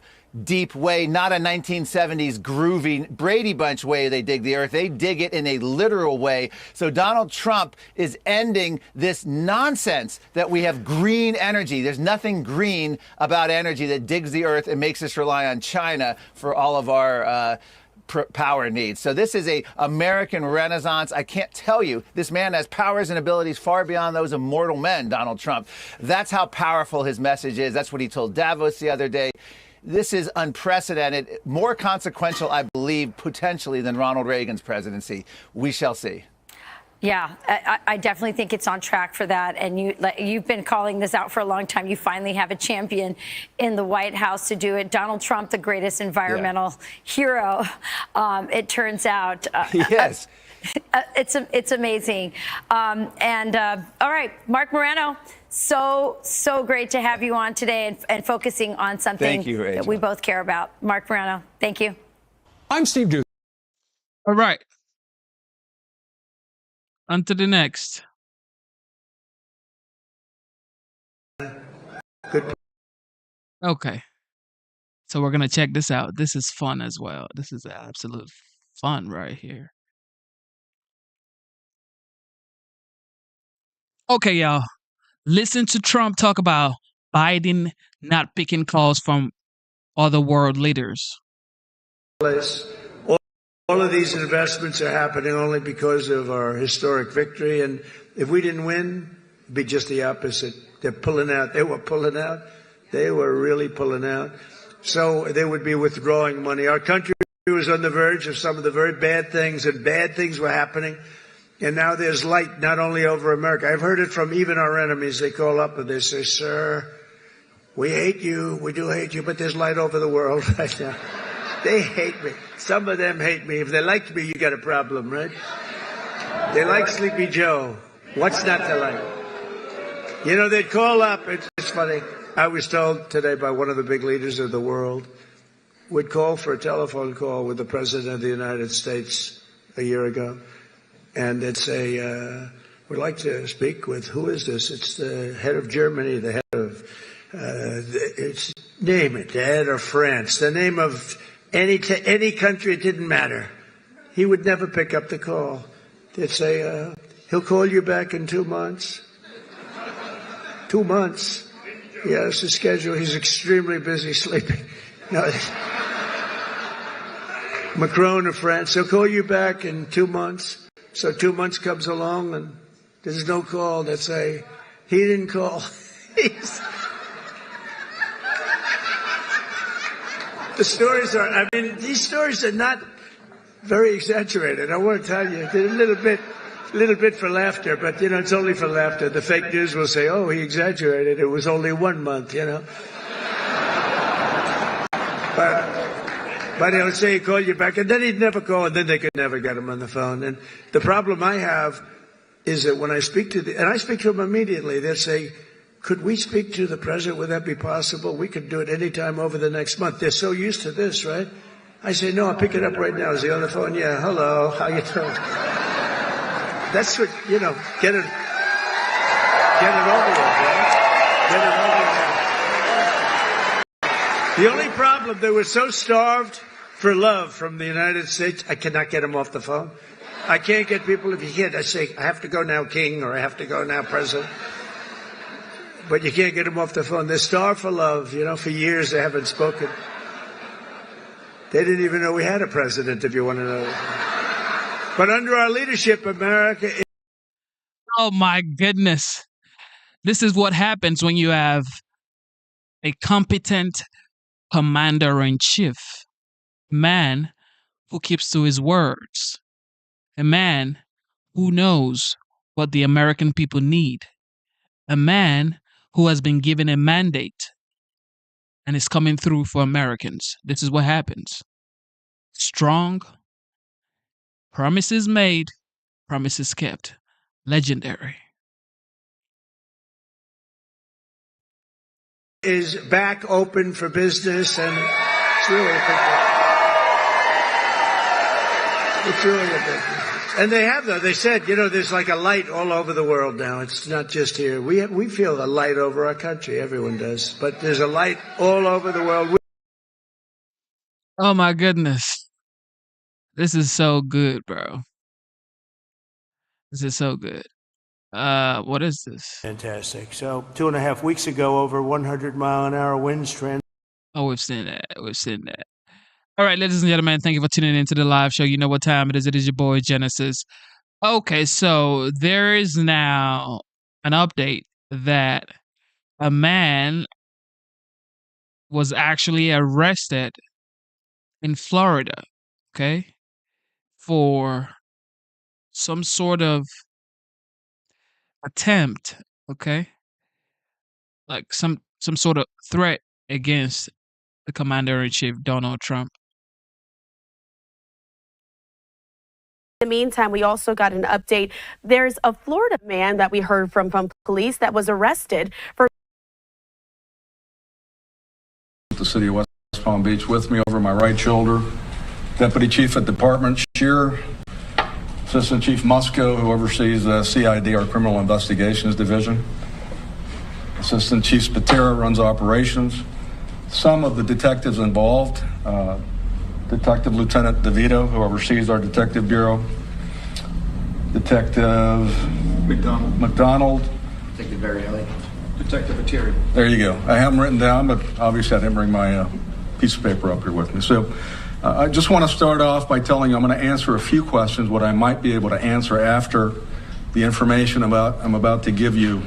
way, not a 1970s groovy Brady Bunch way they dig the earth. They dig it in a literal way. So Donald Trump is ending this nonsense that we have green energy. There's nothing green about energy that digs the earth and makes us rely on China for all of our power needs. So this is a American renaissance. I can't tell you, this man has powers and abilities far beyond those of mortal men, Donald Trump. That's how powerful his message is. That's what he told Davos the other day. This is unprecedented, more consequential, I believe, potentially than Ronald Reagan's presidency. We shall see. Yeah, I definitely think it's on track for that. And you've been calling this out for a long time. You finally have a champion in the White House to do it. Donald Trump, the greatest environmental hero, it turns out. Yes. It's amazing. All right, Mark Morano, so great to have you on today and focusing on something that we both care about. Mark Morano, thank you. I'm Steve Doocy. All right. On to the next. Good. Okay. So we're going to check this out. This is fun as well. This is absolute fun right here. Okay, y'all. Listen to Trump talk about Biden not picking calls from other world leaders. All of these investments are happening only because of our historic victory. And if we didn't win, it'd be just the opposite. They're pulling out. They were pulling out. They were really pulling out. So they would be withdrawing money. Our country was on the verge of some of the very bad things, and bad things were happening. And now there's light not only over America. I've heard it from even our enemies. They call up and they say, "Sir, we hate you. We do hate you, but there's light over the world right now." They hate me. Some of them hate me. If they liked me, you got a problem, right? They like Sleepy Joe. What's not to like? You know, they'd call up. It's funny. I was told today by one of the big leaders of the world, would call for a telephone call with the President of the United States a year ago. And they'd say, we'd like to speak with, who is this? It's the head of Germany, the head of, it's, name it, the head of France, the name of any country, it didn't matter. He would never pick up the call. They'd say, he'll call you back in 2 months. 2 months. He has a schedule. He's extremely busy sleeping. No. Macron of France, he'll call you back in 2 months. So 2 months comes along and there's no call. They say, he didn't call. The stories are, I mean, these stories are not very exaggerated. I want to tell you, they're a little bit for laughter, but, you know, it's only for laughter. The fake news will say, oh, he exaggerated. It was only 1 month, you know. But he'll say he called you back, and then he'd never call, and then they could never get him on the phone. And the problem I have is that when I speak to and I speak to him immediately, they'll say, could we speak to the president? Would that be possible? We could do it anytime over the next month. They're so used to this, right? I say, no, I'll pick it up right now. Is he on the phone? Yeah, hello, how you doing? That's what, you know, get it over with, right? Get it over with. The only problem, they were so starved for love from the United States, I cannot get them off the phone. I can't get people, if you can't, I say, I have to go now, King, or I have to go now, President. But you can't get them off the phone. They're starved for love. You know, for years they haven't spoken. They didn't even know we had a president, if you want to know. But under our leadership, America... Oh, my goodness. This is what happens when you have a competent commander-in-chief, a man who keeps to his words, a man who knows what the American people need, a man who has been given a mandate and is coming through for Americans. This is what happens. Strong, promises made, promises kept. Legendary. Is back open for business, and it's really a big deal. It's really a big deal. And they have, though. They said, there's like a light all over the world now. It's not just here. We feel a light over our country. Everyone does. But there's a light all over the world. Oh my goodness. This is so good, bro. This is so good. What is this? Fantastic. So 2.5 weeks ago, over 100-mile-an-hour winds trend. Oh, we've seen that. We've seen that. All right, ladies and gentlemen, thank you for tuning into the live show. You know what time it is. It is your boy, Genesis. Okay, so there is now an update that a man was actually arrested in Florida, okay, for some sort of attempt, okay, like some sort of threat against the Commander-in-Chief, Donald Trump. In the meantime, we also got an update. There's a Florida man that we heard from police that was arrested for the city of West Palm Beach. With me over my right shoulder, Deputy Chief at Department Shearer, Assistant Chief Musco, who oversees CID, our Criminal Investigations Division. Assistant Chief Spatera runs operations. Some of the detectives involved, Detective Lieutenant DeVito, who oversees our Detective Bureau. Detective McDonald. Detective Varielli. Detective Terrio. There you go. I have them written down, but obviously I didn't bring my piece of paper up here with me. So I just want to start off by telling you I'm going to answer a few questions, what I might be able to answer after the information I'm about to give you.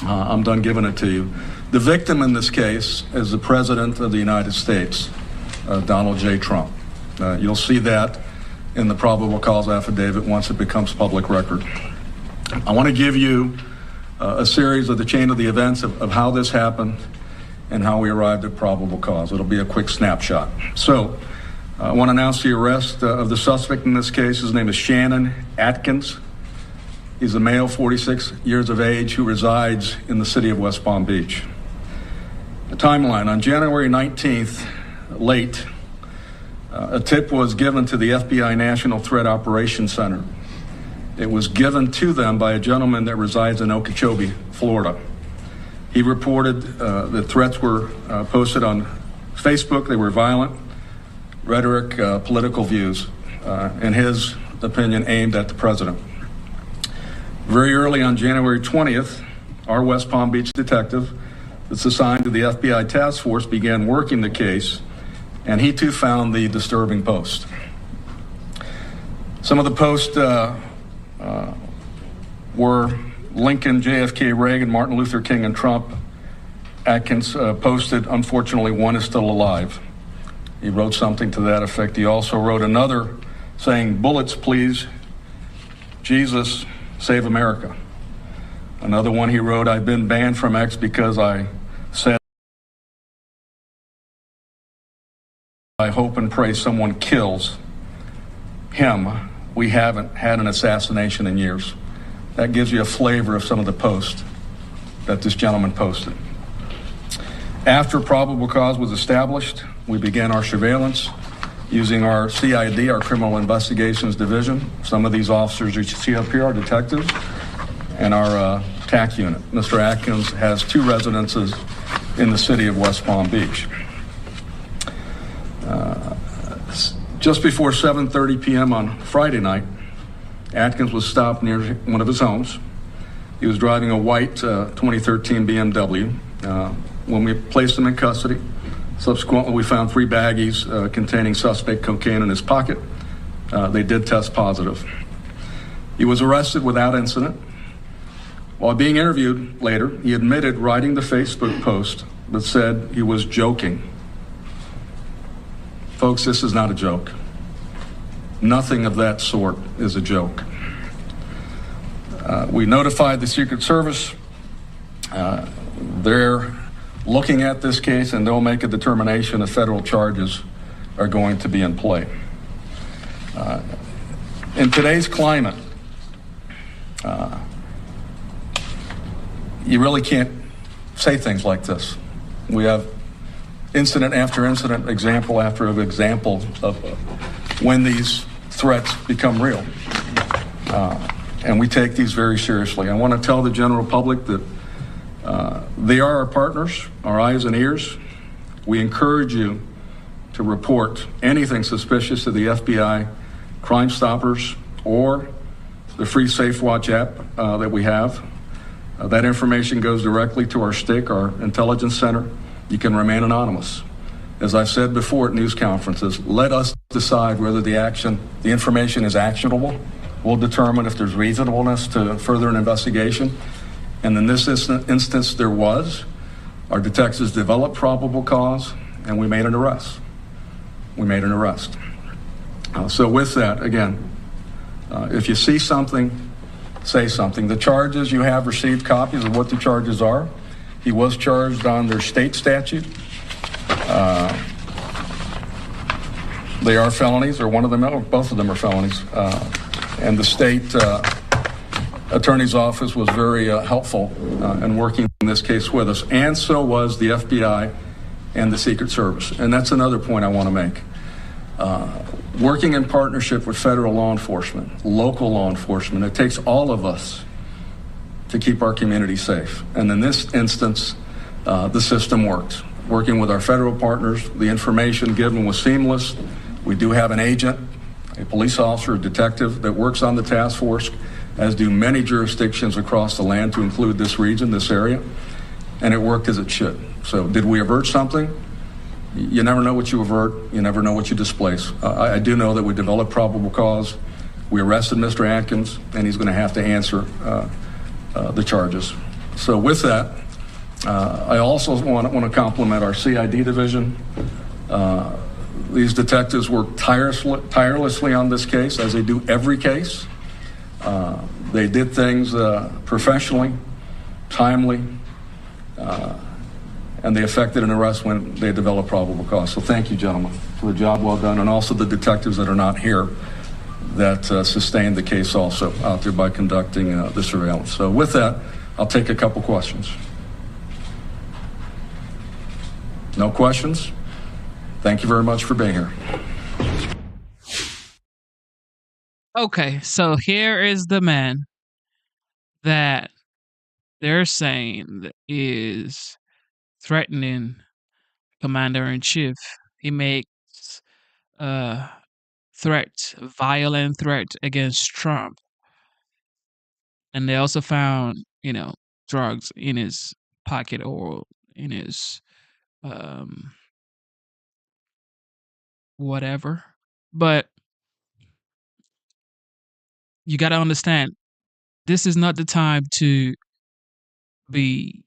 I'm done giving it to you. The victim in this case is the President of the United States, Donald J. Trump. You'll see that in the probable cause affidavit once it becomes public record. I want to give you a series of the chain of the events of how this happened and how we arrived at probable cause. It'll be a quick snapshot. So I want to announce the arrest of the suspect in this case. His name is Shannon Atkins. He's a male, 46 years of age, who resides in the city of West Palm Beach. The timeline: on January 19th, late, a tip was given to the FBI National Threat Operations Center. It was given to them by a gentleman that resides in Okeechobee, Florida. He reported that threats were posted on Facebook. They were violent, rhetoric, political views, in his opinion, aimed at the president. Very early on January 20th, our West Palm Beach detective that's assigned to the FBI task force began working the case, and he too found the disturbing post. Some of the posts were Lincoln, JFK, Reagan, Martin Luther King, and Trump. Atkins posted, unfortunately, one is still alive. He wrote something to that effect. He also wrote another saying, "Bullets, please. Jesus, save America." Another one he wrote, "I've been banned from X because I said I hope and pray someone kills him. We haven't had an assassination in years." That gives you a flavor of some of the posts that this gentleman posted. After probable cause was established, we began our surveillance using our CID, our Criminal Investigations Division. Some of these officers you see up here are detectives, and our TAC unit. Mr. Atkins has 2 residences in the city of West Palm Beach. Just before 7:30 p.m. on Friday night, Atkins was stopped near one of his homes. He was driving a white 2013 BMW. When we placed him in custody, subsequently we found 3 baggies containing suspect cocaine in his pocket. They did test positive. He was arrested without incident. While being interviewed later, he admitted writing the Facebook post that said he was joking. Folks, this is not a joke. Nothing of that sort is a joke. We notified the Secret Service They're looking at this case, and they'll make a determination if federal charges are going to be in play. In today's climate, you really can't say things like this. We have incident after incident, example after example of when these threats become real. And we take these very seriously. I want to tell the general public that they are our partners, our eyes and ears. We encourage you to report anything suspicious to the FBI, Crime Stoppers, or the free Safe Watch app that we have. That information goes directly to our STIC, our intelligence center. You can remain anonymous. As I've said before at news conferences, let us decide whether the information is actionable. We'll determine if there's reasonableness to further an investigation. And in this instance, there was. Our detectives developed probable cause, and we made an arrest. So with that, again, if you see something, say something. The charges, you have received copies of what the charges are. He was charged on their state statute. They are felonies, or one of them, or both of them are felonies. And the state attorney's office was very helpful in working in this case with us, and so was the FBI and the Secret Service. And that's another point I want to make. Working in partnership with federal law enforcement, local law enforcement, it takes all of us to keep our community safe. And in this instance, the system worked. Working with our federal partners, the information given was seamless. We do have an agent, a police officer, a detective that works on the task force, as do many jurisdictions across the land, to include this region, this area, and it worked as it should. So did we avert something? You never know what you avert. You never know what you displace. I do know that we developed probable cause. We arrested Mr. Atkins, and he's going to have to answer the charges. So with that, I also want to compliment our CID division. These detectives worked tirelessly on this case, as they do every case. They did things professionally, timely, and they effected an arrest when they developed probable cause. So thank you, gentlemen, for the job well done, and also the detectives that are not here that sustained the case also out there by conducting the surveillance. So with that, I'll take a couple questions. No questions? Thank you very much for being here. Okay, so here is the man that they're saying is threatening Commander-in-Chief. He makes violent threats against Trump. And they also found, drugs in his pocket or in his whatever. But you got to understand, this is not the time to be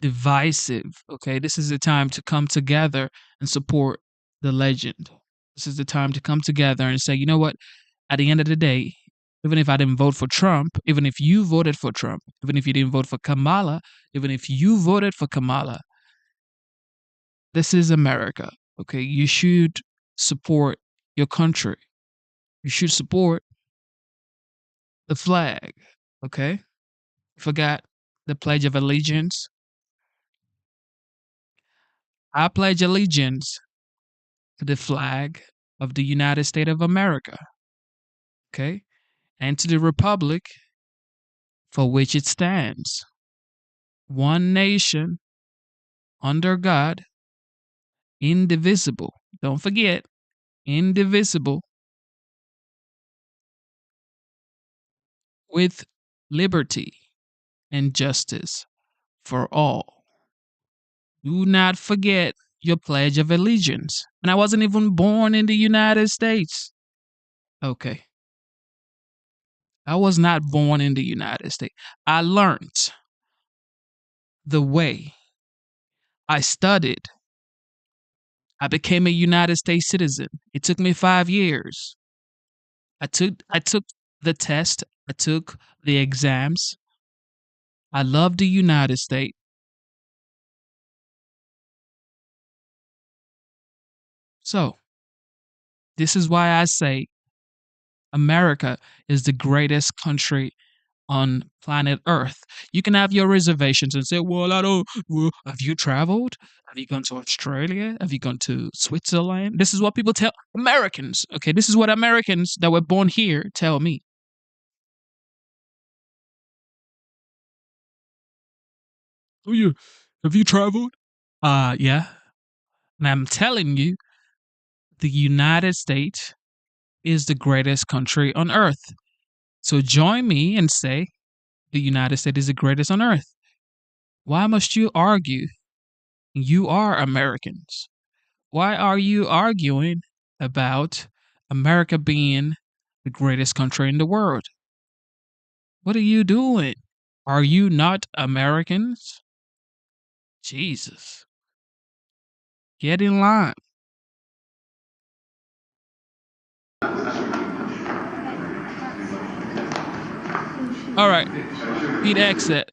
divisive, okay? This is the time to come together and support the legend. This is the time to come together and say, you know what? At the end of the day, even if I didn't vote for Trump, even if you voted for Trump, even if you didn't vote for Kamala, even if you voted for Kamala, this is America, okay? You should support your country. You should support the flag, okay? Forgot the Pledge of Allegiance. I pledge allegiance to the flag of the United States of America, okay? And to the republic for which it stands. One nation, under God, indivisible. Don't forget, indivisible, with liberty and justice for all. Do not forget your Pledge of Allegiance. And I wasn't even born in the United States. Okay. I was not born in the United States. I learned the way. I studied. I became a United States citizen. It took me 5 years. I took the test. I took the exams. I love the United States. So, this is why I say America is the greatest country on planet Earth. You can have your reservations and say, well, I don't. Well, have you traveled? Have you gone to Australia? Have you gone to Switzerland? This is what people tell Americans. Okay, this is what Americans that were born here tell me. Oh, have you traveled? Yeah. And I'm telling you, the United States is the greatest country on earth. So join me and say the United States is the greatest on earth. Why must you argue? You are Americans. Why are you arguing about America being the greatest country in the world? What are you doing? Are you not Americans? Jesus. Get in line. All right. Pete Hegseth.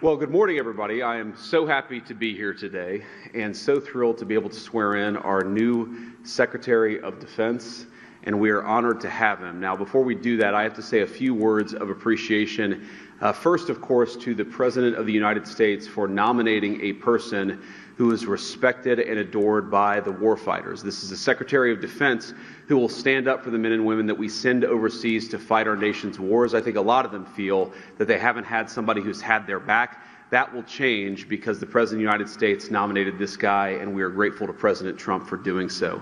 Well, good morning, everybody. I am so happy to be here today and so thrilled to be able to swear in our new Secretary of Defense, and we are honored to have him. Now, before we do that, I have to say a few words of appreciation. First, of course, to the President of the United States for nominating a person who is respected and adored by the warfighters. This is a Secretary of Defense who will stand up for the men and women that we send overseas to fight our nation's wars. I think a lot of them feel that they haven't had somebody who's had their back. That will change because the President of the United States nominated this guy, and we are grateful to President Trump for doing so.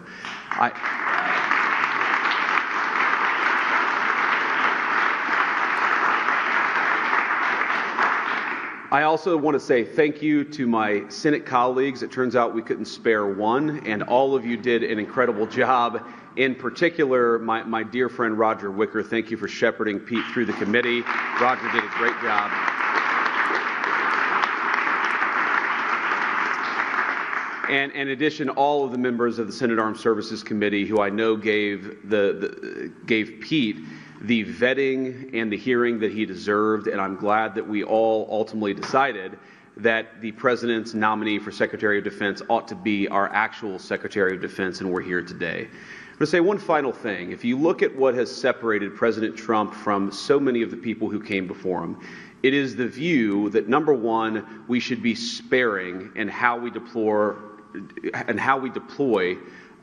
I also want to say thank you to my Senate colleagues. It turns out we couldn't spare one, and all of you did an incredible job. In particular, my dear friend Roger Wicker, thank you for shepherding Pete through the committee. Roger did a great job. And in addition, all of the members of the Senate Armed Services Committee, who I know gave Pete the vetting and the hearing that he deserved, and I'm glad that we all ultimately decided that the President's nominee for Secretary of Defense ought to be our actual Secretary of Defense, and we're here today. I'm going to say one final thing. If you look at what has separated President Trump from so many of the people who came before him, it is the view that, number one, we should be sparing in how we deploy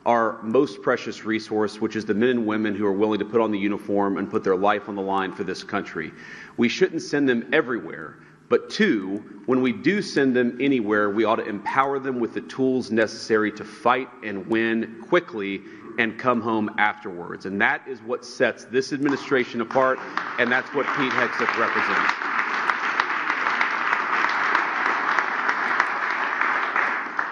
our most precious resource, which is the men and women who are willing to put on the uniform and put their life on the line for this country. We shouldn't send them everywhere. But two, when we do send them anywhere, we ought to empower them with the tools necessary to fight and win quickly and come home afterwards. And that is what sets this administration apart, and that's what Pete Hegseth represents.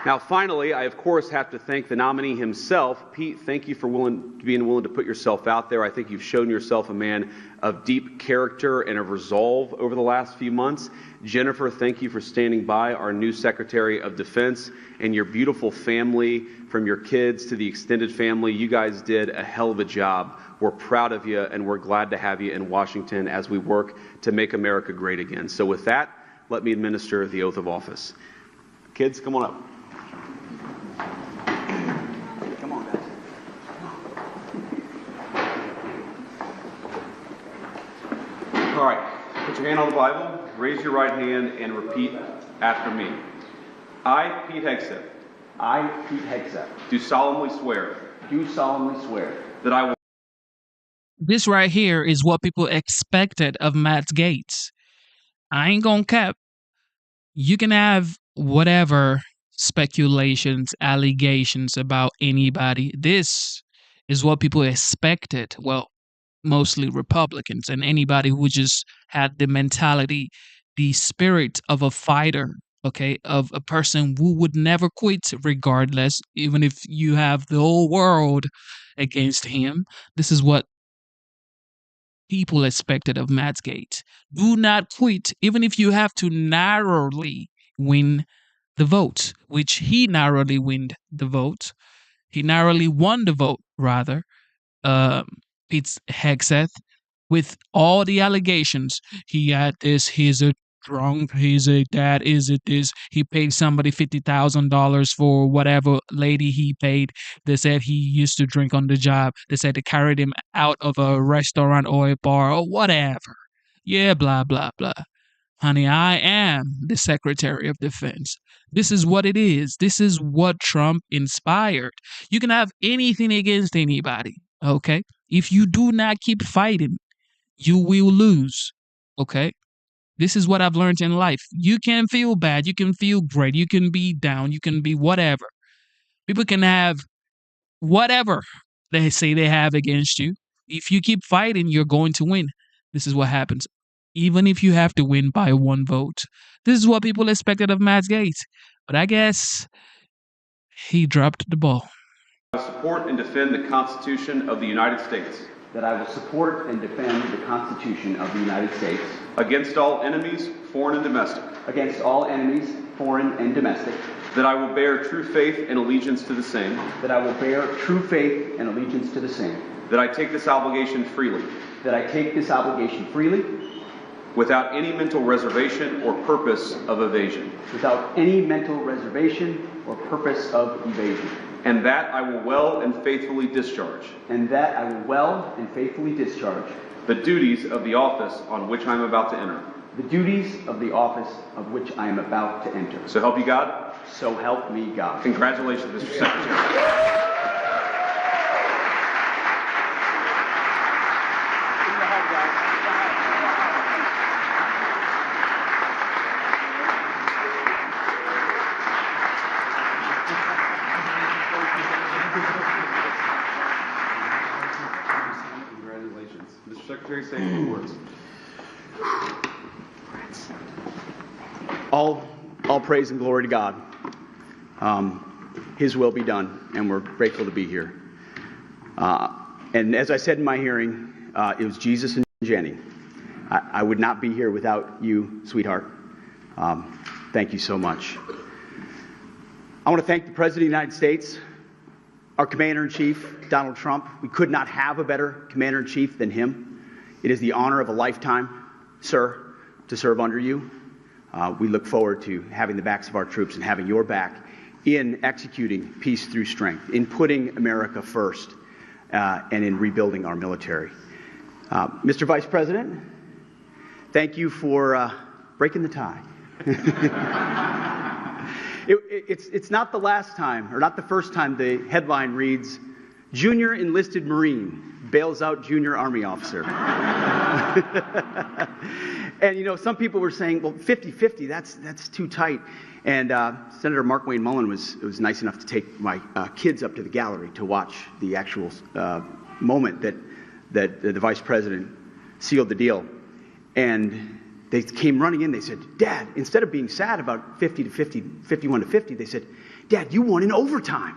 Now, finally, I, of course, have to thank the nominee himself. Pete, thank you for being willing to put yourself out there. I think you've shown yourself a man of deep character and of resolve over the last few months. Jennifer, thank you for standing by, our new Secretary of Defense, and your beautiful family, from your kids to the extended family. You guys did a hell of a job. We're proud of you, and we're glad to have you in Washington as we work to make America great again. So with that, let me administer the oath of office. Kids, come on up. All right, put your hand on the Bible, raise your right hand, and repeat after me. I, Pete Hegseth. I, Pete Hegseth. Do solemnly swear. Do solemnly swear. That I will. This right here is what people expected of Matt Gaetz. I ain't gonna cap. You can have whatever speculations, allegations about anybody. This is what people expected. Well, mostly Republicans and anybody who just had the mentality, the spirit of a fighter, okay, of a person who would never quit regardless, even if you have the whole world against him. This is what people expected of Matt's Do not quit, even if you have to narrowly win the vote, which he narrowly won the vote. He narrowly won the vote, rather. It's Hegseth with all the allegations. He had this, he's a drunk, he's a dad, is it this? He paid somebody $50,000 for whatever lady he paid. They said he used to drink on the job. They said they carried him out of a restaurant or a bar or whatever. Yeah, blah, blah, blah. Honey, I am the Secretary of Defense. This is what it is. This is what Trump inspired. You can have anything against anybody, okay? If you do not keep fighting, you will lose, okay? This is what I've learned in life. You can feel bad. You can feel great. You can be down. You can be whatever. People can have whatever they say they have against you. If you keep fighting, you're going to win. This is what happens. Even if you have to win by one vote. This is what people expected of Matt Gaetz. But I guess he dropped the ball. I will support and defend the Constitution of the United States. That I will support and defend the Constitution of the United States. Against all enemies, foreign and domestic. Against all enemies, foreign and domestic. That I will bear true faith and allegiance to the same. That I will bear true faith and allegiance to the same. That I take this obligation freely. That I take this obligation freely. Without any mental reservation or purpose of evasion. Without any mental reservation or purpose of evasion. And that I will well and faithfully discharge. And that I will well and faithfully discharge. The duties of the office on which I am about to enter. The duties of the office of which I am about to enter. So help you God. So help me God. Congratulations, Mr. Secretary. Congratulations. Mr. Secretary, say a few words. All praise and glory to God. His will be done, and we're grateful to be here. And as I said in my hearing, it was Jesus and Jenny. I would not be here without you, sweetheart. Thank you so much. I want to thank the President of the United States, our Commander-in-Chief, Donald Trump. We could not have a better Commander-in-Chief than him. It is the honor of a lifetime, sir, to serve under you. We look forward to having the backs of our troops and having your back in executing peace through strength, in putting America first, and in rebuilding our military. Mr. Vice President, thank you for breaking the tie. It's not the last time, or not the first time the headline reads, Junior Enlisted Marine bails out Junior Army Officer. And, you know, some people were saying, well, 50-50, that's too tight. And Senator Mark Wayne Mullen was nice enough to take my kids up to the gallery to watch the actual moment that the Vice President sealed the deal. And they came running in. They said, Dad, instead of being sad about 50-50, 51-50, they said, Dad, you won in overtime.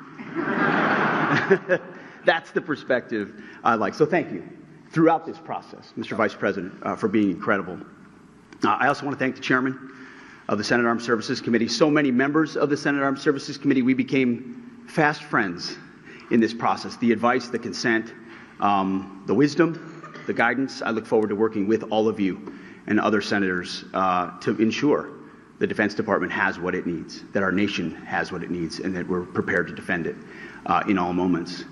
That's the perspective I like. So thank you throughout this process, Mr. Vice President, for being incredible. I also want to thank the chairman of the Senate Armed Services Committee. So many members of the Senate Armed Services Committee, we became fast friends in this process. The advice, the consent, the wisdom, the guidance. I look forward to working with all of you and other senators to ensure the Defense Department has what it needs, that our nation has what it needs, and that we're prepared to defend it in all moments.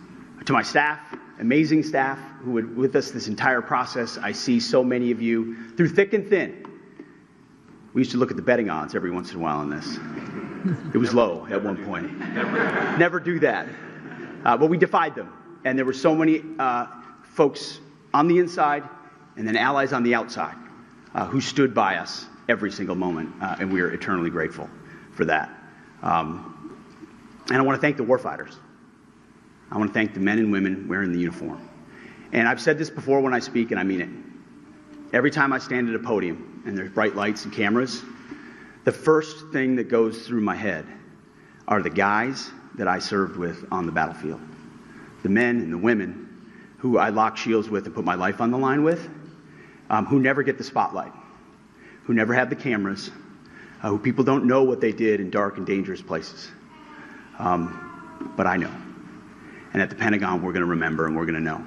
To my staff, amazing staff who were with us this entire process, I see so many of you through thick and thin. We used to look at the betting odds every once in a while on this. It was low at one point. Never do that. But we defied them. And there were so many folks on the inside and then allies on the outside who stood by us every single moment. And we are eternally grateful for that. And I want to thank the warfighters. I want to thank the men and women wearing the uniform. And I've said this before when I speak, and I mean it. Every time I stand at a podium and there's bright lights and cameras, the first thing that goes through my head are the guys that I served with on the battlefield. The men and the women who I locked shields with and put my life on the line with, who never get the spotlight, who never have the cameras, who people don't know what they did in dark and dangerous places. But I know. And at the Pentagon, we're going to remember and we're going to know.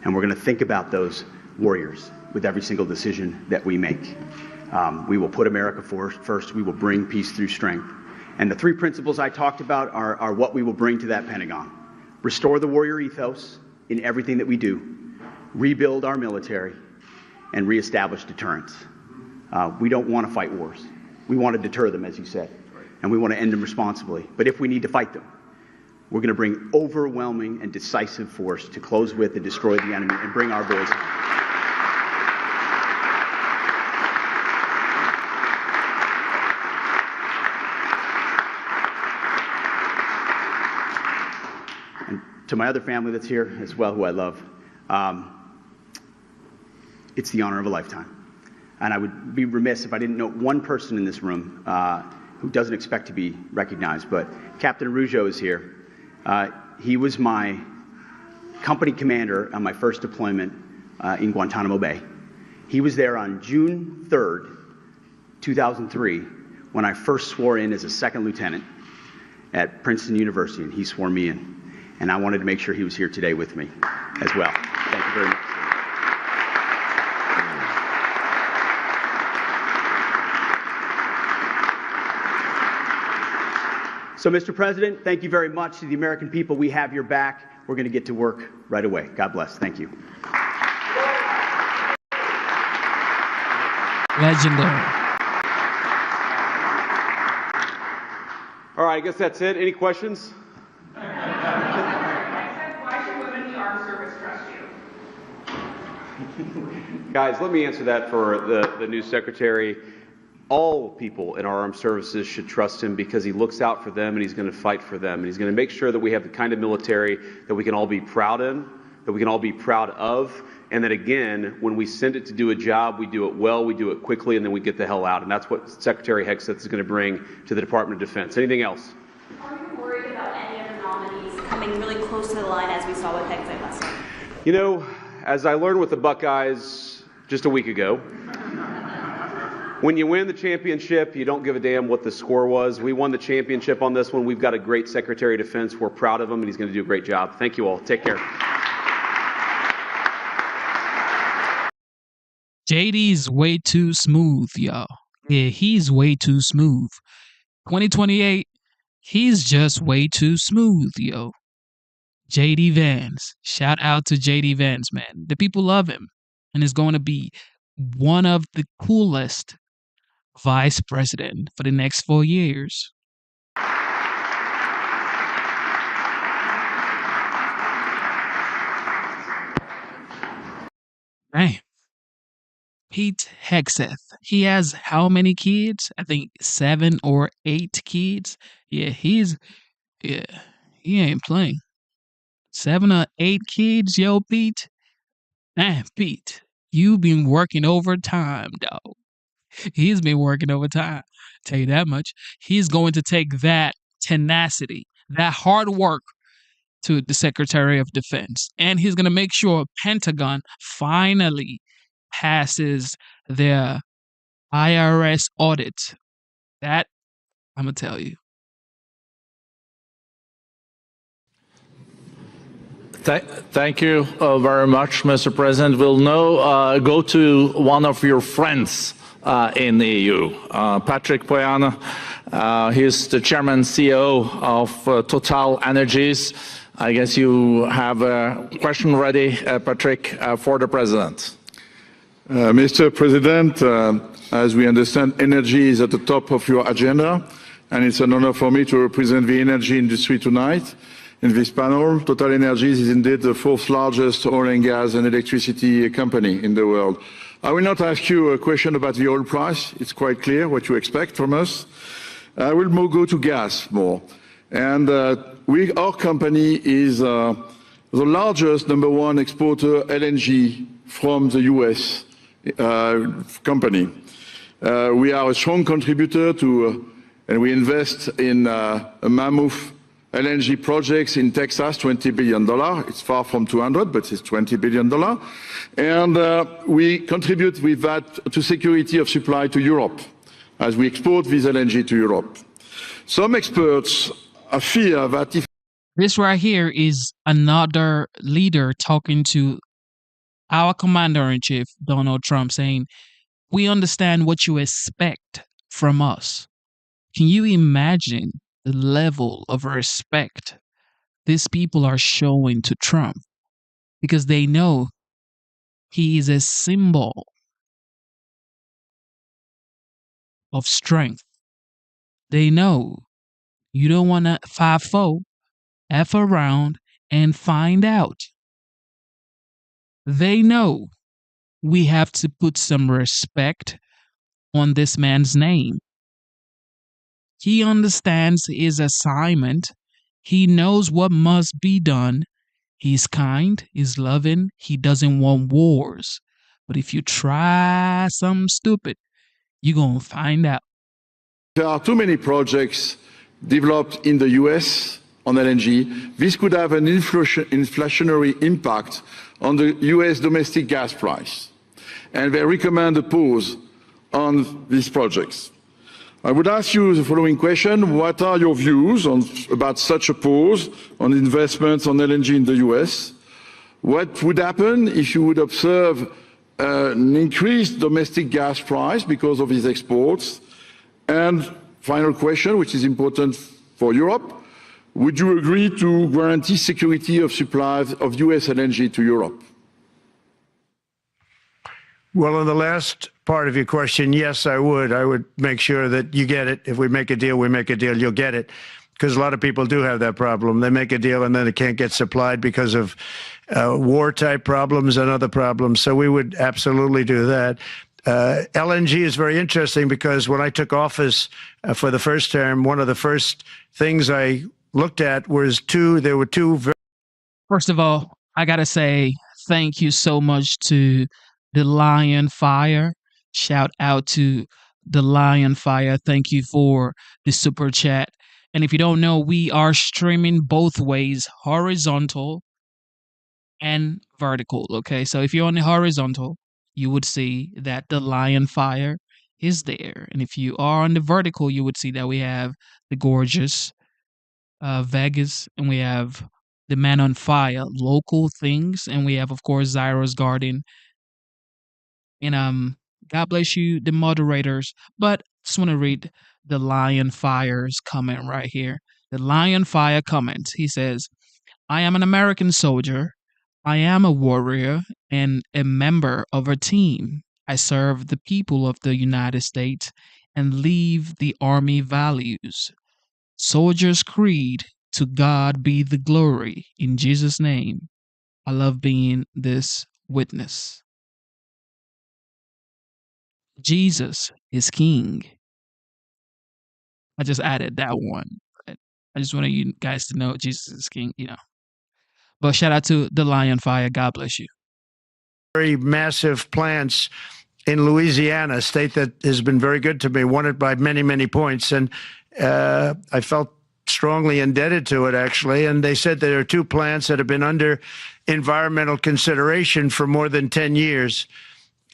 And we're going to think about those warriors with every single decision that we make. We will put America first. We will bring peace through strength. And the three principles I talked about are what we will bring to that Pentagon. Restore the warrior ethos in everything that we do. Rebuild our military and reestablish deterrence. We don't want to fight wars. We want to deter them, as you said, and we want to end them responsibly. But if we need to fight them, we're going to bring overwhelming and decisive force to close with and destroy the enemy and bring our boys home. And to my other family that's here as well, who I love, it's the honor of a lifetime. And I would be remiss if I didn't note one person in this room who doesn't expect to be recognized, but Captain Araujo is here. He was my company commander on my first deployment in Guantanamo Bay. He was there on June 3rd, 2003, when I first swore in as a second lieutenant at Princeton University, and he swore me in. And I wanted to make sure he was here today with me as well. Thank you very much. So, Mr. President, thank you very much to the American people. We have your back. We're going to get to work right away. God bless. Thank you. Legendary. All right, I guess that's it. Any questions? Why should women in the armed service trust you? Guys, let me answer that for the new secretary. All people in our armed services should trust him because he looks out for them and he's going to fight for them. And he's going to make sure that we have the kind of military that we can all be proud in, that we can all be proud of. And that, again, when we send it to do a job, we do it well, we do it quickly, and then we get the hell out. And that's what Secretary Hegseth is going to bring to the Department of Defense. Anything else? Are you worried about any other nominees coming really close to the line as we saw with Hegseth last night? You know, as I learned with the Buckeyes just a week ago, when you win the championship, you don't give a damn what the score was. We won the championship on this one. We've got a great Secretary of Defense. We're proud of him, and he's going to do a great job. Thank you all. Take care. JD's way too smooth, y'all. Yeah, he's way too smooth. 2028, he's just way too smooth, yo. JD Vance. Shout out to JD Vance, man. The people love him, and is going to be one of the coolest vice president for the next 4 years. Damn. Pete Hegseth. He has how many kids? I think 7 or 8 kids. Yeah, he ain't playing. 7 or 8 kids, yo, Pete. Man, Pete, you've been working overtime, dog. He's been working overtime. Tell you that much. He's going to take that tenacity, that hard work to the Secretary of Defense. And he's going to make sure Pentagon finally passes their IRS audit. That, I'm going to tell you. Thank you very much, Mr. President. We'll now go to one of your friends in the EU, Patrick Pouyanné. He's the chairman CEO of Total Energies. I guess you have a question ready, Patrick, for the president. Mr. President, as we understand, energy is at the top of your agenda, and it's an honor for me to represent the energy industry tonight. In this panel, Total Energies is indeed the 4th largest oil and gas and electricity company in the world. I will not ask you a question about the oil price. It's quite clear what you expect from us. I will go to gas more. And our company is the largest #1 exporter LNG from the US company. We are a strong contributor to, and we invest in a mammoth LNG projects in Texas, $20 billion. It's far from 200, but it's $20 billion. And we contribute with that to security of supply to Europe, as we export this LNG to Europe. Some experts fear that if This right here is another leader talking to our commander-in-chief, Donald Trump, saying, we understand what you expect from us. Can you imagine the level of respect these people are showing to Trump? Because they know he is a symbol of strength. They know you don't want to 5-4, F around, and find out. They know we have to put some respect on this man's name. He understands his assignment. He knows what must be done. He's kind, he's loving, he doesn't want wars. But if you try something stupid, you're going to find out. there are too many projects developed in the US on LNG, this could have an inflationary impact on the US domestic gas price. And they recommend a pause on these projects. I would ask you the following question: what are your views about such a pause on investments on LNG in the US? What would happen if you would observe an increased domestic gas price because of these exports? And final question, which is important for Europe: would you agree to guarantee security of supply of US LNG to Europe? Well, on the last part of your question, yes, I would. I would make sure that you get it. If we make a deal, we make a deal, you'll get it. Because a lot of people do have that problem. They make a deal and then it can't get supplied because of war-type problems and other problems. So we would absolutely do that. LNG is very interesting because when I took office for the first term, one of the first things I looked at was there were two. First of all, I got to say thank you so much to the Lion Fire. Shout out to the Lion Fire. Thank you for the super chat. And if you don't know, we are streaming both ways, horizontal and vertical. Okay, so if you're on the horizontal, you would see that the Lion Fire is there. And if you are on the vertical, you would see that we have the gorgeous Vegas, and we have the Man on Fire, local things, and we have, of course, Zyro's Garden. And God bless you, the moderators. But just want to read the Lion Fire's comment right here. The Lion Fire comments. He says, I am an American soldier. I am a warrior and a member of a team. I serve the people of the United States and live the Army values. Soldier's creed, to God be the glory. In Jesus' name, I love being this witness. Jesus is King. I just added that one. I just wanted you guys to know Jesus is King, you know. But shout out to the Lion Fire. God bless you. Very massive plants in Louisiana, a state that has been very good to me, won it by many, many points. And I felt strongly indebted to it, actually. And they said there are two plants that have been under environmental consideration for more than 10 years.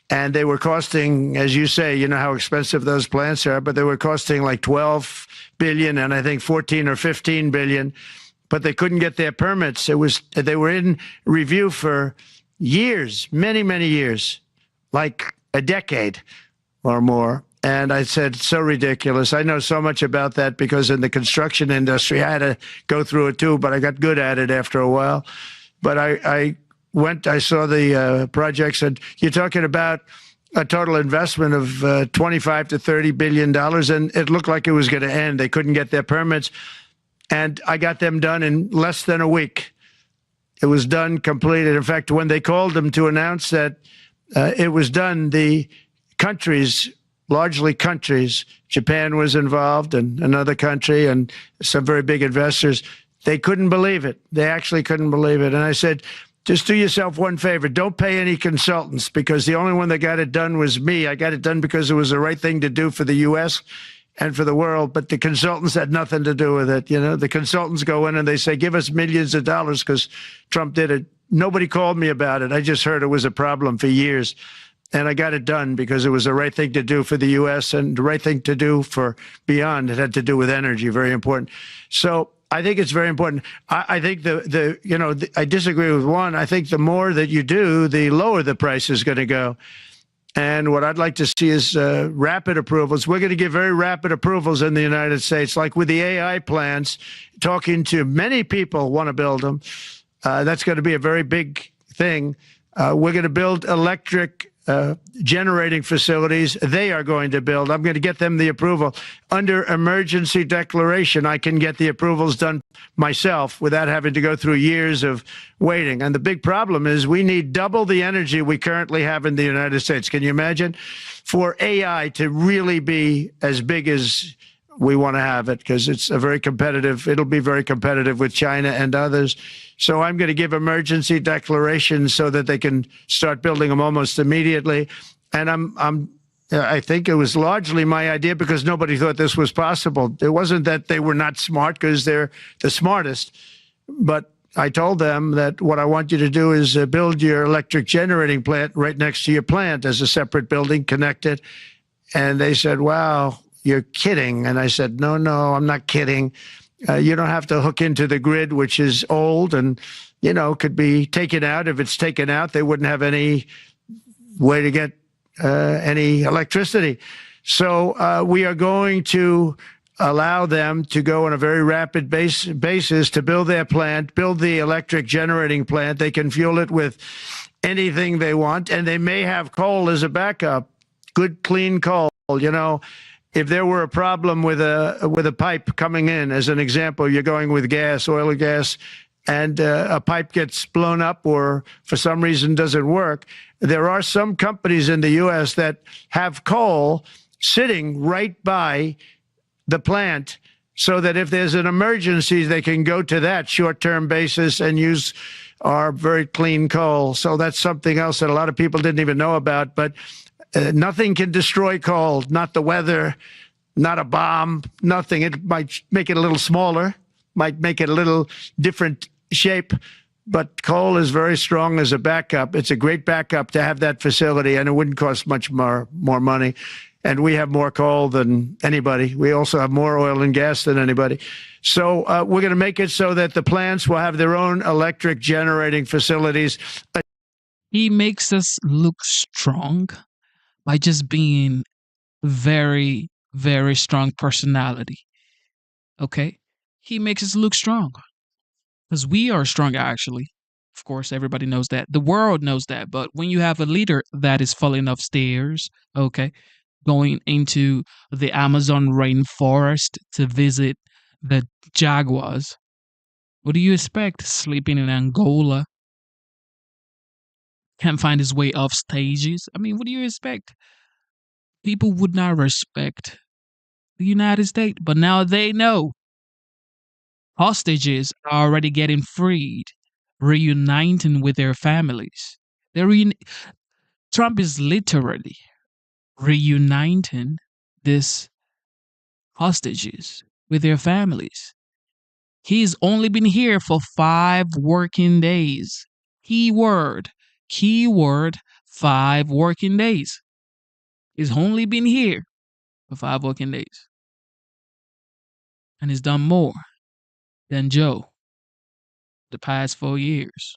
And they were costing, as you say, you know how expensive those plants are, but they were costing like 12 billion and I think 14 or 15 billion, but they couldn't get their permits. They were in review for years, many, many years, like a decade or more. And I said, so ridiculous. I know so much about that because in the construction industry, I had to go through it too, but I got good at it after a while. But I saw the projects, and you're talking about a total investment of 25 to $30 billion, and it looked like it was going to end. They couldn't get their permits, and I got them done in less than a week. It was done, completed. In fact, when they called them to announce that it was done, the countries, largely countries, Japan was involved and another country and some very big investors, they couldn't believe it. They actually couldn't believe it. And I said, just do yourself one favor. Don't pay any consultants, because the only one that got it done was me. I got it done because it was the right thing to do for the U.S. and for the world, but the consultants had nothing to do with it. You know, the consultants go in and they say, give us millions of dollars because Trump did it. Nobody called me about it. I just heard it was a problem for years. And I got it done because it was the right thing to do for the U.S. and the right thing to do for beyond. It had to do with energy, very important. So I think it's very important. I think I disagree with one. I think the more that you do, the lower the price is going to go. And what I'd like to see is rapid approvals. We're going to give very rapid approvals in the United States, like with the AI plants, talking to many people want to build them. That's going to be a very big thing. We're going to build electric generating facilities. They are going to build. I'm going to get them the approval. Under emergency declaration, I can get the approvals done myself without having to go through years of waiting. And the big problem is we need double the energy we currently have in the United States. Can you imagine? For AI to really be as big as we want to have it, because it's a very competitive, it'll be very competitive with China and others. So I'm going to give emergency declarations so that they can start building them almost immediately. And I think it was largely my idea because nobody thought this was possible. It wasn't that they were not smart, because they're the smartest. But I told them that what I want you to do is build your electric generating plant right next to your plant as a separate building connected. And they said, wow, you're kidding. And I said, no, I'm not kidding. You don't have to hook into the grid, which is old and, could be taken out. If it's taken out, they wouldn't have any way to get any electricity. So we are going to allow them to go on a very rapid basis to build their plant, build the electric generating plant. They can fuel it with anything they want, and they may have coal as a backup, good, clean coal, If there were a problem with a pipe coming in, as an example, you're going with gas, oil or gas, and a pipe gets blown up or for some reason doesn't work, there are some companies in the U.S. that have coal sitting right by the plant so that if there's an emergency, they can go to that short-term basis and use our very clean coal. So that's something else that a lot of people didn't even know about, but nothing can destroy coal, not the weather, not a bomb, nothing. It might make it a little smaller, might make it a little different shape, but coal is very strong as a backup. It's a great backup to have that facility, and it wouldn't cost much more money. And we have more coal than anybody. We also have more oil and gas than anybody. So we're going to make it so that the plants will have their own electric generating facilities. He makes us look strong by just being very, very strong personality. Okay? He makes us look strong. Because we are strong, actually. Of course, everybody knows that. The world knows that. But when you have a leader that is falling upstairs, okay, going into the Amazon rainforest to visit the jaguars, what do you expect? Sleeping in Angola? Can't find his way off stages? I mean, what do you expect? People would not respect the United States, but now they know. Hostages are already getting freed, reuniting with their families. Trump is literally reuniting these hostages with their families. He's only been here for 5 working days. Keyword, 5 working days. He's only been here for 5 working days. And he's done more than Joe the past 4 years.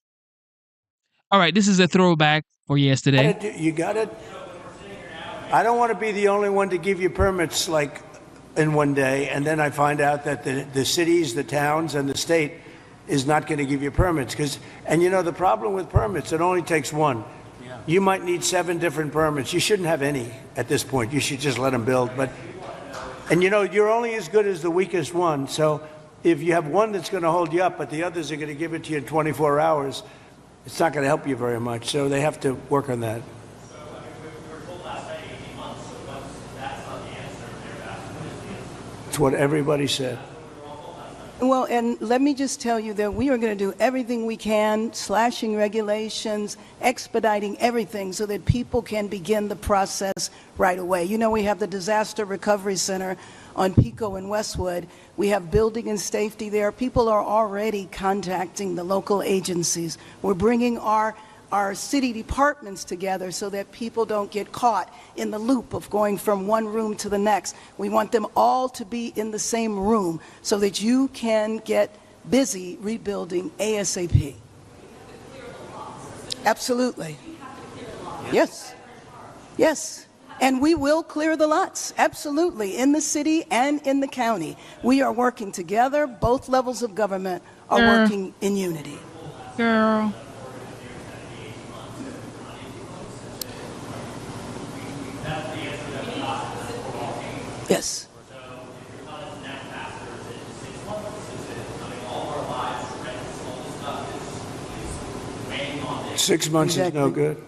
All right, this is a throwback for yesterday. You got it. I don't want to be the only one to give you permits like in one day, and then I find out that the cities, the towns, and the state is not going to give you permits. And the problem with permits, it only takes one. Yeah. You might need 7 different permits. You shouldn't have any at this point. You should just let them build. And you're only as good as the weakest one. So if you have one that's going to hold you up, but the others are going to give it to you in 24 hours, it's not going to help you very much. So they have to work on that. It's what everybody said. Well, and let me just tell you that we are going to do everything we can, slashing regulations, expediting everything so that people can begin the process right away. We have the Disaster Recovery Center on Pico and Westwood. We have building and safety there. People are already contacting the local agencies. We're bringing our city departments together so that people don't get caught in the loop of going from one room to the next. We want them all to be in the same room so that you can get busy rebuilding ASAP. Absolutely. Yes. Yes. And we will clear the lots, absolutely, in the city and in the county. We are working together. Both levels of government are working in unity. Girl. Yes. 6 months is no good.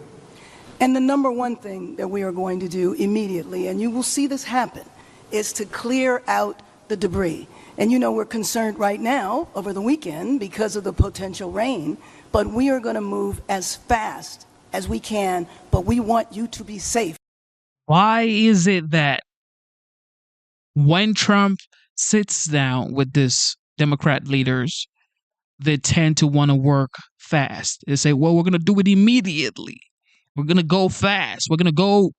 And the number one thing that we are going to do immediately, and you will see this happen, is to clear out the debris. And you know we're concerned right now over the weekend because of the potential rain, but we are going to move as fast as we can, but we want you to be safe. Why is it that when Trump sits down with these Democrat leaders, they tend to want to work fast? They say, well, we're going to do it immediately. We're going to go fast. We're going to go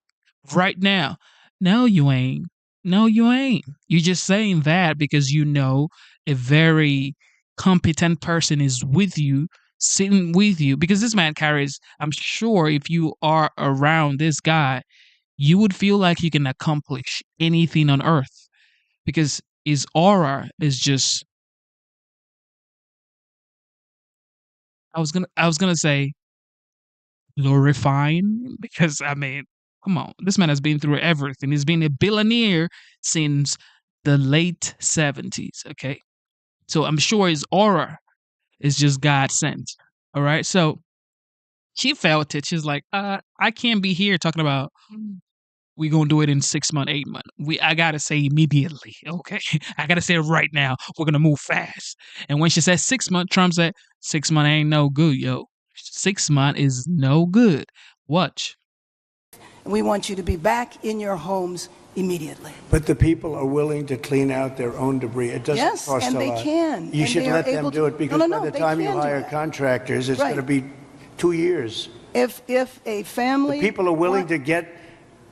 right now. No, you ain't. No, you ain't. You're just saying that because you know a very competent person is with you, sitting with you. Because this man carries, I'm sure if you are around this guy, you would feel like you can accomplish anything on earth. Because his aura is just, I was gonna say glorifying, because I mean, come on, this man has been through everything. He's been a billionaire since the late 70s. Okay, so I'm sure his aura is just God sent. All right, so she felt it. She's like, I can't be here talking about we're gonna do it in 6 months, 8 months. I gotta say immediately, okay? I gotta say it right now. We're gonna move fast. And when she said 6 months, Trump said 6 months ain't no good, yo. 6 months is no good. Watch. We want you to be back in your homes immediately. But the people are willing to clean out their own debris. It doesn't cost a lot. Yes, and they can. You should let them do it because by the time you hire contractors, it's going to be 2 years. If a family... The people are willing to get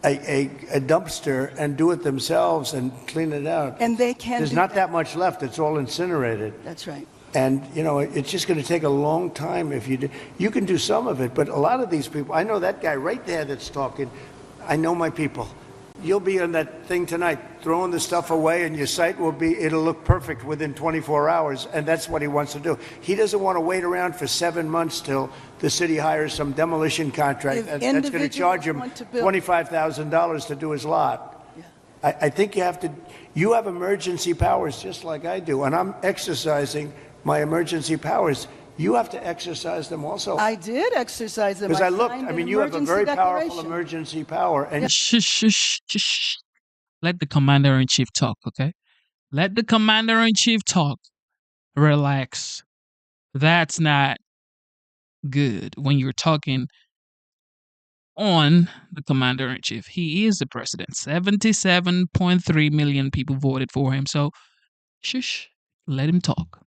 a dumpster and do it themselves and clean it out. And they can There's not that much left. It's all incinerated. That's right. And, you know, it's just going to take a long time if you do. You can do some of it, but a lot of these people, I know that guy right there that's talking. I know my people. You'll be on that thing tonight, throwing the stuff away, and your site it'll look perfect within 24 hours, and that's what he wants to do. He doesn't want to wait around for 7 months till the city hires some demolition contract that's going to charge him $25,000 to do his lot. Yeah. I think you have emergency powers just like I do, and I'm exercising my emergency powers. You have to exercise them also. I did exercise them. Because I looked, I mean, you have a very powerful emergency power. And Shh. Let the commander-in-chief talk, okay? Let the commander-in-chief talk. Relax. That's not good when you're talking on the commander-in-chief. He is the president. 77.3 million people voted for him. So, shush, let him talk.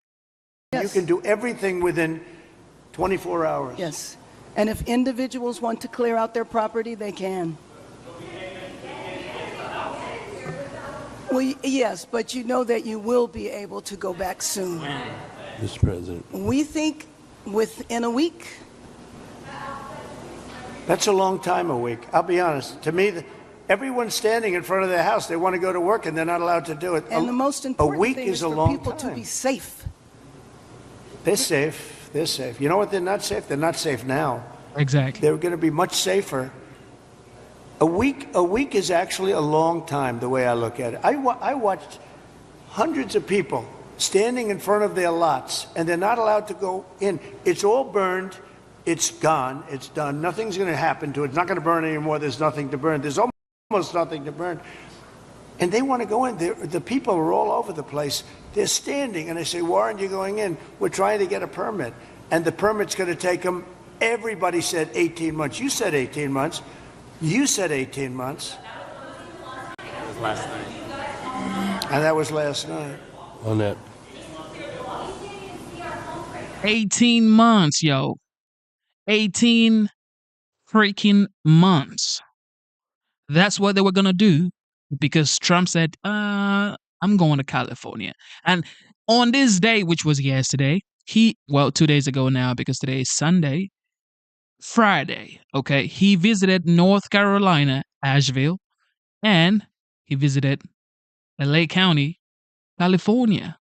You can do everything within 24 hours. Yes. And if individuals want to clear out their property, they can. Well, yes, but you know that you will be able to go back soon. Mr. President. We think within a week. That's a long time, a week. I'll be honest. To me, everyone's standing in front of their house. They want to go to work, and they're not allowed to do it. And the most important thing is for people to be safe. They're safe. They're safe. You know what? They're not safe. They're not safe now. Exactly. They're going to be much safer. A week is actually a long time, the way I look at it. I watched hundreds of people standing in front of their lots, and they're not allowed to go in. It's all burned. It's gone. It's done. Nothing's going to happen to it. It's not going to burn anymore. There's nothing to burn. There's almost nothing to burn. And they want to go in. The people are all over the place. They're standing, and they say, why aren't you going in? We're trying to get a permit. And the permit's going to take them, everybody said 18 months. You said 18 months. You said 18 months. It was last night. And that was last night. On that. 18 months, yo. 18 freaking months. That's what they were going to do because Trump said, I'm going to California. And on this day, which was yesterday, 2 days ago now because today is Sunday, Friday, okay, he visited North Carolina, Asheville, and he visited LA County, California.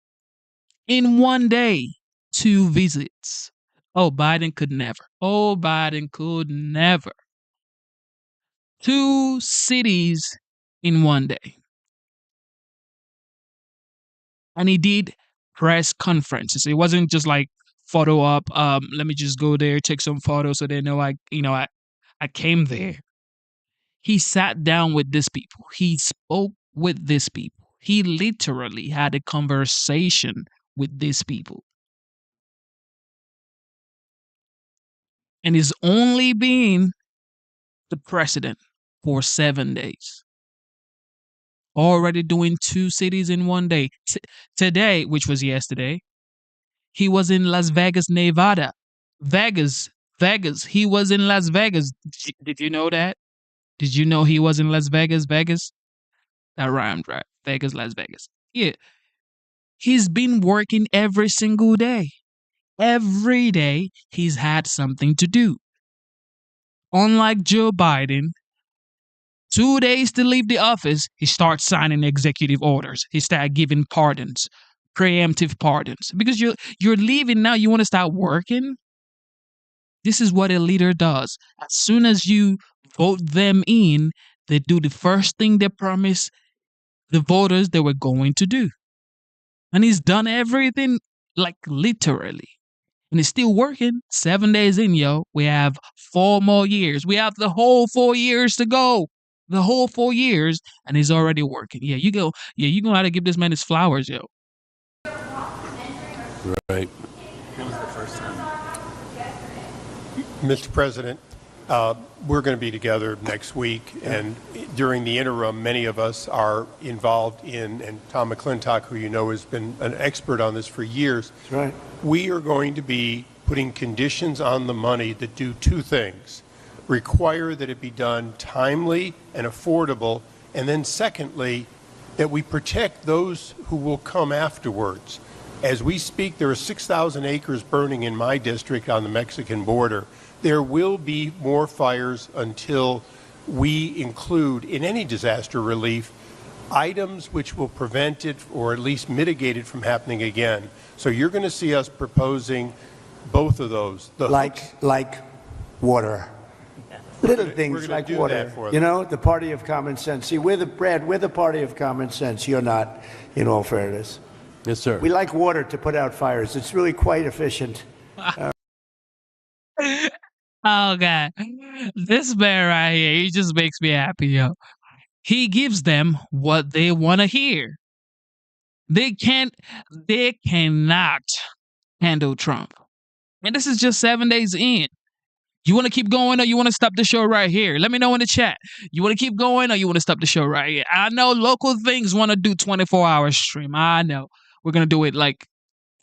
In one day, 2 visits. Oh, Biden could never. Oh, Biden could never. 2 cities in one day. And he did press conferences. It wasn't just like photo op. Let me just go there, take some photos so they know I came there. He sat down with these people. He spoke with these people. He literally had a conversation with these people. And he's only been the president for 7 days. Already doing 2 cities in one day. Today, which was yesterday, he was in Las Vegas, Nevada. Vegas. He was in Las Vegas. Did you know that? Did you know he was in Las Vegas? That rhymed, right? Vegas, Las Vegas. Yeah. He's been working every single day. Every day, he's had something to do. Unlike Joe Biden, 2 days to leave the office, he starts signing executive orders. He starts giving pardons, preemptive pardons. Because you're leaving now, you want to start working? This is what a leader does. As soon as you vote them in, they do the first thing they promised the voters they were going to do. And he's done everything, like literally. And it's still working. 7 days in, yo. We have 4 more years. We have the whole 4 years to go. The whole 4 years, and he's already working. Yeah, you go. Yeah, you gonna have to give this man his flowers, yo. Right. When was the first time? Mr. President, we're going to be together next week, and during the interim, many of us are involved in, and Tom McClintock, who you know has been an expert on this for years. That's right. We are going to be putting conditions on the money that do 2 things. Require that it be done timely and affordable, and then secondly, that we protect those who will come afterwards. As we speak, there are 6,000 acres burning in my district on the Mexican border. There will be more fires until we include in any disaster relief items which will prevent it or at least mitigate it from happening again. So you're going to see us proposing both of those. Like water. Little things like water. You know, the party of common sense. See, we're the party of common sense. You're not, in all fairness. Yes, sir. We like water to put out fires. It's really quite efficient. Oh, God. This man right here, he just makes me happy, yo. He gives them what they want to hear. They cannot handle Trump. And this is just 7 days in. You want to keep going or you want to stop the show right here? Let me know in the chat. You want to keep going or you want to stop the show right here? I know local things want to do 24-hour stream. I know. We're going to do it like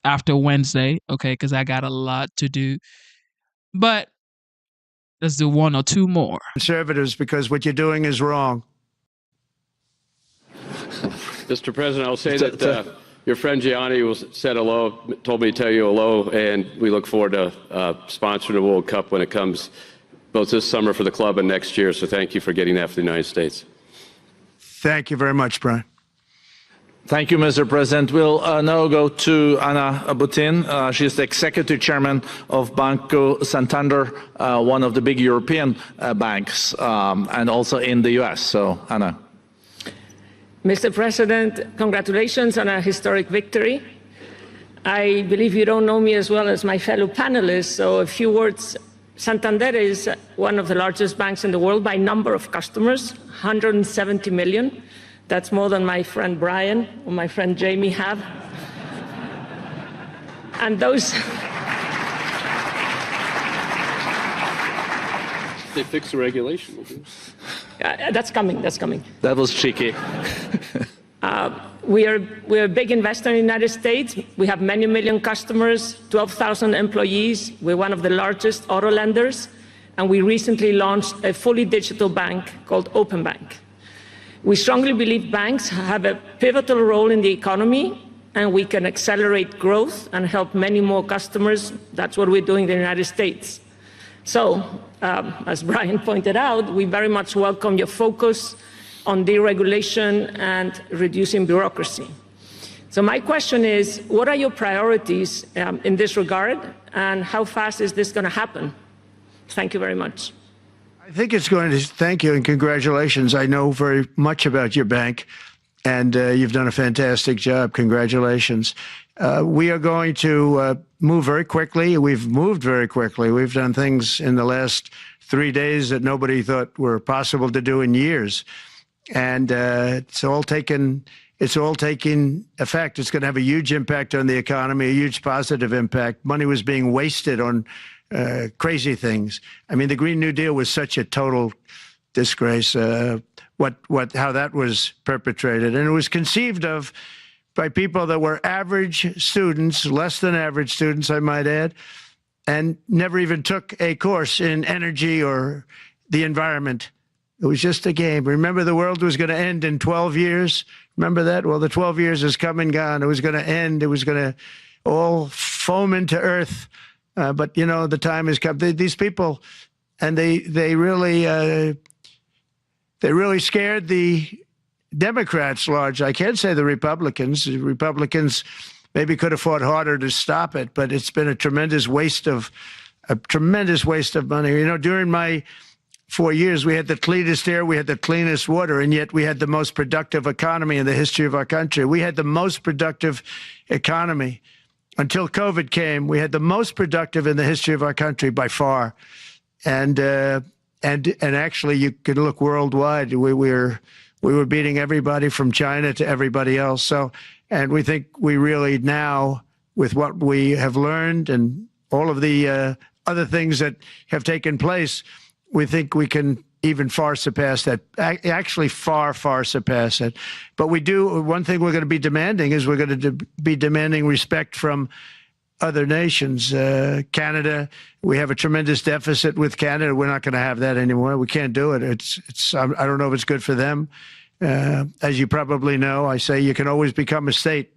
after Wednesday, okay, because I got a lot to do. But let's do 1 or 2 more. Conservatives, because what you're doing is wrong. Mr. President, I'll say that your friend Gianni said hello, told me to tell you hello, and we look forward to sponsoring the World Cup when it comes both this summer for the club and next year. So thank you for getting that for the United States. Thank you very much, Brian. Thank you, Mr. President. We'll now go to Ana Butin. She is the executive chairman of Banco Santander, one of the big European banks, and also in the U.S. So, Ana. Mr. President, congratulations on a historic victory. I believe you don't know me as well as my fellow panelists, so a few words. Santander is one of the largest banks in the world by number of customers, 170 million. That's more than my friend Brian or my friend Jamie have. And those... They fixed the regulation. That's coming. That was cheeky. We're a big investor in the United States. We have many million customers, 12,000 employees. We're one of the largest auto lenders. And we recently launched a fully digital bank called Open Bank. We strongly believe banks have a pivotal role in the economy, and we can accelerate growth and help many more customers. That's what we're doing in the United States. So, as Brian pointed out, we very much welcome your focus on deregulation and reducing bureaucracy. So my question is, what are your priorities in this regard, and how fast is this going to happen? Thank you very much. I think it's going to, thank you and congratulations. I know very much about your bank, and you've done a fantastic job. Congratulations. We are going to move very quickly. We've moved very quickly. We've done things in the last 3 days that nobody thought were possible to do in years. And it's all taking effect. It's going to have a huge impact on the economy, a huge positive impact. Money was being wasted on crazy things. I mean, the Green New Deal was such a total disgrace, how that was perpetrated. And it was conceived of by people that were average students, less than average students, I might add, and never even took a course in energy or the environment. It was just a game. Remember, the world was going to end in 12 years? Remember that? Well, the 12 years has come and gone. It was going to end. It was going to all foam into earth. But, you know, the time has come. These people, and they really scared the Democrats large. I can't say the Republicans. The Republicans maybe could have fought harder to stop it, but it's been a tremendous waste of money. You know, during my 4 years, we had the cleanest air, we had the cleanest water, and yet we had the most productive economy in the history of our country. We had the most productive economy until COVID came. We had the most productive in the history of our country by far, and actually, you could look worldwide. We were beating everybody from China to everybody else. So, and we think we really now, with what we have learned and all of the other things that have taken place, we think we can even far surpass that, actually far, far surpass it. But we do, one thing we're going to be demanding is we're going to be demanding respect from other nations. Canada, we have a tremendous deficit with Canada. We're not going to have that anymore. We can't do it. I don't know if it's good for them. As you probably know, I say you can always become a state.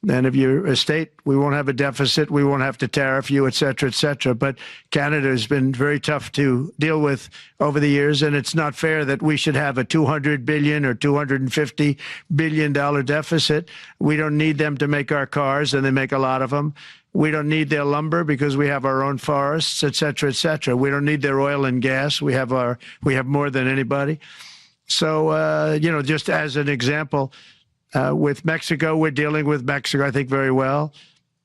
And if you're a state, we won't have a deficit. We won't have to tariff you, et cetera, et cetera. But Canada has been very tough to deal with over the years. And it's not fair that we should have a $200 billion or $250 billion deficit. We don't need them to make our cars, and they make a lot of them. We don't need their lumber because we have our own forests, et cetera, et cetera. We don't need their oil and gas. We have more than anybody. So, you know, just as an example, with Mexico, we're dealing with Mexico, I think, very well.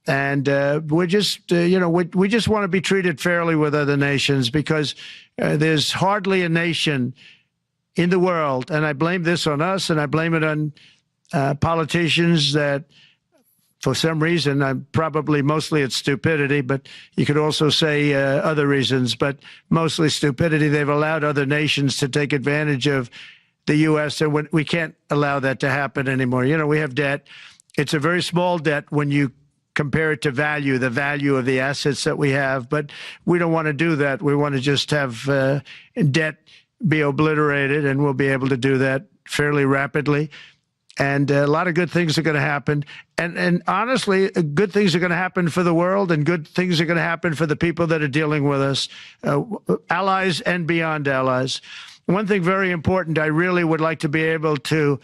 And we're just, you know, we just want to be treated fairly with other nations, because there's hardly a nation in the world, and I blame this on us, and I blame it on politicians that, for some reason, probably mostly it's stupidity, but you could also say other reasons, but mostly stupidity. They've allowed other nations to take advantage of the U.S., and we can't allow that to happen anymore. You know, we have debt. It's a very small debt when you compare it to value, the value of the assets that we have, but we don't want to do that. We want to just have debt be obliterated, and we'll be able to do that fairly rapidly. And a lot of good things are going to happen. And honestly, good things are going to happen for the world, and good things are going to happen for the people that are dealing with us, allies and beyond allies. One thing very important, I really would like to be able to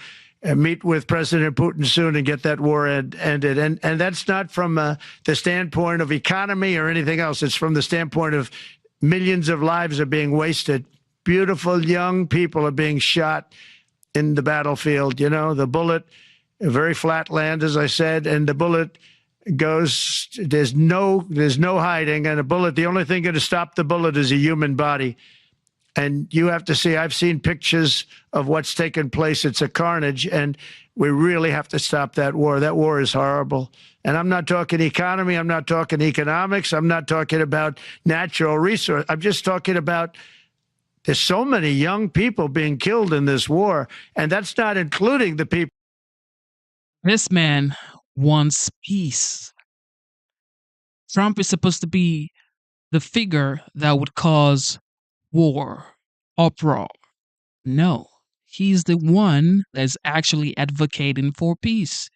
meet with President Putin soon and get that war ended. And that's not from the standpoint of economy or anything else. It's from the standpoint of millions of lives are being wasted. Beautiful young people are being shot in the battlefield. You know, the bullet, very flat land, as I said, and the bullet goes, there's no hiding. And a bullet, the only thing going to stop the bullet is a human body. And you have to see, I've seen pictures of what's taken place. It's a carnage, and we really have to stop that war. That war is horrible. And I'm not talking economy. I'm not talking economics. I'm not talking about natural resource. I'm just talking about there's so many young people being killed in this war, and that's not including the people This man wants peace. Trump is supposed to be the figure that would cause war, uproar. No, he's the one that's actually advocating for peace.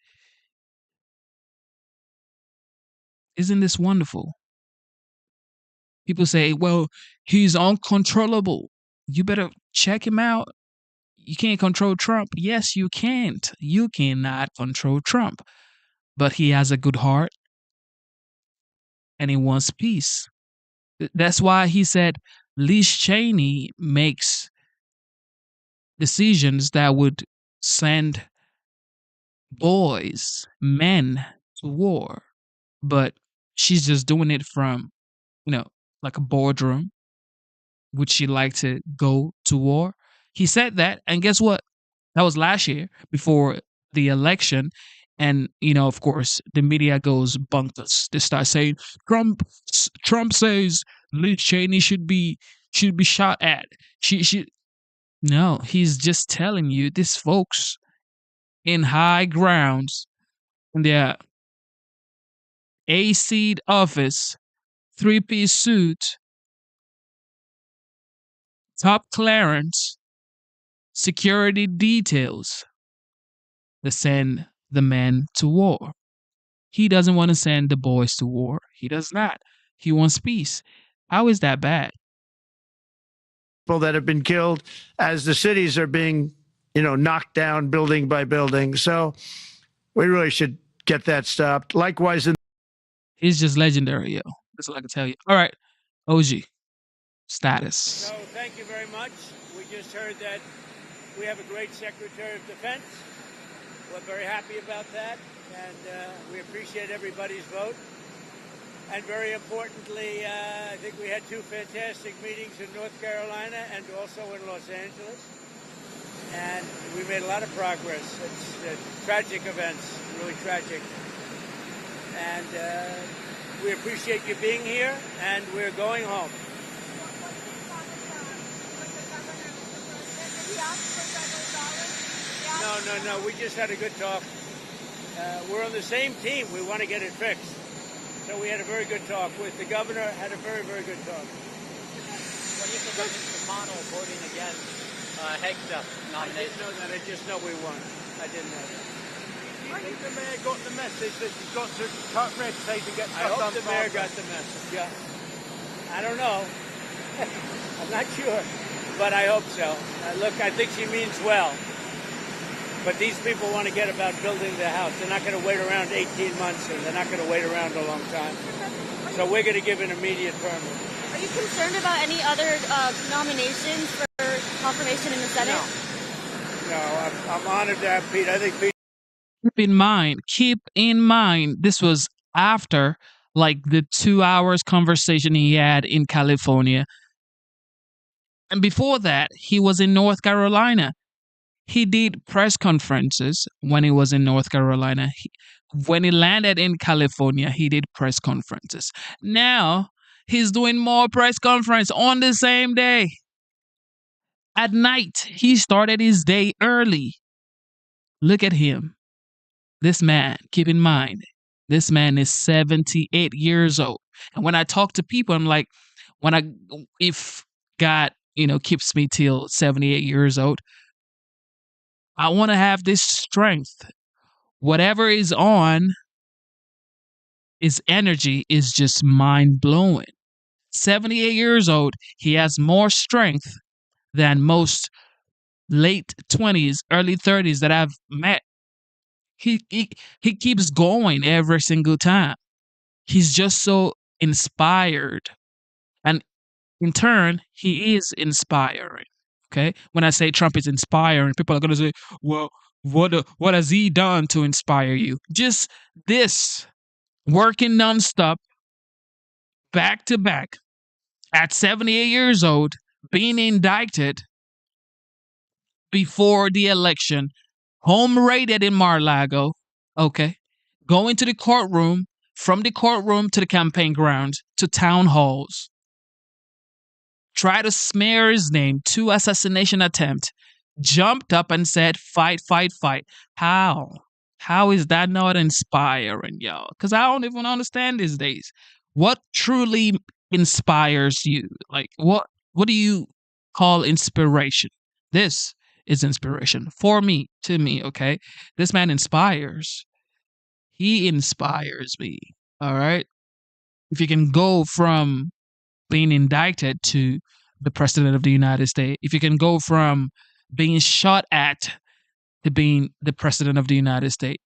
Isn't this wonderful? People say, well, he's uncontrollable. You better check him out. You can't control Trump. Yes, you can't. You cannot control Trump. But he has a good heart and he wants peace. That's why he said Liz Cheney makes decisions that would send boys, men to war. But she's just doing it from, like a boardroom. Would she like to go to war? He said that, and guess what? That was last year before the election. And, of course, the media goes bonkers. They start saying Trump says Liz Cheney should be shot at. She No, he's just telling you these folks in high grounds in their AC'd office, 3-piece suit, top clearance, security details to send the men to war. He doesn't want to send the boys to war. He does not. He wants peace. How is that bad? People that have been killed as the cities are being, knocked down building by building. So we really should get that stopped. Likewise, He's just legendary, yo. That's all I can tell you. All right, OG, status. So thank you very much. We just heard that we have a great Secretary of Defense. We're very happy about that, and we appreciate everybody's vote. And very importantly, I think we had 2 fantastic meetings in North Carolina and also in Los Angeles. And we made a lot of progress. It's tragic events, really tragic. And we appreciate you being here, and we're going home. No, we just had a good talk. We're on the same team. We want to get it fixed. So we had a very good talk with the governor, had a very, very good talk. What do you think of Mr. McConnell voting against Hegseth nomination? I didn't know that. I just know we won. I didn't know that. I think the mayor got the message that he's got to cut red tape and get I stuff hope done. the mayor got the message, yeah. I don't know. I'm not sure, but I hope so. Look, I think she means well. But these people want to get about building the house. They're not going to wait around 18 months, and they're not going to wait around a long time. So we're going to give an immediate permit. Are you concerned about any other nominations for confirmation in the Senate? No, I'm honored to have Pete. I think Pete. Keep in mind, this was after like the 2 hours conversation he had in California. And before that, he was in North Carolina. He did press conferences when he was in North Carolina. When he landed in California, he did press conferences. Now, he's doing more press conference on the same day. At night, he started his day early. Look at him. This man, keep in mind, this man is 78 years old. And when I talk to people, I'm like, if God, keeps me till 78 years old, I want to have this strength. Whatever is on, his energy is just mind-blowing. 78 years old, he has more strength than most late 20s, early 30s that I've met. He keeps going every single time. He's just so inspired. And in turn, he is inspiring. Okay? When I say Trump is inspiring, people are going to say, well, what has he done to inspire you? Just this, working nonstop, back to back, at 78 years old, being indicted before the election, home raided in Mar-a-Lago, okay? Going to the courtroom, from the courtroom to the campaign grounds, to town halls. Try to smear his name, 2 assassination attempts, jumped up and said, fight, fight, fight. How? How is that not inspiring, y'all? Because I don't even understand these days. What truly inspires you? Like, what do you call inspiration? This is inspiration for me, to me, okay? This man inspires. He inspires me, all right? If you can go from being indicted to the president of the United States, if you can go from being shot at to being the president of the United States,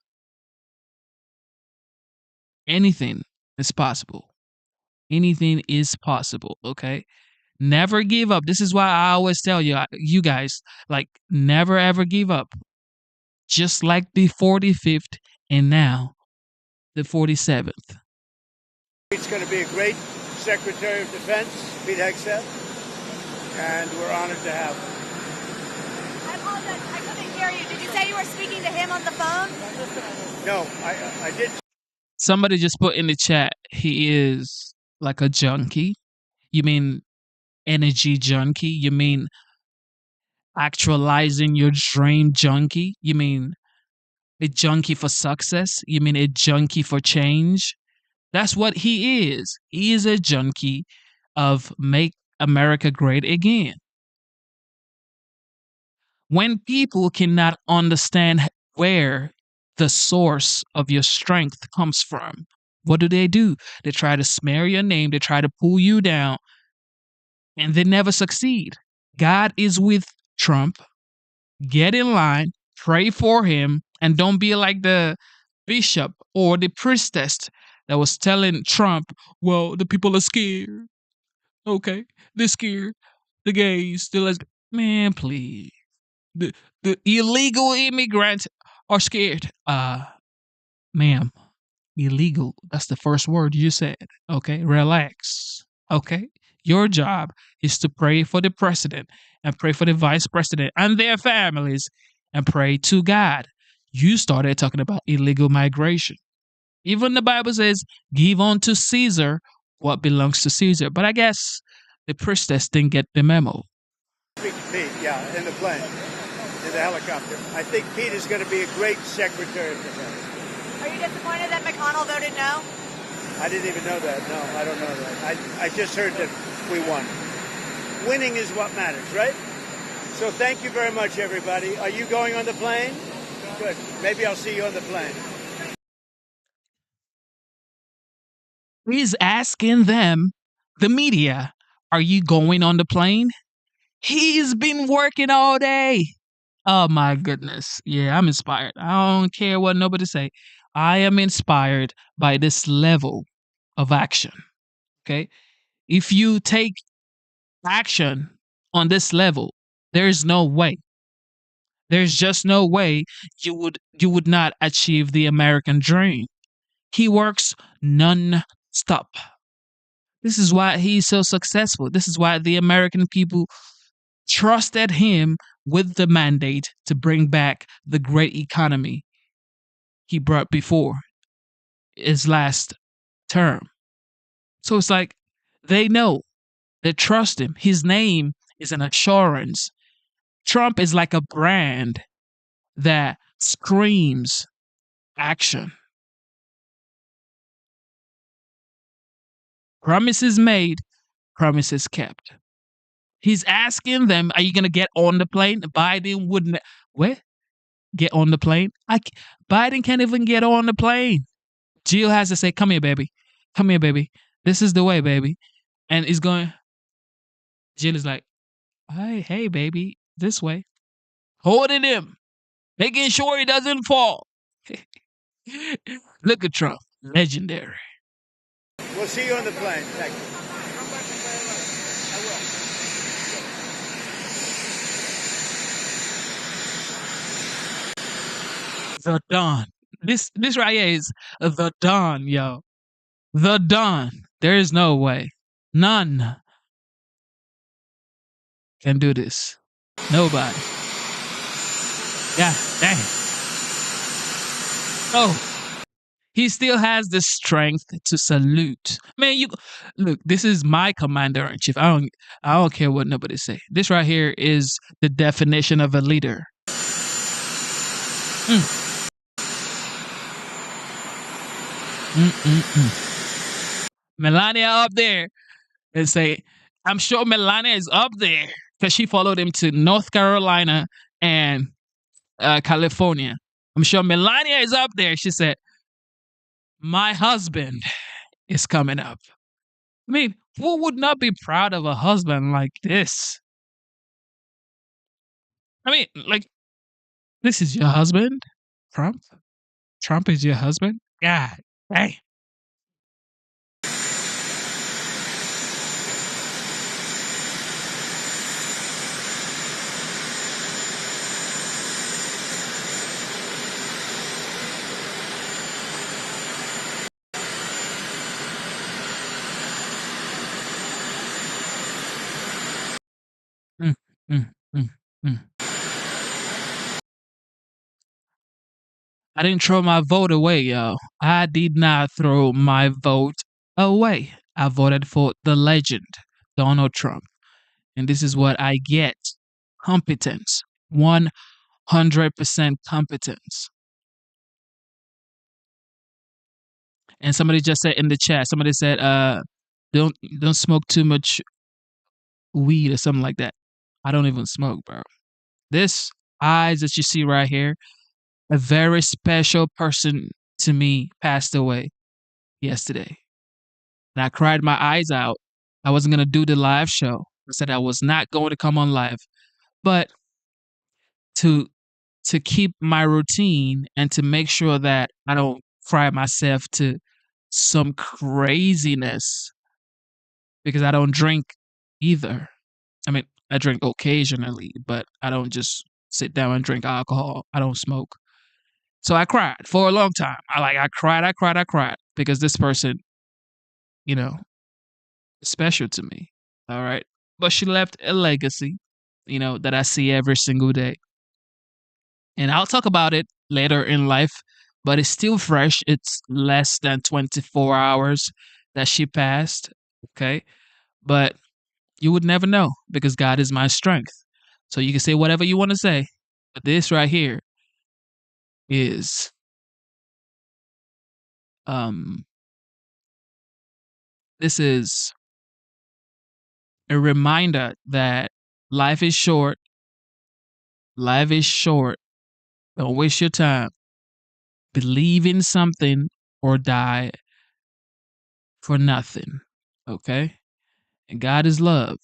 anything is possible. Anything is possible, okay? Never give up. This is why I always tell you guys, like, never ever give up. Just like the 45th and now the 47th. He's going to be a great Secretary of Defense, Pete Hegseth, and we're honored to have him. I apologize. I couldn't hear you. Did you say you were speaking to him on the phone? No, I did. Somebody just put in the chat, he is like a junkie. You mean energy junkie? You mean actualizing your dream junkie? You mean a junkie for success? You mean a junkie for change? That's what he is. He is a junkie of make America great again. When people cannot understand where the source of your strength comes from, what do? They try to smear your name, they try to pull you down, and they never succeed. God is with Trump. Get in line, pray for him, and don't be like the bishop or the priestess that was telling Trump, well, the people are scared. Okay, they're scared. The gays, the lesbians. Man, please. The illegal immigrants are scared. Ma'am, illegal. That's the first word you said. Okay, relax. Okay, your job is to pray for the president and pray for the vice president and their families and pray to God. You started talking about illegal migration. Even the Bible says, give unto Caesar what belongs to Caesar. But I guess the priestess didn't get the memo. Pete, yeah, in the plane, in the helicopter. I think Pete is going to be a great Secretary of Defense. Are you disappointed that McConnell voted no? I didn't even know that. No, I don't know that. I just heard that we won. Winning is what matters, right? So thank you very much, everybody. Are you going on the plane? Good. Maybe I'll see you on the plane. He's asking them, the media, are you going on the plane? He's been working all day. Oh my goodness. Yeah, I'm inspired. I don't care what nobody say. I am inspired by this level of action. Okay? If you take action on this level, there's no way. There's just no way you would not achieve the American dream. He works non-stop. This is why he's so successful. This is why the American people trusted him with the mandate to bring back the great economy he brought before his last term. So it's like they know, they trust him. His name is an assurance. Trump is like a brand that screams action. Promises made, promises kept. He's asking them, are you going to get on the plane? Biden wouldn't. What? Get on the plane? Biden can't even get on the plane. Jill has to say, come here, baby. Come here, baby. This is the way, baby. And he's going. Jill is like, hey, baby, this way. Holding him. Making sure he doesn't fall. Look at Trump. Legendary. We'll see you on the plane. Thank you. The Dawn. This right here is the Dawn, yo. The Dawn. There is no way. None can do this. Nobody. Yeah, dang. Oh. He still has the strength to salute. Man, you look, this is my commander-in-chief. I don't care what nobody say. This right here is the definition of a leader. Melania up there and say, I'm sure Melania is up there because she followed him to North Carolina and California. I'm sure Melania is up there. She said, my husband is coming up. I mean, who would not be proud of a husband like this? I mean, like, this is your husband, Trump? Trump is your husband? God, hey. Mm, mm, mm, mm. I didn't throw my vote away, yo. I did not throw my vote away. I voted for the legend, Donald Trump. And this is what I get. Competence. 100% competence. And somebody just said in the chat, somebody said, don't smoke too much weed or something like that. I don't even smoke, bro. This eyes that you see right here, a very special person to me passed away yesterday. And I cried my eyes out. I wasn't going to do the live show. I said I was not going to come on live. But to keep my routine and to make sure that I don't fry myself to some craziness because I don't drink either. I mean, I drink occasionally, but I don't just sit down and drink alcohol. I don't smoke. So I cried for a long time. I cried because this person, you know, is special to me. All right. But she left a legacy, that I see every single day. And I'll talk about it later in life, but it's still fresh. It's less than 24 hours that she passed. Okay. But you would never know because God is my strength. So you can say whatever you want to say. But this right here is this is a reminder that life is short. Life is short. Don't waste your time. Believe in something or die for nothing. Okay? And God is love.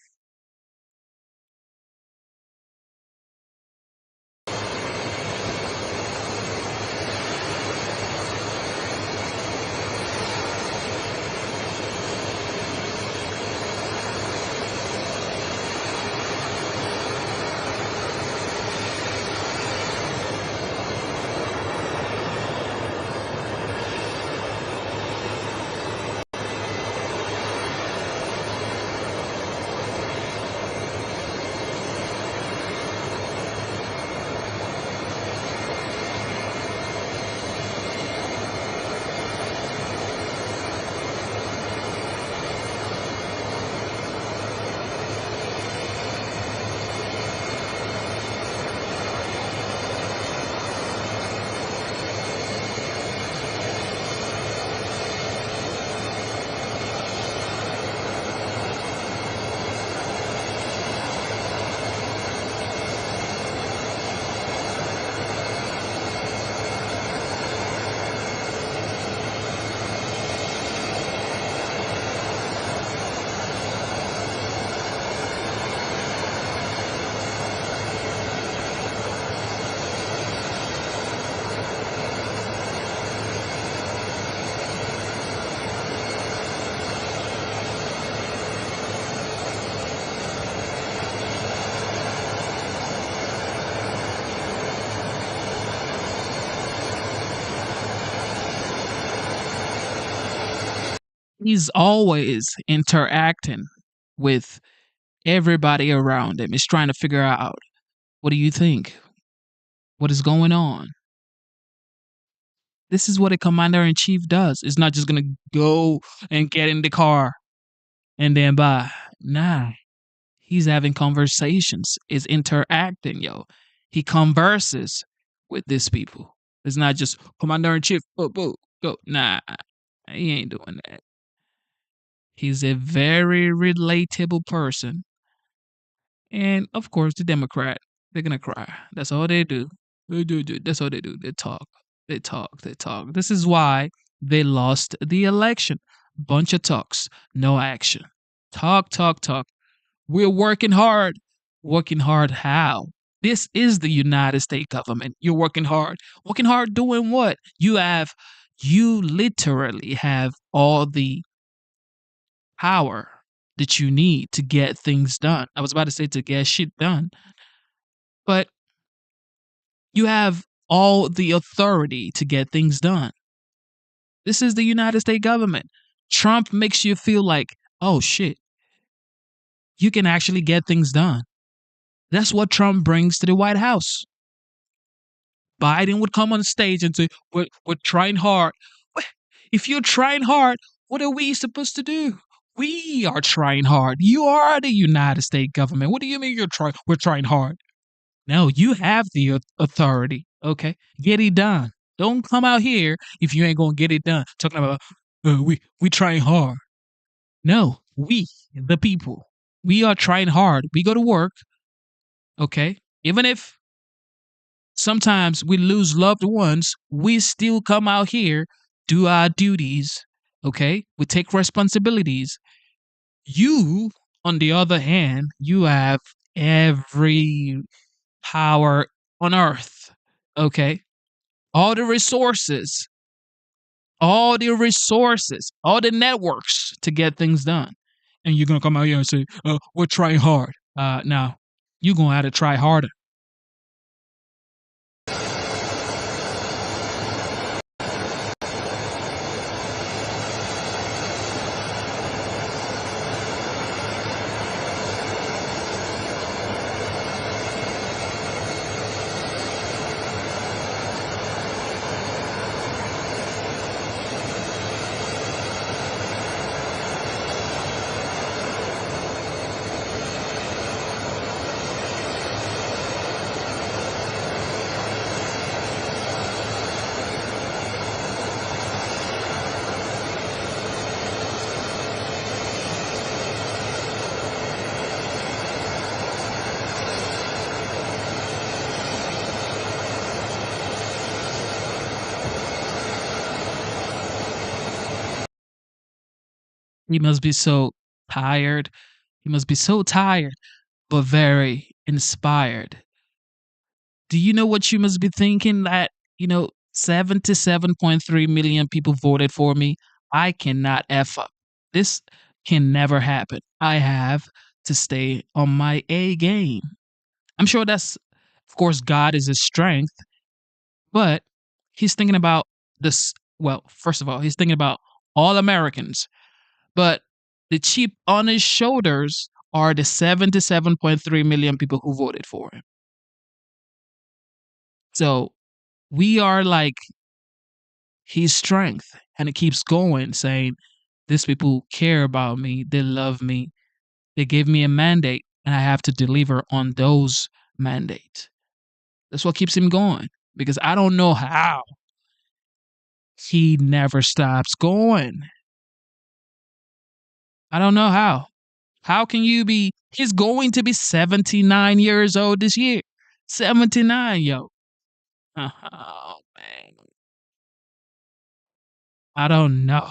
He's always interacting with everybody around him. He's trying to figure out, what do you think? What is going on? This is what a commander in chief does. It's not just going to go and get in the car and then buy. Nah. He's having conversations. Is interacting, yo. He converses with these people. It's not just commander in chief, go. Nah. He ain't doing that. He's a very relatable person. And of course, the Democrat, they're gonna cry. That's all they do. That's all they do. They talk. They talk. They talk. This is why they lost the election. Bunch of talks, no action. Talk, talk, talk. We're working hard. Working hard how? This is the United States government. You're working hard. Working hard doing what? You literally have all the power that you need to get things done. I was about to say to get shit done, but you have all the authority to get things done. This is the United States government. Trump makes you feel like, oh shit, you can actually get things done. That's what Trump brings to the White House. Biden would come on stage and say, we're trying hard. If you're trying hard, what are we supposed to do? We are trying hard. You are the United States government. What do you mean we're trying hard? No, you have the authority. Okay, get it done. Don't come out here if you ain't gonna get it done. Talking about we trying hard. No, we the people, we are trying hard. We go to work. Okay, even if sometimes we lose loved ones, we still come out here, do our duties. Okay, we take responsibilities. You, on the other hand, you have every power on earth. Okay, all the resources, all the networks to get things done. And you're going to come out here and say, we're trying hard. Now, you're going to have to try harder. He must be so tired. He must be so tired, but very inspired. Do you know what you must be thinking? That, 77.3 million people voted for me. I cannot F up. This can never happen. I have to stay on my A game. I'm sure that's, of course, God is his strength, but he's thinking about this. Well, first of all, he's thinking about all Americans, but the chip on his shoulders are the 77.3 million people who voted for him. So we are like his strength, and it keeps going, saying, these people care about me, they love me, they gave me a mandate, and I have to deliver on those mandates. That's what keeps him going, because I don't know how he never stops going. I don't know how. How can you be? He's going to be 79 years old this year. 79, yo. Oh, man. I don't know.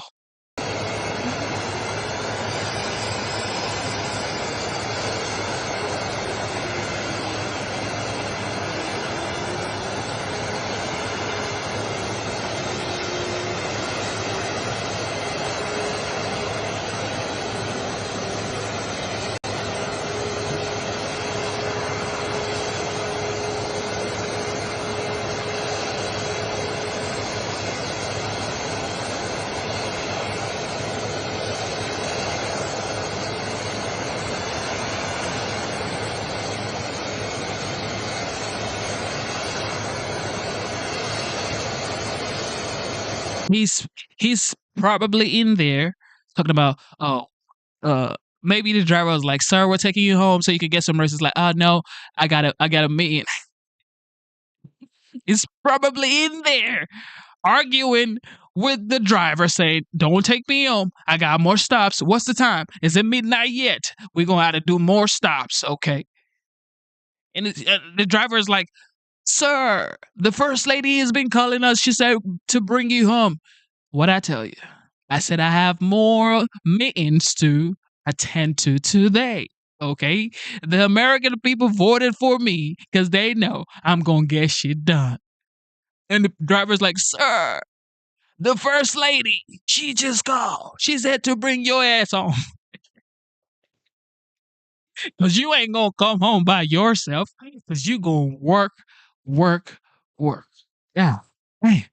He's probably in there talking about, maybe the driver was like, sir, we're taking you home so you can get some rest. It's like, oh no, I got a meeting. He's probably in there arguing with the driver saying, "Don't take me home. I got more stops. What's the time? Is it midnight yet? We're going to have to do more stops, okay?" And the driver is like, "Sir, the first lady has been calling us. She said to bring you home." What I tell you? I said I have more meetings to attend to today. Okay? The American people voted for me because they know I'm going to get shit done. And the driver's like, "Sir, the first lady, she just called. She said to bring your ass home. Because you ain't going to come home by yourself. Because you going to work, work, work." Yeah. Hey.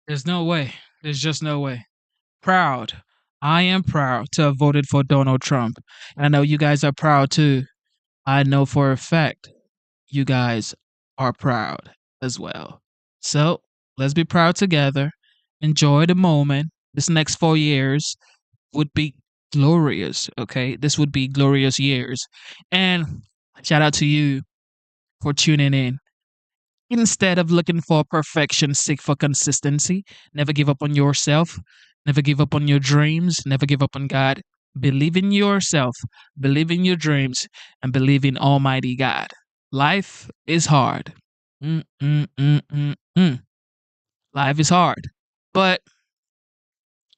There's no way. There's just no way. Proud. I am proud to have voted for Donald Trump. And I know you guys are proud too. I know for a fact you guys are proud as well. So let's be proud together. Enjoy the moment. This next 4 years would be glorious. Okay. This would be glorious years. And shout out to you for tuning in. Instead of looking for perfection, seek for consistency. Never give up on yourself. Never give up on your dreams. Never give up on God. Believe in yourself. Believe in your dreams. And believe in Almighty God. Life is hard. Life is hard. But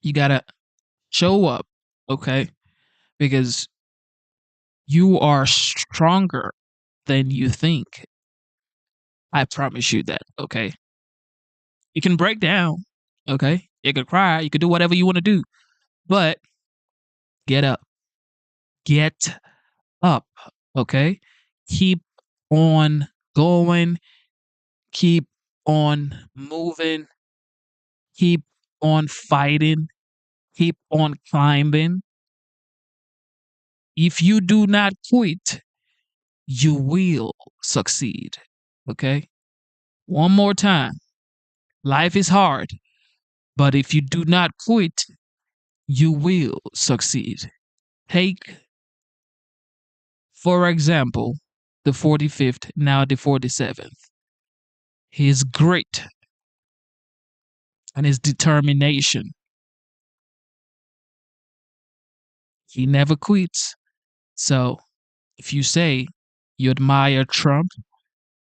you got to show up, okay? Because you are stronger than you think. I promise you that, okay? You can break down, okay? You can cry, you can do whatever you want to do, but get up. Get up, okay? Keep on going. Keep on moving. Keep on fighting. Keep on climbing. If you do not quit, you will succeed, okay? One more time. Life is hard, but if you do not quit, you will succeed. Take, for example, the 45th, now the 47th. His grit and his determination. He never quits. So if you say you admire Trump,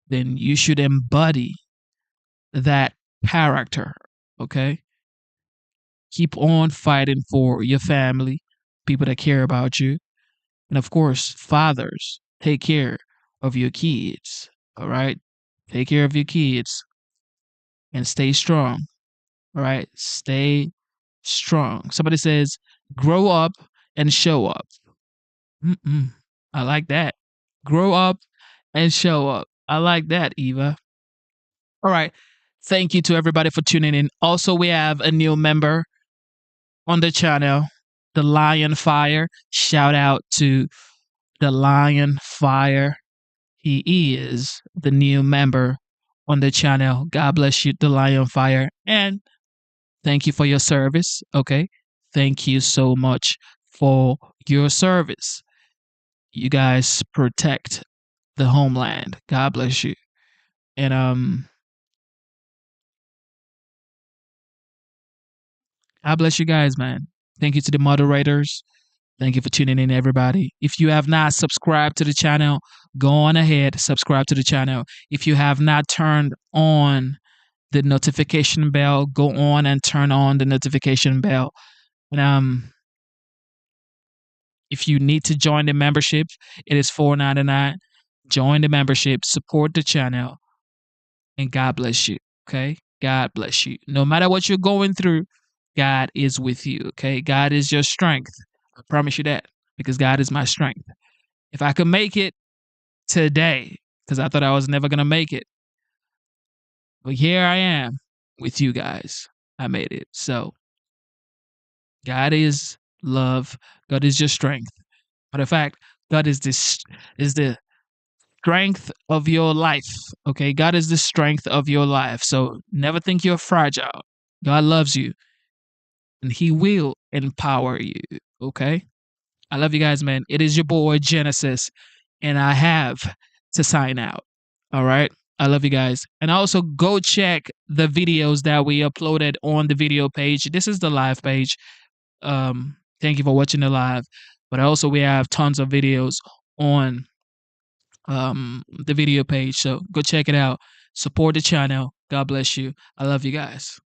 then you should embody that character, okay? Keep on fighting for your family, people that care about you. And of course, fathers, take care of your kids, all right? Take care of your kids and stay strong, all right? Stay strong. Somebody says, grow up and show up. I like that. Grow up and show up. I like that, Eva. All right. Thank you to everybody for tuning in. Also, we have a new member on the channel, the Lion Fire. Shout out to the Lion Fire. He is the new member on the channel. God bless you, the Lion Fire. And thank you for your service. Okay. Thank you so much for your service. You guys protect the homeland. God bless you. And God bless you guys, man. Thank you to the moderators. Thank you for tuning in, everybody. If you have not subscribed to the channel, go on ahead, subscribe to the channel. If you have not turned on the notification bell, go on and turn on the notification bell. And if you need to join the membership, it is $4.99. Join the membership, support the channel. and God bless you. Okay? God bless you. No matter what you're going through, God is with you. Okay? God is your strength. I promise you that, because God is my strength. If I could make it today, because I thought I was never going to make it, but here I am with you guys. I made it. So God is love. God is your strength. Matter of fact, God is the strength of your life. Okay, God is the strength of your life. So never think you're fragile. God loves you, and He will empower you. Okay, I love you guys, man. It is your boy Genesis, and I have to sign out. All right. I love you guys. And also go check the videos that we uploaded on the video page. This is the live page. Thank you for watching the live. But also we have tons of videos on the video page. So go check it out. Support the channel. God bless you. I love you guys.